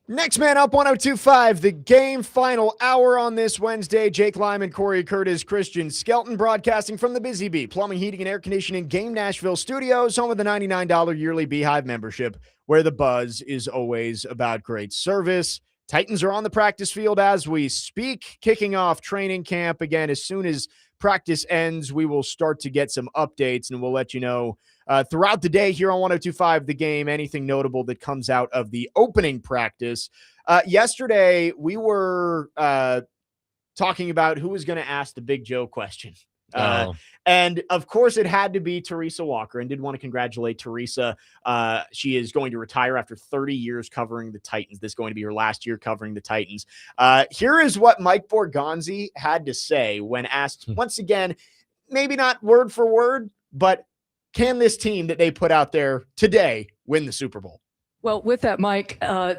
Next man up, 102.5, the game, final hour on this Wednesday. Jake Lyman, Cory Curtis, Christian Skelton, broadcasting from the Busy Bee Plumbing, Heating, and Air Conditioning Game Nashville Studios, home of the $99 yearly Beehive membership, where the buzz is always about great service. Titans are on the practice field as we speak, kicking off training camp. Again, as soon as practice ends, we will start to get some updates, and we'll let you know throughout the day here on 102.5 The Game, anything notable that comes out of the opening practice. Yesterday, we were talking about who was going to ask the Big Joe question. And of course, it had to be Teresa Walker, and did want to congratulate Teresa. She is going to retire after 30 years covering the Titans. This is going to be her last year covering the Titans. Here is what Mike Borgonzi had to say when asked, once again, maybe not word for word, but can this team that they put out there today win the Super Bowl?
Well, with that, Mike, a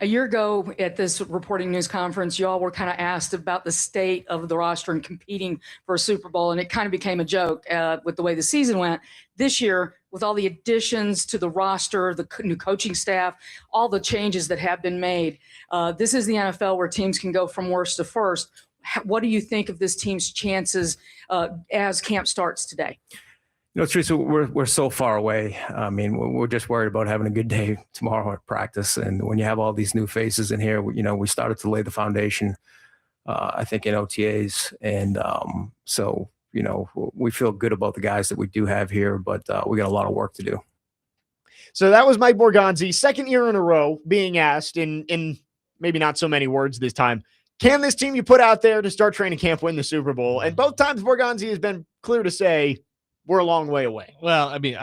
year ago at this reporting news conference, you all were kind of asked about the state of the roster and competing for a Super Bowl, and it kind of became a joke with the way the season went. This year, with all the additions to the roster, the new coaching staff, all the changes that have been made, this is the NFL where teams can go from worst to first. What do you think of this team's chances as camp starts today?
Teresa, we're so far away. I mean, we're just worried about having a good day tomorrow at practice. And when you have all these new faces in here, we started to lay the foundation, I think, in OTAs. And so, we feel good about the guys that we do have here, but we got a lot of work to do.
So that was Mike Borgonzi, second year in a row being asked in maybe not so many words this time, can this team you put out there to start training camp win the Super Bowl? And both times Borgonzi has been clear to say, we're a long way away.
Well, I mean,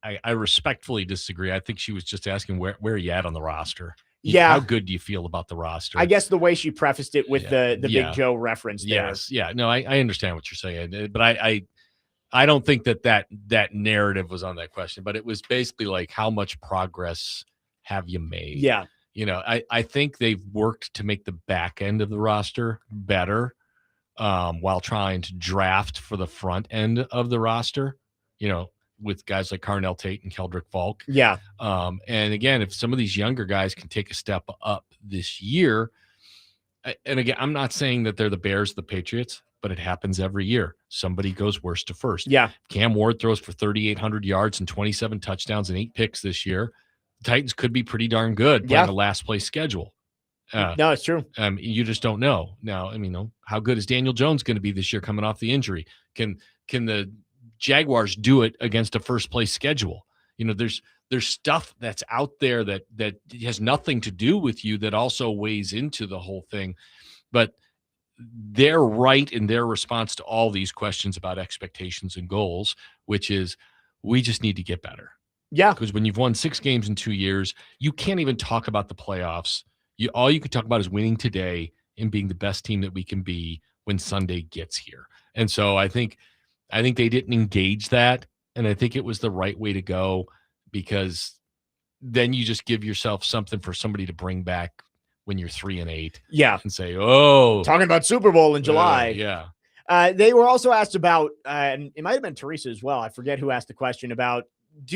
I respectfully disagree. I think she was just asking where are you at on the roster?
Yeah.
How good do you feel about the roster?
I guess the way she prefaced it with the Big Joe reference there.
Yes. Yeah. No, I understand what you're saying, but I don't think that narrative was on that question, but it was basically like, how much progress have you made?
Yeah.
I think they've worked to make the back end of the roster better. While trying to draft for the front end of the roster, with guys like Carnell Tate and Keldrick Falk.
Yeah.
And again, if some of these younger guys can take a step up this year, and again, I'm not saying that they're the Bears, the Patriots, but it happens every year. Somebody goes worst to first.
Yeah.
Cam Ward throws for 3,800 yards and 27 touchdowns and 8 picks this year. The Titans could be pretty darn good playing a last place schedule.
No, it's true.
You just don't know. Now, I mean, how good is Daniel Jones going to be this year coming off the injury? Can the Jaguars do it against a first place schedule? There's stuff that's out there that has nothing to do with you that also weighs into the whole thing. But they're right in their response to all these questions about expectations and goals, which is we just need to get better.
Yeah.
Because when you've won 6 games in 2 years, you can't even talk about the playoffs. All you could talk about is winning today and being the best team that we can be when Sunday gets here. And so I think they didn't engage that, and I think it was the right way to go, because then you just give yourself something for somebody to bring back when you're 3-8.
Yeah.
And say, oh,
talking about Super Bowl in July.
Yeah.
They were also asked about, and it might have been Teresa as well. I forget who asked the question about,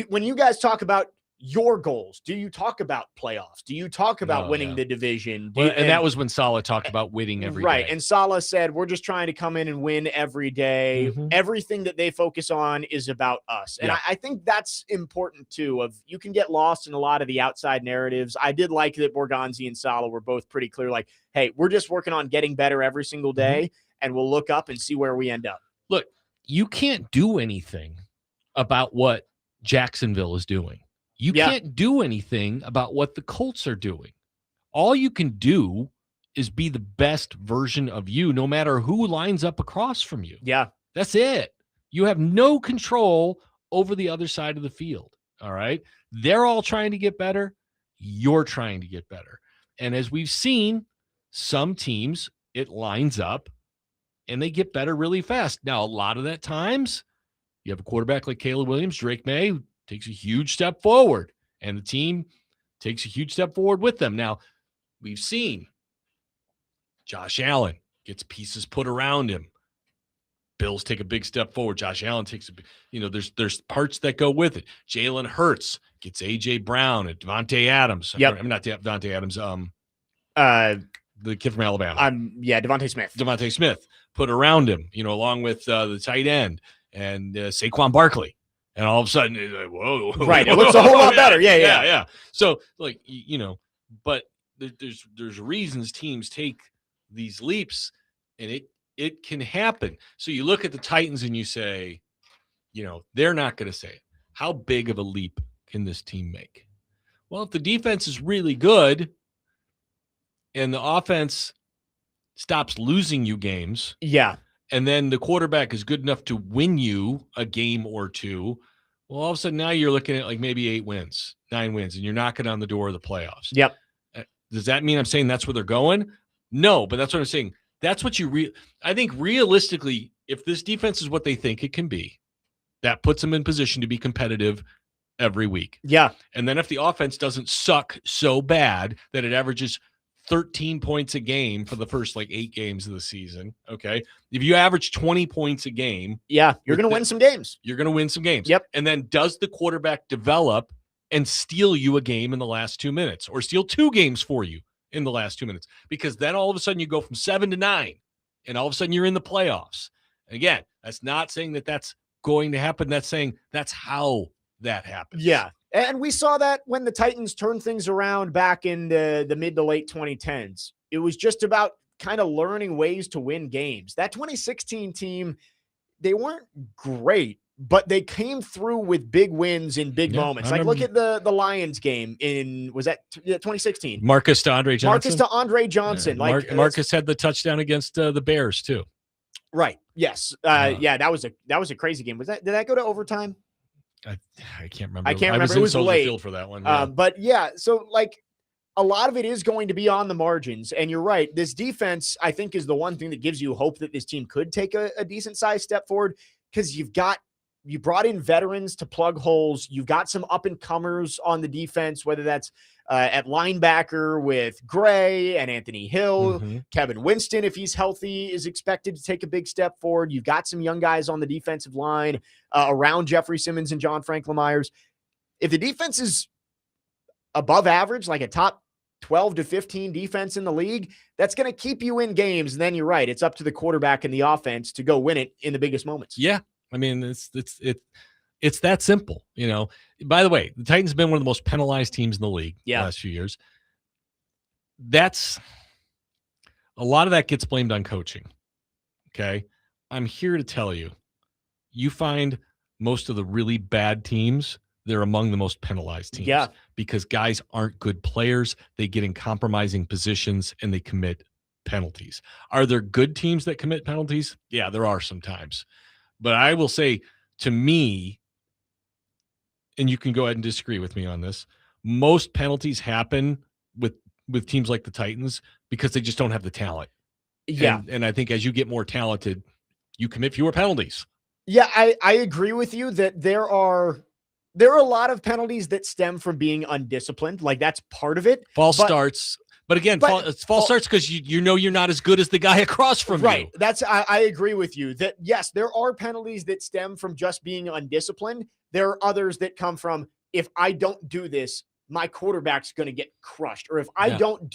when you guys talk about your goals, do you talk about playoffs? Do you talk about winning the division?
And that was when Saleh talked about winning every day.
Right. And Saleh said, we're just trying to come in and win every day.
Mm-hmm.
Everything that they focus on is about us. And I think that's important too, you can get lost in a lot of the outside narratives. I did like that Borgonzi and Saleh were both pretty clear, like, hey, we're just working on getting better every single day, and we'll look up and see where we end up.
Look, you can't do anything about what Jacksonville is doing. You can't do anything about what the Colts are doing. All you can do is be the best version of you, no matter who lines up across from you.
Yeah.
That's it. You have no control over the other side of the field. All right. They're all trying to get better. You're trying to get better. And as we've seen, some teams, it lines up and they get better really fast. Now, a lot of that times, you have a quarterback like Caleb Williams, Drake May, who takes a huge step forward, and the team takes a huge step forward with them. Now, we've seen Josh Allen gets pieces put around him. Bills take a big step forward. Josh Allen takes there's parts that go with it. Jalen Hurts gets A.J. Brown and Devontae Adams.
Yep.
I'm not Devontae Adams. The kid from Alabama.
Devontae Smith.
Devontae Smith put around him, along with the tight end and Saquon Barkley. And all of a sudden, it's like, whoa.
Right. It looks a whole lot better. Yeah.
So, like, but there's reasons teams take these leaps, and it can happen. So you look at the Titans and you say, they're not going to say it. How big of a leap can this team make? Well, if the defense is really good and the offense stops losing you games, and then the quarterback is good enough to win you a game or two, well, all of a sudden now you're looking at like maybe 8 wins, 9 wins, and you're knocking on the door of the playoffs.
Yep.
Does that mean I'm saying that's where they're going? No, but that's what I'm saying. That's what I think realistically, if this defense is what they think it can be, that puts them in position to be competitive every week.
Yeah.
And then if the offense doesn't suck so bad that it averages 13 points a game for the first 8 games of the season, okay? If you average 20 points a game,
you're going to win some games.
You're going to win some games.
Yep.
And then does the quarterback develop and steal you a game in the last 2 minutes, or steal 2 games for you in the last 2 minutes? Because then all of a sudden you go from 7 to 9, and all of a sudden you're in the playoffs. Again, that's not saying that that's going to happen. That's saying that's how that happens.
Yeah. And we saw that when the Titans turned things around back in the mid to late 2010s. It was just about kind of learning ways to win games. That 2016 team, they weren't great, but they came through with big wins in big moments. Like, look at the Lions game was that 2016?
Marcus to Andre Johnson.
Yeah.
Marcus had the touchdown against the Bears too.
Right. Yes. That was a crazy game. Did that go to overtime?
I can't remember.
I can't remember.
I was
it
in
was
Soldier
late.
Field for that one. Yeah.
But so a lot of it is going to be on the margins. And you're right. This defense, I think, is the one thing that gives you hope that this team could take a decent sized step forward, because you brought in veterans to plug holes. You've got some up and comers on the defense, whether that's at linebacker with Gray and Anthony Hill.
Mm-hmm.
Kevin Winston, if he's healthy, is expected to take a big step forward. You've got some young guys on the defensive line around Jeffrey Simmons and John Franklin Myers. If the defense is above average, like a top 12 to 15 defense in the league, that's going to keep you in games. And then you're right. It's up to the quarterback and the offense to go win it in the biggest moments.
Yeah. I mean, it's that simple, By the way, the Titans have been one of the most penalized teams in the league the last few years. That's a lot of that gets blamed on coaching. Okay. I'm here to tell you, you find most of the really bad teams, they're among the most penalized teams.
Yeah.
Because guys aren't good players. They get in compromising positions and they commit penalties. Are there good teams that commit penalties? Yeah, there are sometimes. But I will say, to me, and you can go ahead and disagree with me on this, most penalties happen with teams like the Titans because they just don't have the talent.
Yeah.
And I think as you get more talented, you commit fewer penalties.
Yeah, I agree with you that there are a lot of penalties that stem from being undisciplined. Like, that's part of it.
False starts. But again, false starts because you're not as good as the guy across from you.
Right. I agree with you that, yes, there are penalties that stem from just being undisciplined. There are others that come from, if I don't do this, my quarterback's going to get crushed. Or if I don't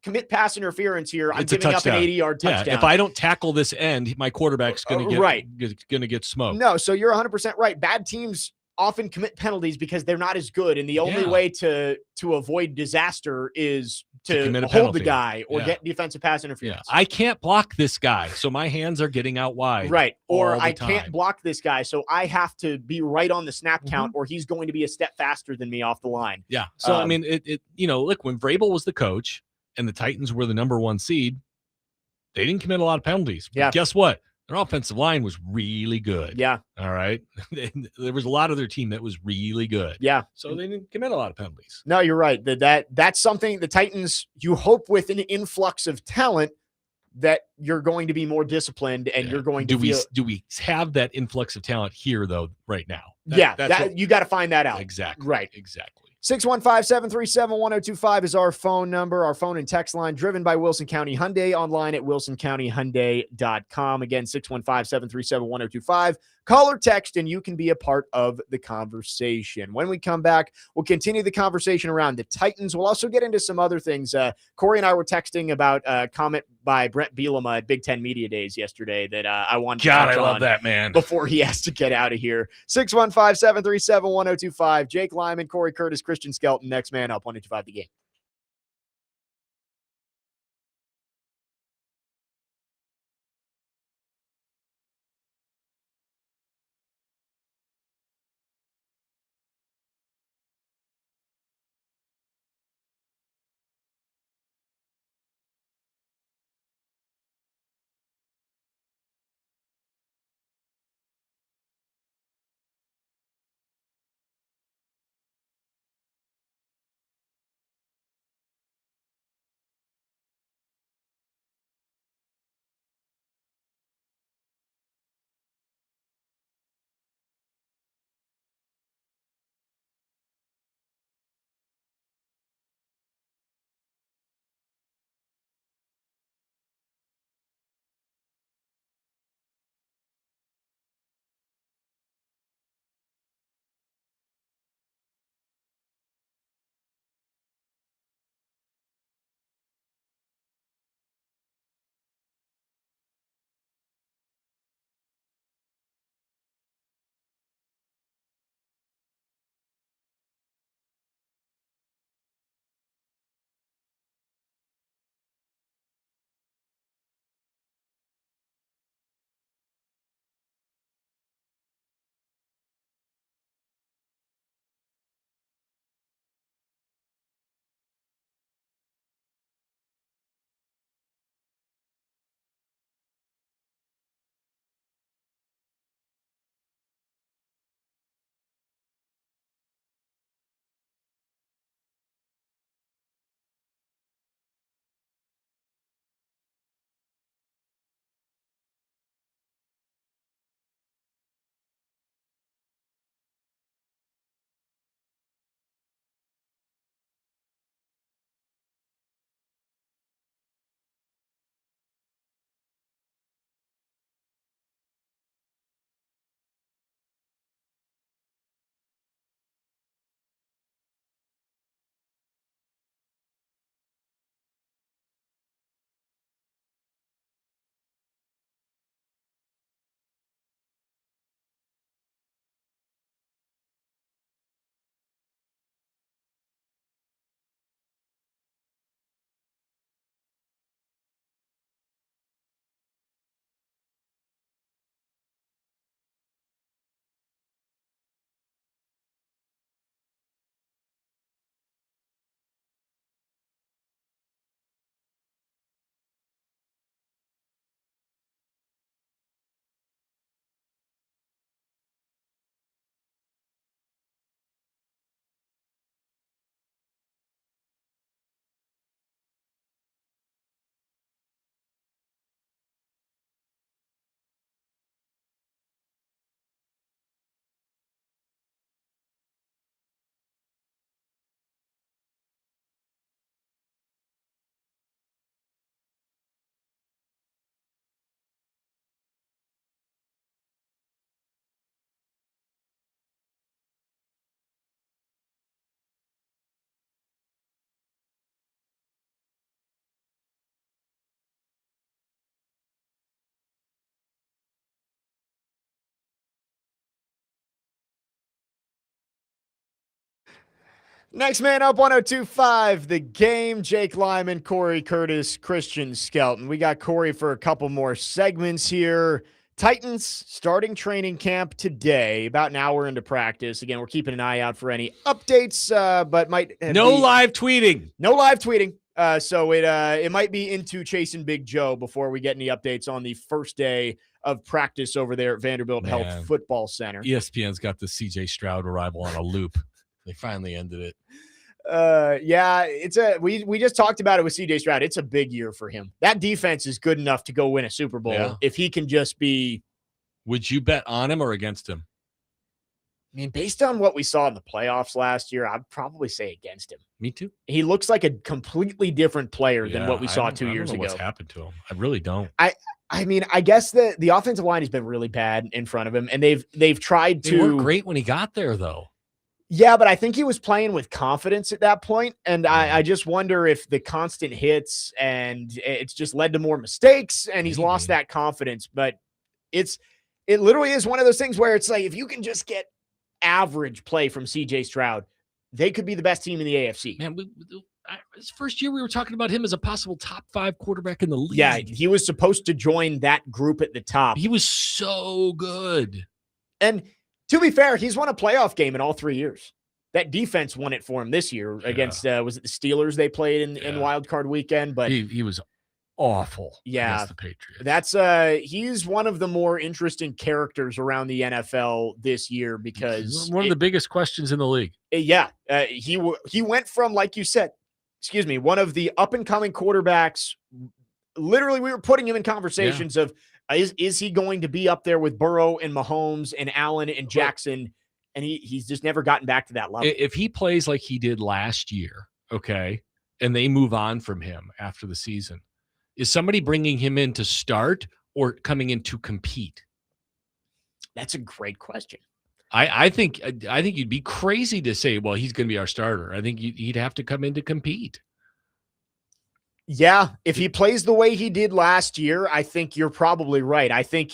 commit pass interference here, I'm giving up an 80-yard touchdown.
Yeah, if I don't tackle this end, my quarterback's going to get smoked.
No, so you're 100% right. Bad teams often commit penalties because they're not as good, and the only way to avoid disaster is to hold the guy or get defensive pass interference.
I can't block this guy, so my hands are getting out wide.
Right. Or I can't block this guy, so I have to be right on the snap count, or he's going to be a step faster than me off the line.
Yeah. So I mean, look, when Vrabel was the coach and the Titans were the number 1 seed, they didn't commit a lot of penalties. But guess what? Their offensive line was really good.
Yeah.
All right. There was a lot of their team that was really good.
Yeah.
So they didn't commit a lot of penalties.
No, you're right. That's something the Titans, you hope with an influx of talent that you're going to be more disciplined and you're going to
do we have that influx of talent here though right now?
You got to find that out.
Exactly.
Right.
Exactly.
615-737-1025 is our phone number, our phone and text line, driven by Wilson County Hyundai, online at wilsoncountyhyundai.com. Again, 615-737-1025. call or text, and you can be a part of the conversation. When we come back, we'll continue the conversation around the Titans. We'll also get into some other things. Corey and I were texting about a comment by Brent Bielema at Big Ten Media Days yesterday that I wanted to touch
I love
on
that, man.
before he has to get out of here. 615-737-1025. Jake Lyman, Cory Curtis, Christian Skelton. Next man up, 125 The Game. Next man up, 1025 The Game. Jake Lyman, Cory Curtis, Christian Skelton. We got Cory for a couple more segments here. Titans starting training camp today, about an hour into practice. Again, we're keeping an eye out for any updates, but might
No live tweeting.
No live tweeting. So it might be into chasing Big Joe before we get any updates on the first day of practice over there at Vanderbilt Health Football Center.
ESPN's got the CJ Stroud arrival on a loop. They finally ended it.
Yeah, we just talked about it with CJ Stroud. It's a big year for him. That defense is good enough to go win a Super Bowl if he can just be.
Would you bet on him or against him?
I mean, based on what we saw in the playoffs last year, I'd probably say against him.
Me too.
He looks like a completely different player than what we saw 2 years ago.
What's happened to him? I really don't.
I mean, I guess the offensive line has been really bad in front of him, and they've tried
They
to.
weren't great when he got there, though.
Yeah, but I think he was playing with confidence at that point, and I just wonder if the constant hits and it's just led to more mistakes, and he's lost that confidence. But it literally is one of those things where it's like if you can just get average play from C.J. Stroud, they could be the best team in the AFC.
Man, his first year we were talking about him as a possible top 5 quarterback in the league.
Yeah, he was supposed to join that group at the top.
He was so good.
And to be fair, he's won a playoff game in all 3 years. That defense won it for him this year against, was it the Steelers they played in Wild Card Weekend? But
he was awful
against
the Patriots.
That's he's one of the more interesting characters around the NFL this year because
one of the biggest questions in the league.
He went from, like you said, one of the up and coming quarterbacks. Literally, we were putting him in conversations of is he going to be up there with Burrow and Mahomes and Allen and Jackson? And he's just never gotten back to that level.
If he plays like he did last year, okay, and they move on from him after the season, is somebody bringing him in to start or coming in to compete?
That's a great question.
I think you'd be crazy to say, well, he's going to be our starter. I think he'd have to come in to compete.
Yeah, if he plays the way he did last year, I think you're probably right. I think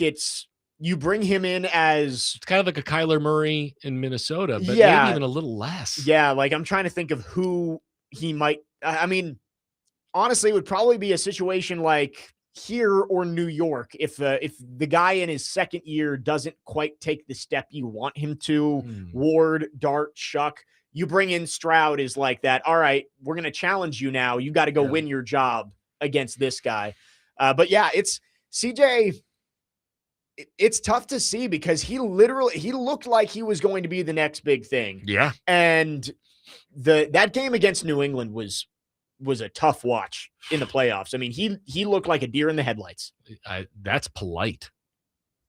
you bring him in as
it's kind of like a Kyler Murray in Minnesota, but maybe even a little less.
Yeah, like I'm trying to think of who he might. I mean, honestly, it would probably be a situation like here or New York if the guy in his second year doesn't quite take the step you want him to. Ward, Dart, Shuck. You bring in Stroud is like that. All right, we're going to challenge you now. You got to go win your job against this guy. But yeah, it's CJ. It's tough to see because he looked like he was going to be the next big thing.
Yeah.
And that game against New England was a tough watch in the playoffs. I mean, he looked like a deer in the headlights.
That's polite.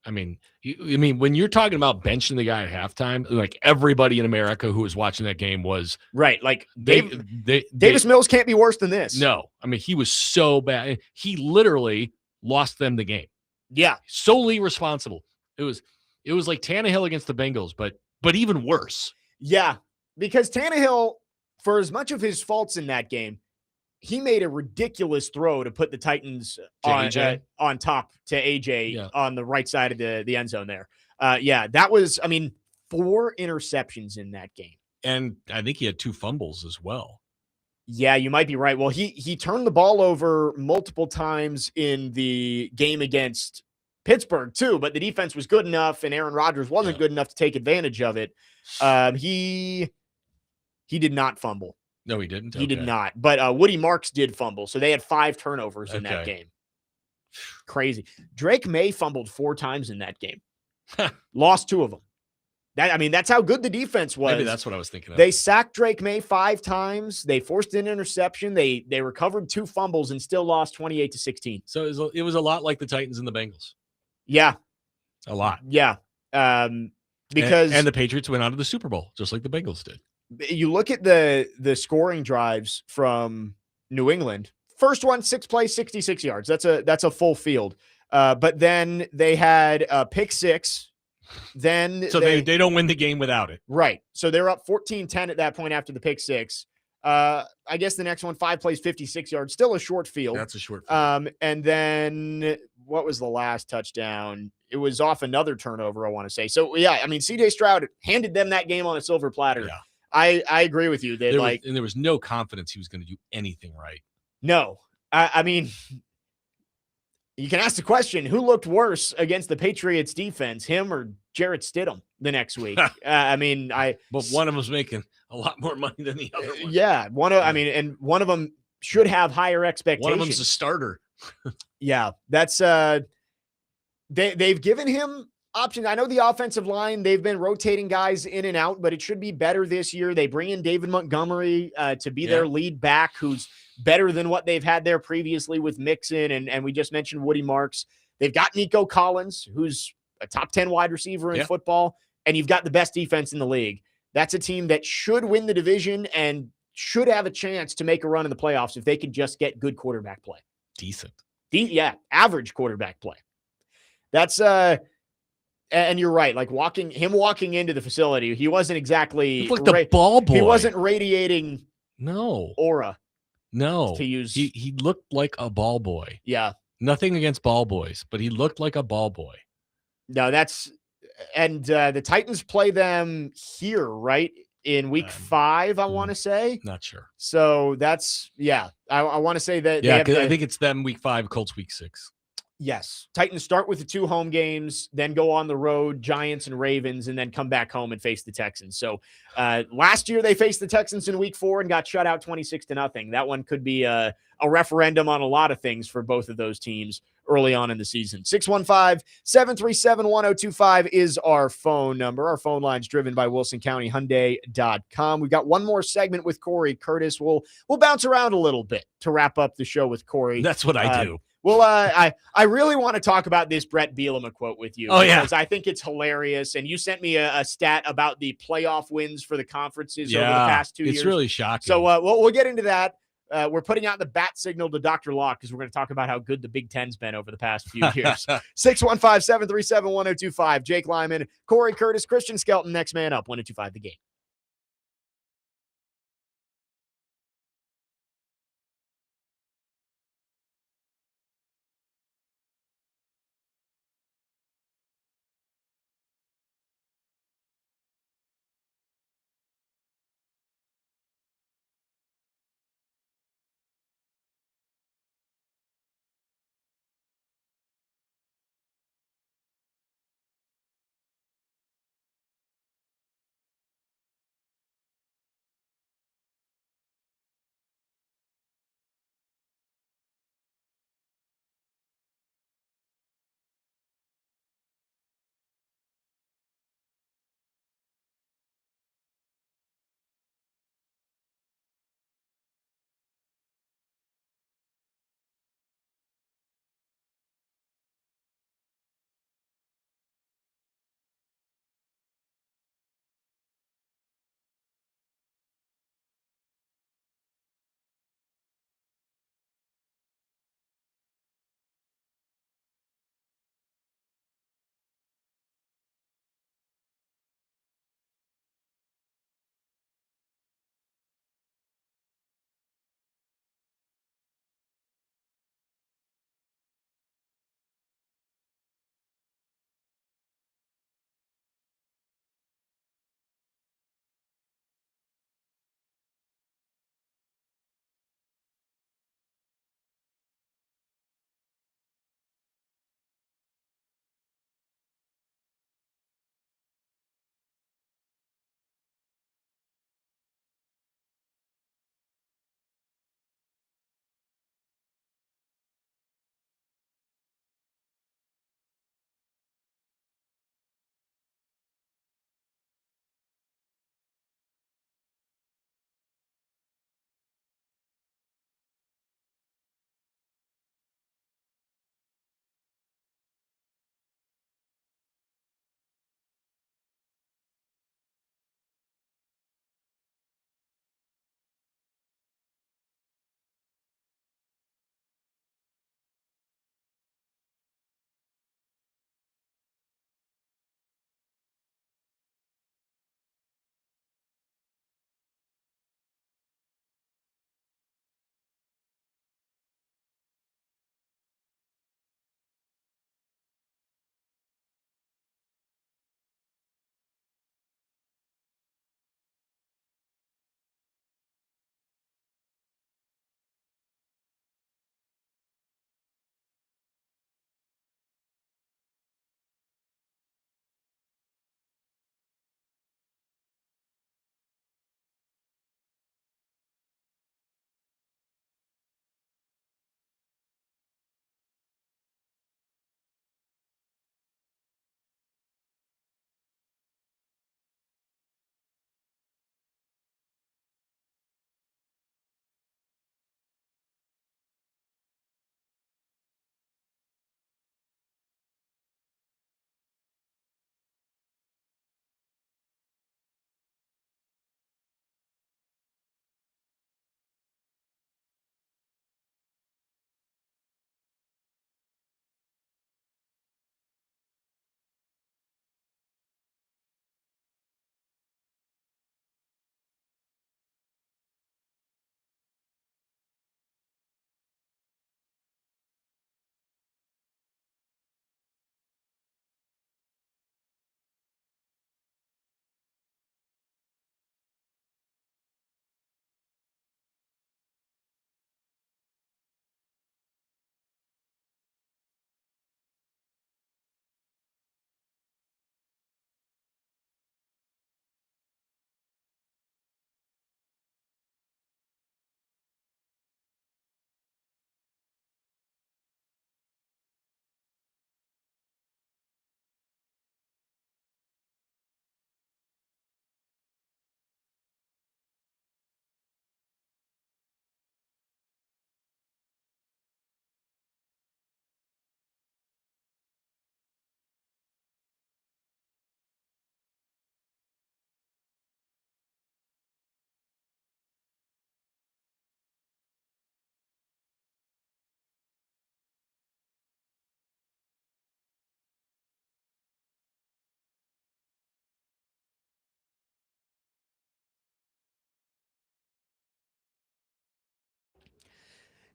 I mean, when you're talking about benching the guy at halftime, like everybody in America who was watching that game was
right. Like Davis Mills can't be worse than this.
No, I mean, he was so bad. He literally lost them the game.
Yeah,
solely responsible. It was like Tannehill against the Bengals, but even worse.
Yeah, because Tannehill, for as much of his faults in that game, he made a ridiculous throw to put the Titans on top to AJ on the right side of the end zone there. That was, 4 interceptions in that game.
And I think he had 2 fumbles as well.
Yeah, you might be right. Well, he turned the ball over multiple times in the game against Pittsburgh too, but the defense was good enough and Aaron Rodgers wasn't good enough to take advantage of it. He did not fumble.
No, he didn't.
He did not. But Woody Marks did fumble. So they had 5 turnovers in that game. Crazy. Drake May fumbled 4 times in that game. Lost 2 of them. That's how good the defense was.
Maybe that's what I was thinking of.
They sacked Drake May 5 times. They forced an interception. They recovered 2 fumbles and still lost 28-16.
So it was a lot like the Titans and the Bengals.
Yeah.
A lot.
Yeah. Because
and the Patriots went out of the Super Bowl just like the Bengals did.
You look at the scoring drives from New England. First one, 6 plays, 66 yards. That's a full field. But then they had a pick 6. Then
they don't win the game without it.
Right. So they're up 14-10 at that point after the pick 6. I guess the next one, 5 plays, 56 yards, still a short field.
That's a short field.
And then what was the last touchdown? It was off another turnover, I want to say. So yeah, CJ Stroud handed them that game on a silver platter. Yeah. I agree with you that
there was no confidence he was going to do anything right.
No. You can ask the question, who looked worse against the Patriots defense, him or Jarrett Stidham the next week?
But one of them was making a lot more money than the other one.
Yeah. And one of them should have higher expectations.
One of them's a starter.
Yeah. That's they've given him options. I know the offensive line, they've been rotating guys in and out, but it should be better this year. They bring in David Montgomery to be their lead back, who's better than what they've had there previously with Mixon. And we just mentioned Woody Marks. They've got Nico Collins, who's a top 10 wide receiver in football. And you've got the best defense in the league. That's a team that should win the division and should have a chance to make a run in the playoffs if they can just get good quarterback play.
Decent.
average quarterback play. That's and you're right. Like walking into the facility, he wasn't exactly
Look, the ball boy.
He wasn't radiating
no
aura.
No,
to use.
He looked like a ball boy.
Yeah,
nothing against ball boys, but he looked like a ball boy.
No, and the Titans play them here, right? In week 5, I want to say.
Not sure.
So that's, I want to say that.
Yeah, because I think it's them week 5, Colts week 6.
Yes. Titans start with the 2 home games, then go on the road, Giants and Ravens, and then come back home and face the Texans. So last year they faced the Texans in week 4 and got shut out 26-0. That one could be a referendum on a lot of things for both of those teams early on in the season. 615-737-1025 is our phone number. Our phone line's driven by WilsonCountyHyundai.com. We've got one more segment with Cory Curtis. We'll bounce around a little bit to wrap up the show with Cory.
That's what I do.
Well, I really want to talk about this Brett Bielema quote with you.
Oh,
because I think it's hilarious. And you sent me a stat about the playoff wins for the conferences over the past 2 years.
It's really shocking.
So we'll get into that. We're putting out the bat signal to Dr. Locke because we're going to talk about how good the Big Ten's been over the past few years. 615-737-1025. Jake Lyman, Cory Curtis, Christian Skelton, next man up, 1025 The Game.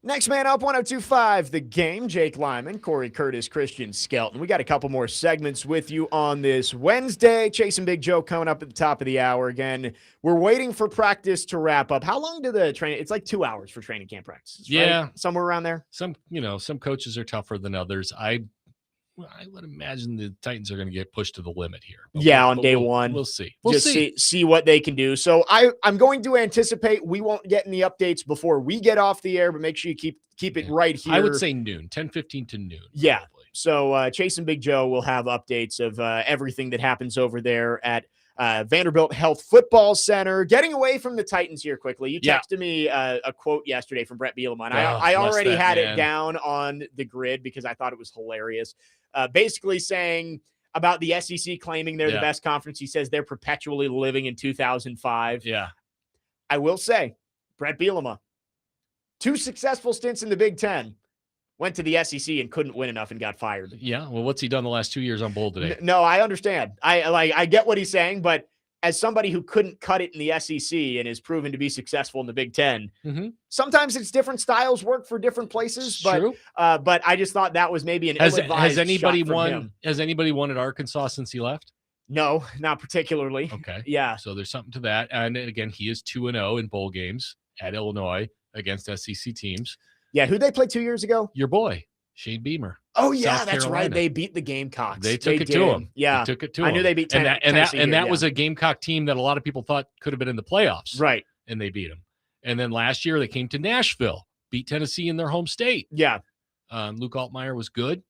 Next man up, 102.5 The Game, Jake Lyman, Cory Curtis, Christian Skelton. We got a couple more segments with you on this Wednesday. Chasing Big Joe coming up at the top of the hour. Again, we're waiting for practice to wrap up. How long do the training? It's like 2 hours for training camp practices, right?
Yeah.
Somewhere around there.
Some coaches are tougher than others. I would imagine the Titans are going to get pushed to the limit here.
On day one.
We'll see.
Just see what they can do. So I'm going to anticipate we won't get any updates before we get off the air, but make sure you keep it right here.
I would say noon, 10:15 to noon.
Yeah.
Probably.
So Chasing Big Joe will have updates of everything that happens over there at Vanderbilt Health Football Center. Getting away from the Titans here quickly. You texted me a quote yesterday from Brett Bielema. I already had it down on the grid because I thought it was hilarious. Basically saying about the SEC claiming they're the best conference. He says they're perpetually living in 2005.
Yeah.
I will say, Brett Bielema, 2 successful stints in the Big Ten, went to the SEC and couldn't win enough and got fired.
Yeah. Well, what's he done the last 2 years on Bowl today?
No, I understand. I get what he's saying, but as somebody who couldn't cut it in the SEC and is proven to be successful in the Big Ten, sometimes it's different styles work for different places.
True.
But I just thought that was maybe an ill-advised
has anybody
shot from
won?
him.
Has anybody won at Arkansas since he left?
No, not particularly.
Okay.
Yeah.
So there's something to that. And again, he is 2-0 in bowl games at Illinois against SEC teams.
Yeah. Who'd they play 2 years ago?
Your boy, Shane Beamer.
Oh yeah,
South
that's
Carolina.
right. They beat the Gamecocks.
They took it
did.
to him.
Yeah,
they took it to
I
him.
knew they beat
Tennessee.
and that
was a Gamecock team that a lot of people thought could have been in the playoffs.
Right.
And they beat them. And then last year they came to Nashville, beat Tennessee in their home state.
Yeah.
Luke Altmaier was good.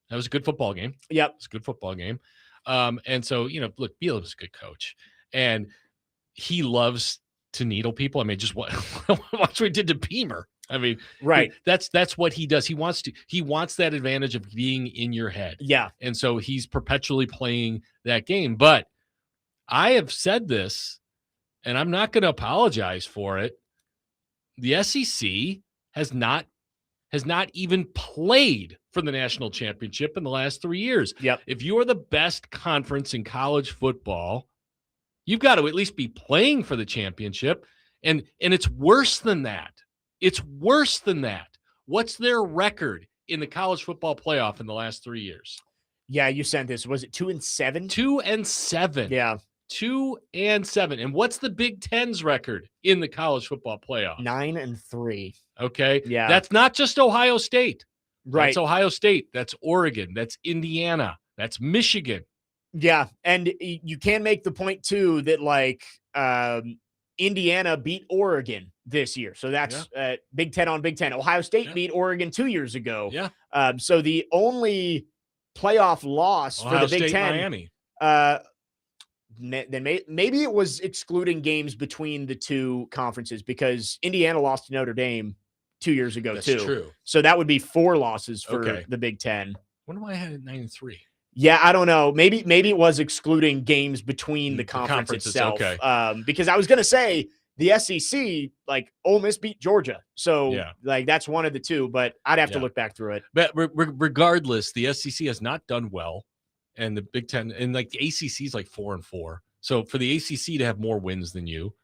That was a good football game.
Yep.
It's a good football game. And so, look, Bielema's a good coach. And he loves to needle people. I mean, just watch what he did to Beamer. I mean,
right.
That's what he does. He wants that advantage of being in your head.
Yeah.
And so he's perpetually playing that game. But I have said this, and I'm not going to apologize for it. The SEC has not even played for the national championship in the last 3 years.
Yep.
If you are the best conference in college football, you've got to at least be playing for the championship. And it's worse than that. It's worse than that. What's their record in the college football playoff in the last 3 years?
Yeah, you sent this. Was it 2-7?
2-7.
Yeah.
2-7. And what's the Big Ten's record in the college football playoff?
9-3.
Okay.
Yeah.
That's not just Ohio State.
Right.
That's Ohio State. That's Oregon. That's Indiana. That's Michigan.
Yeah. And you can make the point too that Indiana beat Oregon this year. So that's Big Ten on Big Ten. Ohio State beat Oregon 2 years ago.
Yeah.
So the only playoff loss
Ohio
for the Big
State,
Ten,
Miami.
Then maybe it was excluding games between the two conferences because Indiana lost to Notre Dame 2 years ago.
That's
too.
true.
So that would be 4 losses for the Big Ten.
Wonder why I had it 9-3.
Yeah, I don't know. Maybe it was excluding games between the conference itself.
Okay.
Because I was going to say the SEC, like Ole Miss beat Georgia. So that's one of the two, but I'd have to look back through it.
But regardless, the SEC has not done well. And the Big Ten and the ACC is like 4-4. So for the ACC to have more wins than you.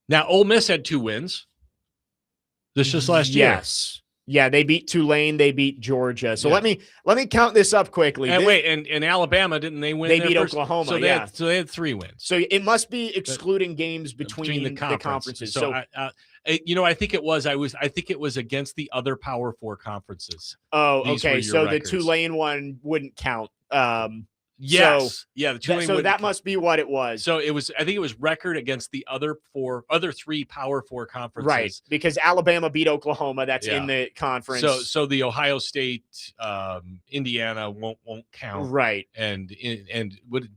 Now, Ole Miss had 2 wins. This just last year.
Yes. Yeah, they beat Tulane, they beat Georgia. So let me count this up quickly.
And and Alabama, didn't they win?
They beat Oklahoma.
So they had 3 wins.
So it must be excluding games between the conferences.
So I think it was. I think it was against the other Power 4 conferences.
Oh, okay. So
records.
The Tulane one wouldn't count.
Yes. The Tulane.
So that must be what it was.
So it was. I think it was record against the other 3 Power 4 conferences.
Right, because Alabama beat Oklahoma. That's in the conference.
So the Ohio State, Indiana won't count.
Right.
And would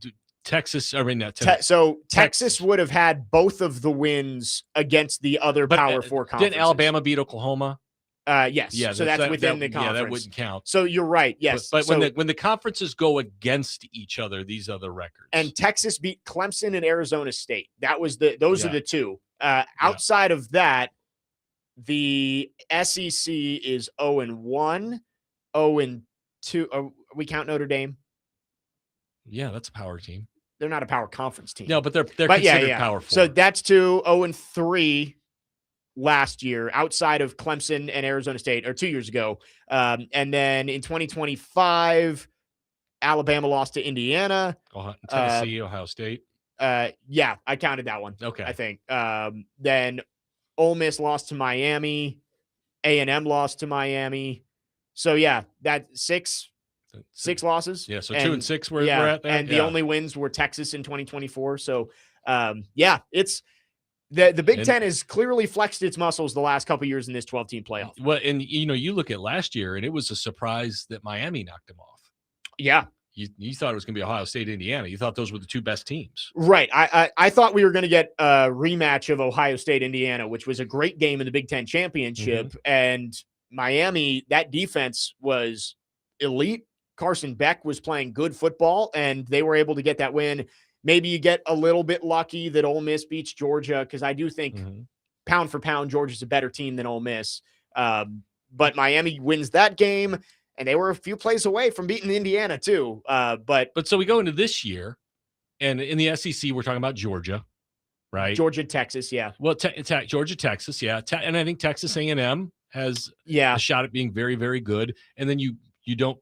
Texas? I mean, not Texas.
Texas would have had both of the wins against the other Power 4 conferences.
Didn't Alabama beat Oklahoma?
Yes.
Yeah.
So that's within the conference.
Yeah, that wouldn't count.
So you're right. Yes.
But when the conferences go against each other, these other records.
And Texas beat Clemson and Arizona State. Those are the two. Outside of that, the SEC is 0-1, 0-2. We count Notre Dame.
Yeah, that's a power team.
They're not a power conference team.
No, but they're considered Power 4.
So that's 2, 0-3. last year outside of Clemson and Arizona State, or 2 years ago. And then in 2025, Alabama lost to Indiana.
Tennessee, Ohio State.
Yeah, I counted that one.
Okay.
I think. Then Ole Miss lost to Miami. A&M lost to Miami. So yeah, that six losses.
Yeah, so 2 and 6 we're at there.
And the only wins were Texas in 2024. So yeah, it's the Big Ten has clearly flexed its muscles the last couple years in this 12-team playoff.
Well, and you look at last year, and it was a surprise that Miami knocked them off.
Yeah.
You thought it was going to be Ohio State, Indiana. You thought those were the two best teams.
Right. I thought we were going to get a rematch of Ohio State, Indiana, which was a great game in the Big Ten championship.
Mm-hmm.
And Miami, that defense was elite. Carson Beck was playing good football, and they were able to get that win. Maybe you get a little bit lucky that Ole Miss beats Georgia, because I do think pound for pound, Georgia's a better team than Ole Miss. But Miami wins that game. And they were a few plays away from beating Indiana too. But
so we go into this year, and in the SEC, we're talking about Georgia, right?
Georgia, Texas, yeah.
Well, Georgia, Texas, yeah. And I think Texas A&M has a shot at being very, very good. And then you don't,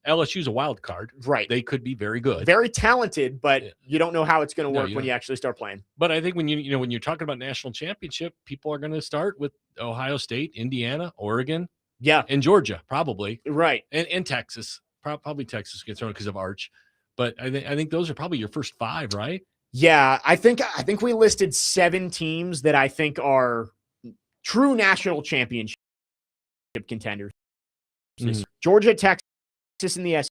LSU's a wild card.
Right.
They could be very good.
Very talented, but you don't know how it's going to work when you actually start playing.
But I think when when you're talking about national championship, people are going to start with Ohio State, Indiana, Oregon.
Yeah.
And Georgia, probably.
Right.
And Texas. Probably Texas gets thrown because of Arch. But I think those are probably your first 5, right?
Yeah. I think we listed 7 teams that I think are true national championship contenders. Georgia, Texas in the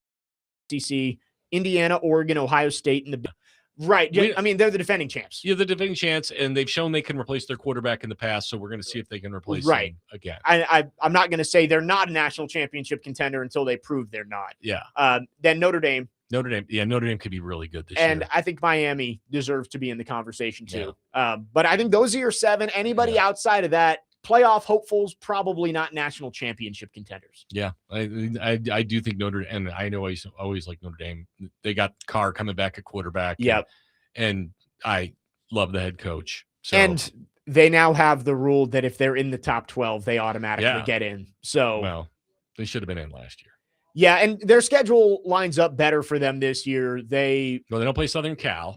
SEC, Indiana, Oregon, Ohio State in the right. I mean, they're the defending champs.
Yeah, the defending champs, and they've shown they can replace their quarterback in the past, so we're going to see if they can replace him again.
I'm not going to say they're not a national championship contender until they prove they're not.
Yeah.
Then Notre Dame.
Notre Dame could be really good this year.
And I think Miami deserves to be in the conversation too. Yeah. But I think those are your 7. Anybody outside of that, playoff hopefuls, probably not national championship contenders.
Yeah, I do think Notre Dame, and I know I always like Notre Dame. They got Carr coming back at quarterback.
Yeah.
And I love the head coach. So.
And they now have the rule that if they're in the top 12, they automatically get in. So,
well, they should have been in last year.
Yeah, and their schedule lines up better for them this year. They
don't play Southern Cal.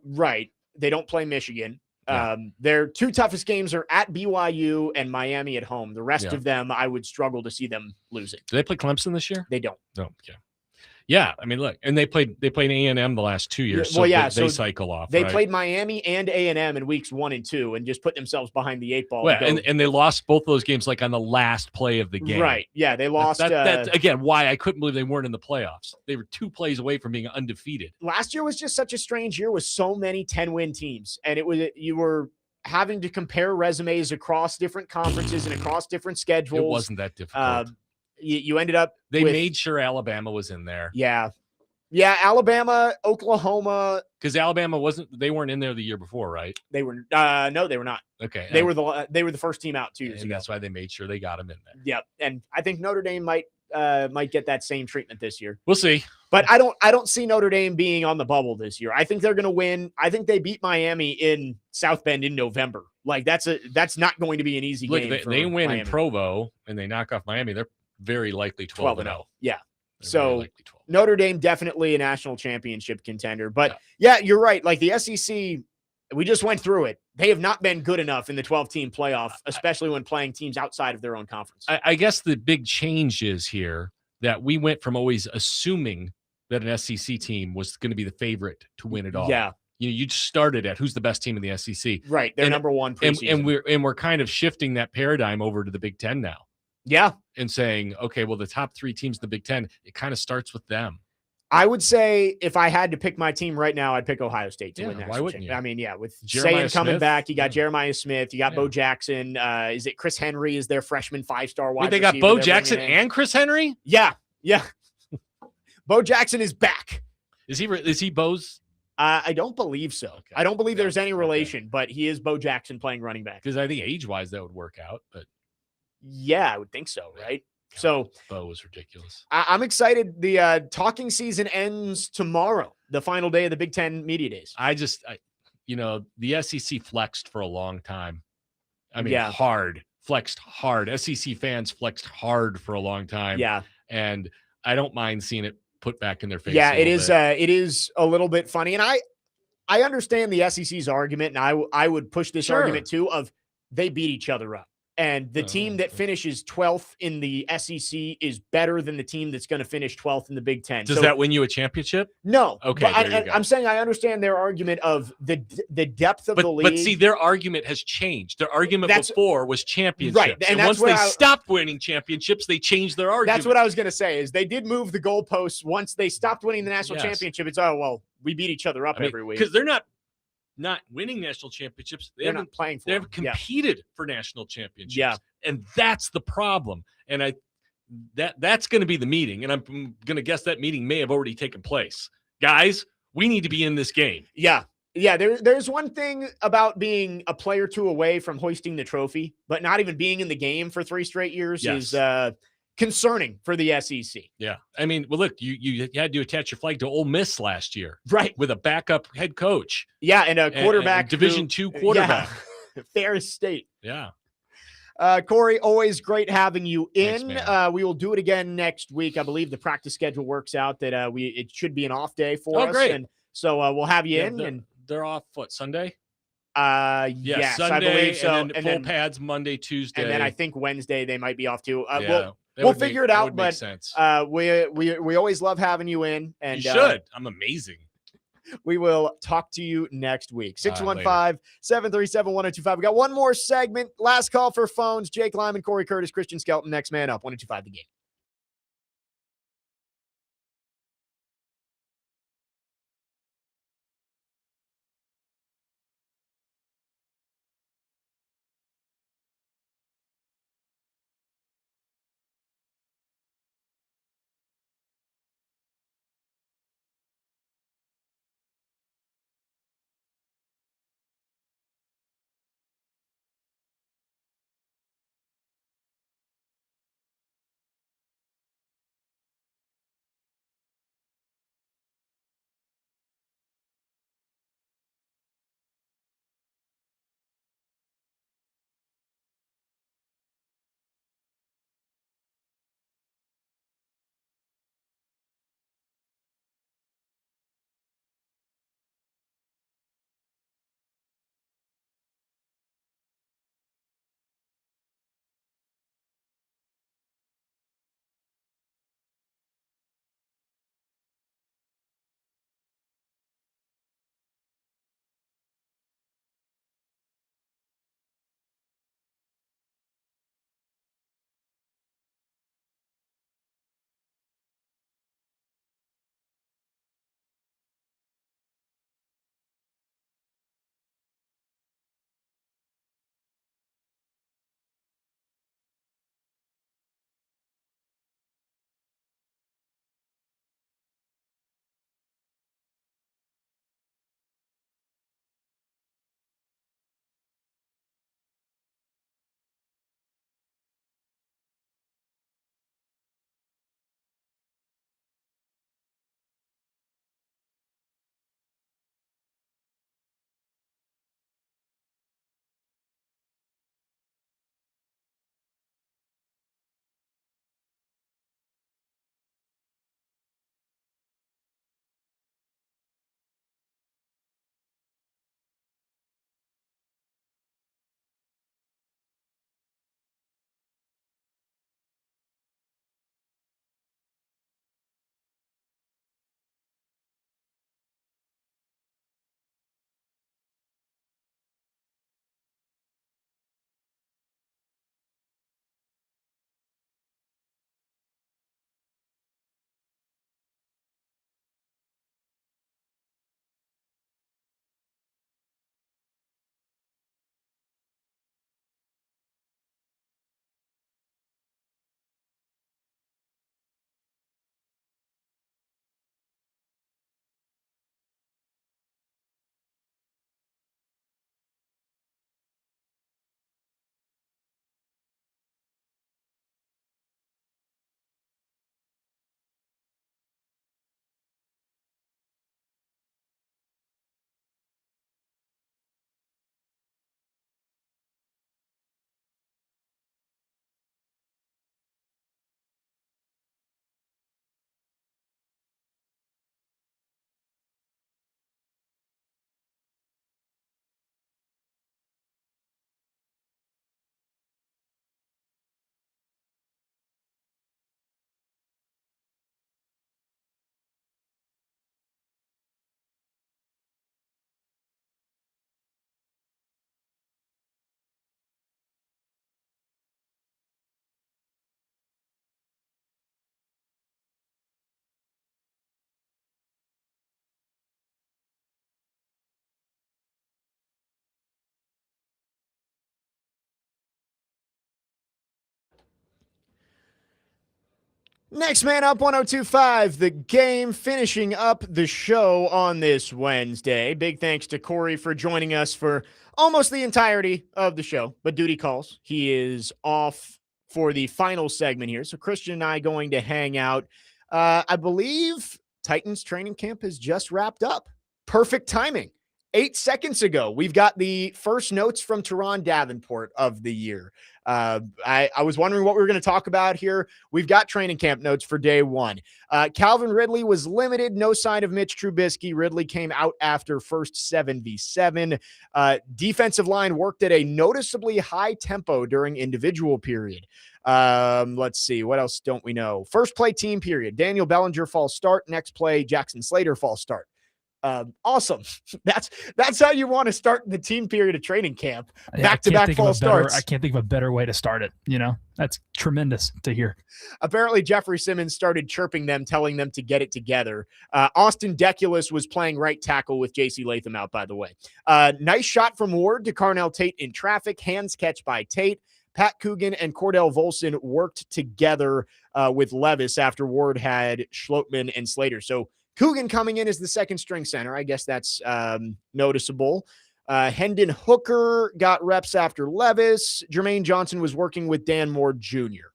Right. They don't play Michigan.
Yeah.
Their 2 toughest games are at BYU and Miami at home. The rest of them, I would struggle to see them losing.
Do they play Clemson this year?
They don't.
No. Okay. Yeah, I mean, look, and they played A&M the last 2 years. So they cycle off.
They played Miami and A&M in weeks 1 and 2 and just put themselves behind the 8 ball.
Well, and they lost both those games like on the last play of the game.
Right. Yeah, they lost.
That's again why I couldn't believe they weren't in the playoffs. They were 2 plays away from being undefeated.
Last year was just such a strange year with so many 10-win teams, and you were having to compare resumes across different conferences and across different schedules.
It wasn't that difficult.
You ended up.
They made sure Alabama was in there.
Yeah. Yeah, Alabama, Oklahoma.
Because Alabama they weren't in there the year before, right?
They were no, they were not.
Okay.
They were the first team out 2 years ago.
That's why they made sure they got them in there.
Yep. And I think Notre Dame might get that same treatment this year.
We'll see.
But I don't see Notre Dame being on the bubble this year. I think they're going to win. I think they beat Miami in South Bend in November. Like that's not going to be an easy game.
They win
Miami.
in Provo and they knock off Miami. They're very likely 12-0.
Yeah. So Notre Dame definitely a national championship contender. But yeah, you're right. Like the SEC, we just went through it. They have not been good enough in the 12-team playoff, especially when playing teams outside of their own conference.
I guess the big change is here that we went from always assuming that an SEC team was going to be the favorite to win it all.
Yeah.
You started at who's the best team in the SEC.
Right. They're number 1 preseason.
And we're kind of shifting that paradigm over to the Big Ten now.
Yeah.
And saying, okay, well, the top 3 teams in the Big Ten, it kind of starts with them.
I would say if I had to pick my team right now, I'd pick Ohio State to win that.
Why wouldn't you?
I mean, yeah, with
Jeremiah
Saban coming
Smith.
back, you got Jeremiah Smith, you got Bo Jackson. Is it Chris Henry is their freshman 5-star wide
They got
receiver
Bo Jackson and Chris Henry?
Yeah. Bo Jackson is back.
Is he Bo's?
I don't believe so.
Okay.
I don't believe there's any relation, but he is Bo Jackson playing running back.
Because I think age-wise that would work out, but
yeah, I would think so, right?
God,
so
Bo was ridiculous.
I'm excited. The talking season ends tomorrow, the final day of the Big Ten Media Days.
The SEC flexed for a long time. I mean,
Yeah.
flexed hard. SEC fans flexed hard for a long time.
Yeah.
And I don't mind seeing it put back in their face.
Yeah, it
bit.
is a little bit funny. And I understand the SEC's argument, and I would push this argument too of they beat each other up. And the team that finishes 12th in the SEC is better than the team that's going to finish 12th in the Big Ten.
Does that win you a championship?
No.
Okay.
But I'm saying I understand their argument of the depth of the league.
But see, their argument has changed. Their argument before was championships.
Right.
And once they stopped winning championships, they changed their argument.
That's what I was going to say is they did move the goalposts once they stopped winning the national championship. It's, we beat each other up every week.
Because they're not winning national championships. They're not
playing for
They haven't competed for national championships.
Yeah.
And that's the problem. And that's going to be the meeting. And I'm going to guess that meeting may have already taken place. Guys, we need to be in this game.
Yeah. Yeah. There's one thing about being a player or two away from hoisting the trophy, but not even being in the game for 3 straight years is concerning for the SEC.
Yeah. I mean, well, look, you had to attach your flag to Ole Miss last year.
Right.
With a backup head coach.
Yeah. And a quarterback.
Division II quarterback.
Yeah. Ferris State.
Yeah.
Corey, always great having you in.
Thanks,
we will do it again next week. I believe the practice schedule works out that it should be an off day for us.
Great.
And so we'll have you in. And
they're off Sunday?
Yes,
Sunday,
I believe so.
And then full pads Monday, Tuesday.
And then I think Wednesday they might be off too.
We'll
figure it out, but
sense.
We always love having you in. And
you should. I'm amazing.
We will talk to you next week. 615-737-1025. We got one more segment. Last call for phones. Jake Lyman, Cory Curtis, Christian Skelton. Next man up. 1025 the game. Next man up, 102.5, The Game, finishing up the show on this Wednesday. Big thanks to Cory for joining us for almost the entirety of the show, but duty calls. He is off for the final segment here, so Christian and I going to hang out. I believe Titans training camp has just wrapped up. Perfect timing. 8 seconds ago, we've got the first notes from Teron Davenport of the year. I was wondering what we were going to talk about here. We've got training camp notes for day one. Calvin Ridley was limited. No sign of Mitch Trubisky. Ridley came out after first 7v7. Defensive line worked at a noticeably high tempo during individual period. Let's see. What else don't we know? First play team period. Daniel Bellinger false start. Next play, Jackson Slater false start. Awesome. That's how you want to start the team period of training camp. Back-to-back false starts.
I can't think of a better way to start it. That's tremendous to hear.
Apparently, Jeffrey Simmons started chirping them, telling them to get it together. Austin Deculus was playing right tackle with J.C. Latham out, by the way. Nice shot from Ward to Carnell Tate in traffic. Hands catch by Tate. Pat Coogan and Cordell Volson worked together with Levis after Ward had Schlotman and Slater. So Coogan coming in as the second string center. I guess that's noticeable. Hendon Hooker got reps after Levis. Jermaine Johnson was working with Dan Moore Jr.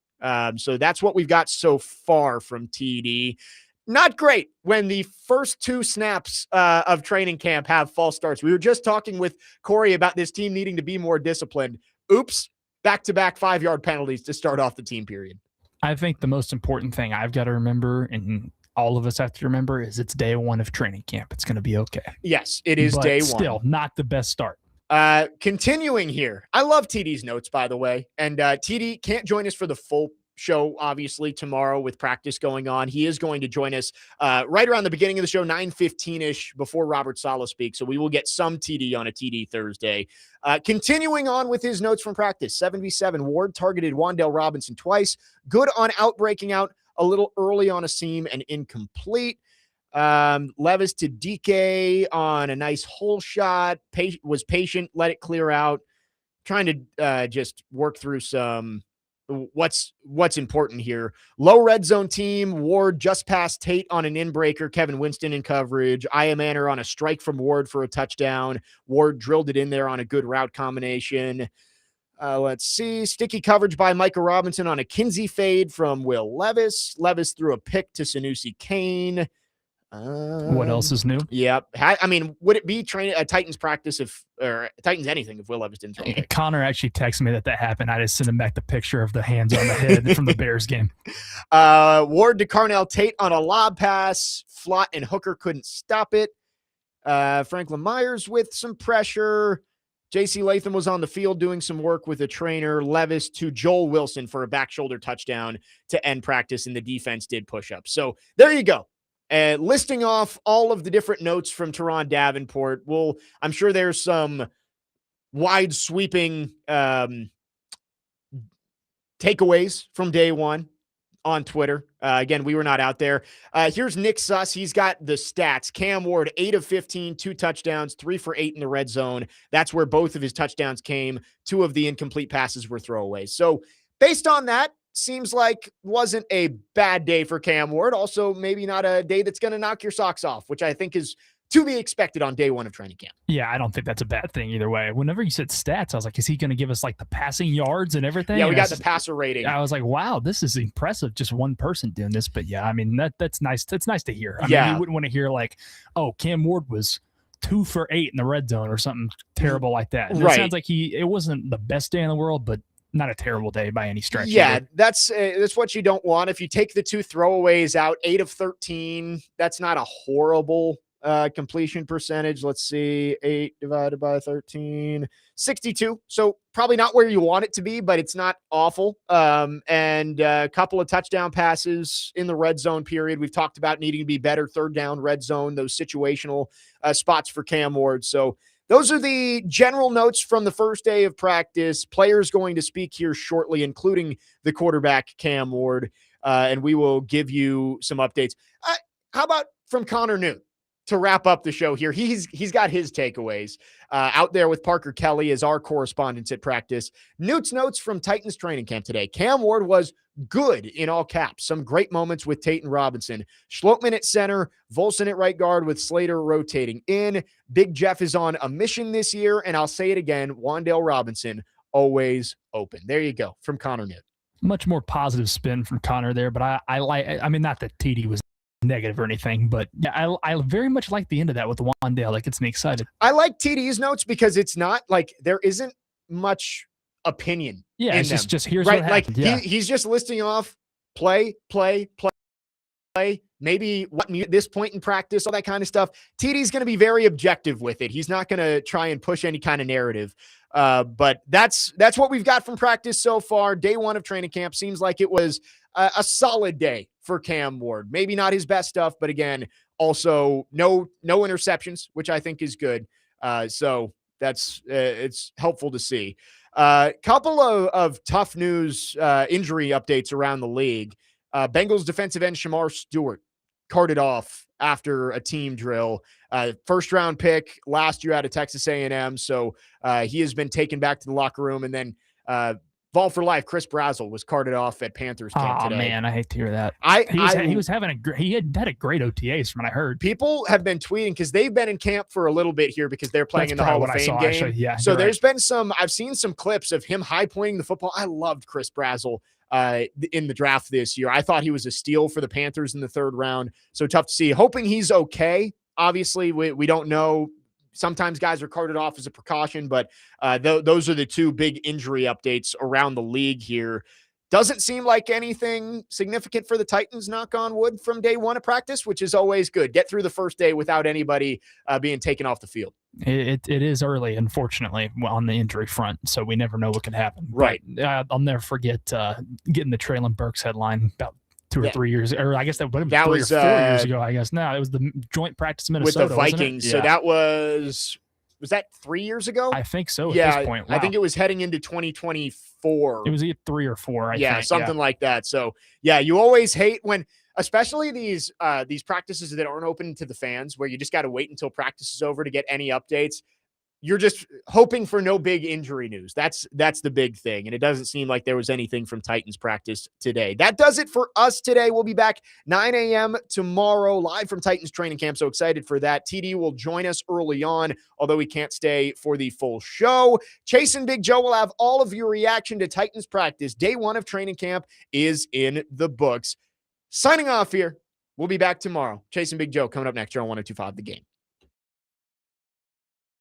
So that's what we've got so far from TD. Not great when the first 2 snaps of training camp have false starts. We were just talking with Cory about this team needing to be more disciplined. Oops, back-to-back 5-yard penalties to start off the team period.
I think the most important thing I've got to remember, and all of us have to remember, is it's day one of training camp. It's going to be okay.
Yes, it is day one.
Still not the best start.
Continuing here. I love TD's notes, by the way. And TD can't join us for the full show, obviously, tomorrow with practice going on. He is going to join us right around the beginning of the show, 9:15-ish, before Robert Saleh speaks. So we will get some TD on a TD Thursday. Continuing on with his notes from practice, 7v7, Ward targeted Wan'Dale Robinson twice. Good on breaking out a little early on a seam and incomplete. Levis to DK on a nice hole shot. Was patient, let it clear out. Trying to just work through some what's important here. Low red zone team. Ward just past Tate on an in-breaker. Kevin Winston in coverage. Aya Manor on a strike from Ward for a touchdown. Ward drilled it in there on a good route combination. Let's see. Sticky coverage by Micah Robinson on a Kinsey fade from Will Levis. Levis threw a pick to Sanusi Kane.
What else is new?
Yep. I mean, would it be Titans practice or Titans anything if Will Levis didn't throw a pick?
Connor actually texted me that happened. I just sent him back the picture of the hands on the head from the Bears game.
Ward to Carnell Tate on a lob pass. Flott and Hooker couldn't stop it. Franklin Myers with some pressure. J.C. Latham was on the field doing some work with a trainer. Levis to Joel Wilson for a back shoulder touchdown to end practice, and the defense did push up. So there you go. Listing off all of the different notes from Teron Davenport. I'm sure there's some wide sweeping takeaways from day one on Twitter. Again, we were not out there. Here's Nick Suss. He's got the stats. Cam Ward, 8 of 15, 2 touchdowns, 3 for 8 in the red zone. That's where both of his touchdowns came. 2 of the incomplete passes were throwaways. So based on that, seems like wasn't a bad day for Cam Ward. Also, maybe not a day that's going to knock your socks off, which I think is to be expected on day one of training camp.
Yeah, I don't think that's a bad thing either way. Whenever you said stats, I was like, is he going to give us like the passing yards and everything?
Yeah, we got the passer rating.
I was like, wow, this is impressive. Just one person doing this. But yeah, I mean, that's nice. That's nice to hear. I mean, you wouldn't want to hear like, oh, Cam Ward was 2 for 8 in the red zone or something terrible like that. It sounds like it wasn't the best day in the world, but not a terrible day by any stretch.
Yeah, that's what you don't want. If you take the 2 throwaways out, 8 of 13, that's not a horrible completion percentage. Let's see, 8 divided by 13, 62. So probably not where you want it to be, but it's not awful. And a couple of touchdown passes in the red zone period. We've talked about needing to be better third down red zone, those situational spots for Cam Ward. So those are the general notes from the first day of practice. Players going to speak here shortly, including the quarterback, Cam Ward, and we will give you some updates. How about from Connor Newt? to wrap up the show here, he's got his takeaways out there with Parker Kelly as our correspondent at practice. Newt's notes from Titans training camp today. Cam Ward was good in all caps. Some great moments with Tate and Robinson. Schlottman at center, Volson at right guard with Slater rotating in. Big Jeff is on a mission this year, and I'll say it again, Wan'Dale Robinson always open. There you go from Connor Newt.
Much more positive spin from Connor there, but I mean, not that TD was negative or anything, but yeah, I very much like the end of that with Wan'Dale. That gets me excited.
I like TD's notes because it's not like there isn't much opinion.
Yeah,
it's
just here's
right.
What happened.
Like he's just listing off play, maybe what at this point in practice, all that kind of stuff. TD's going to be very objective with it. He's not going to try and push any kind of narrative. But that's what we've got from practice so far. Day one of training camp seems like it was a solid day for Cam Ward. Maybe not his best stuff, but again, also no interceptions, which I think is good. So that's it's helpful to see. Couple of tough news, injury updates around the league. Bengals defensive end Shamar Stewart carted off after a team drill. First round pick last year out of Texas A&M. So he has been taken back to the locker room. And then Vol for Life, Chris Brazzell was carted off at Panthers camp today.
Oh man, I hate to hear that. He had a great OTAs from what I heard.
People have been tweeting because they've been in camp for a little bit here because they're playing in the Hall of Fame game.
Actually. Yeah,
so there's been I've seen some clips of him high pointing the football. I loved Chris Brazzell in the draft this year. I thought he was a steal for the Panthers in the third round. So tough to see. Hoping he's okay. Obviously, we don't know. Sometimes guys are carted off as a precaution, but those are the two big injury updates around the league here. Doesn't seem like anything significant for the Titans, knock on wood, from day one of practice, which is always good. Get through the first day without anybody being taken off the field.
It is early, unfortunately, on the injury front, so we never know what can happen.
Right.
But, I'll never forget getting the Traylon Burks headline about 2 or 3 years, or I guess that was 3 or 4 years ago. I guess no, it was the joint practice in Minnesota
with the Vikings. So that was that 3 years ago?
I think so. At this point, wow.
I think it was heading into 2024.
It was either 3 or 4. I think.
Something like that. So yeah, you always hate when, especially these practices that aren't open to the fans, where you just got to wait until practice is over to get any updates. You're just hoping for no big injury news. That's the big thing. And it doesn't seem like there was anything from Titans practice today. That does it for us today. We'll be back 9 a.m. tomorrow live from Titans training camp. So excited for that. TD will join us early on, although he can't stay for the full show. Chase and Big Joe will have all of your reaction to Titans practice. Day one of training camp is in the books. Signing off here. We'll be back tomorrow. Chase and Big Joe coming up next here on 102.5 The Game.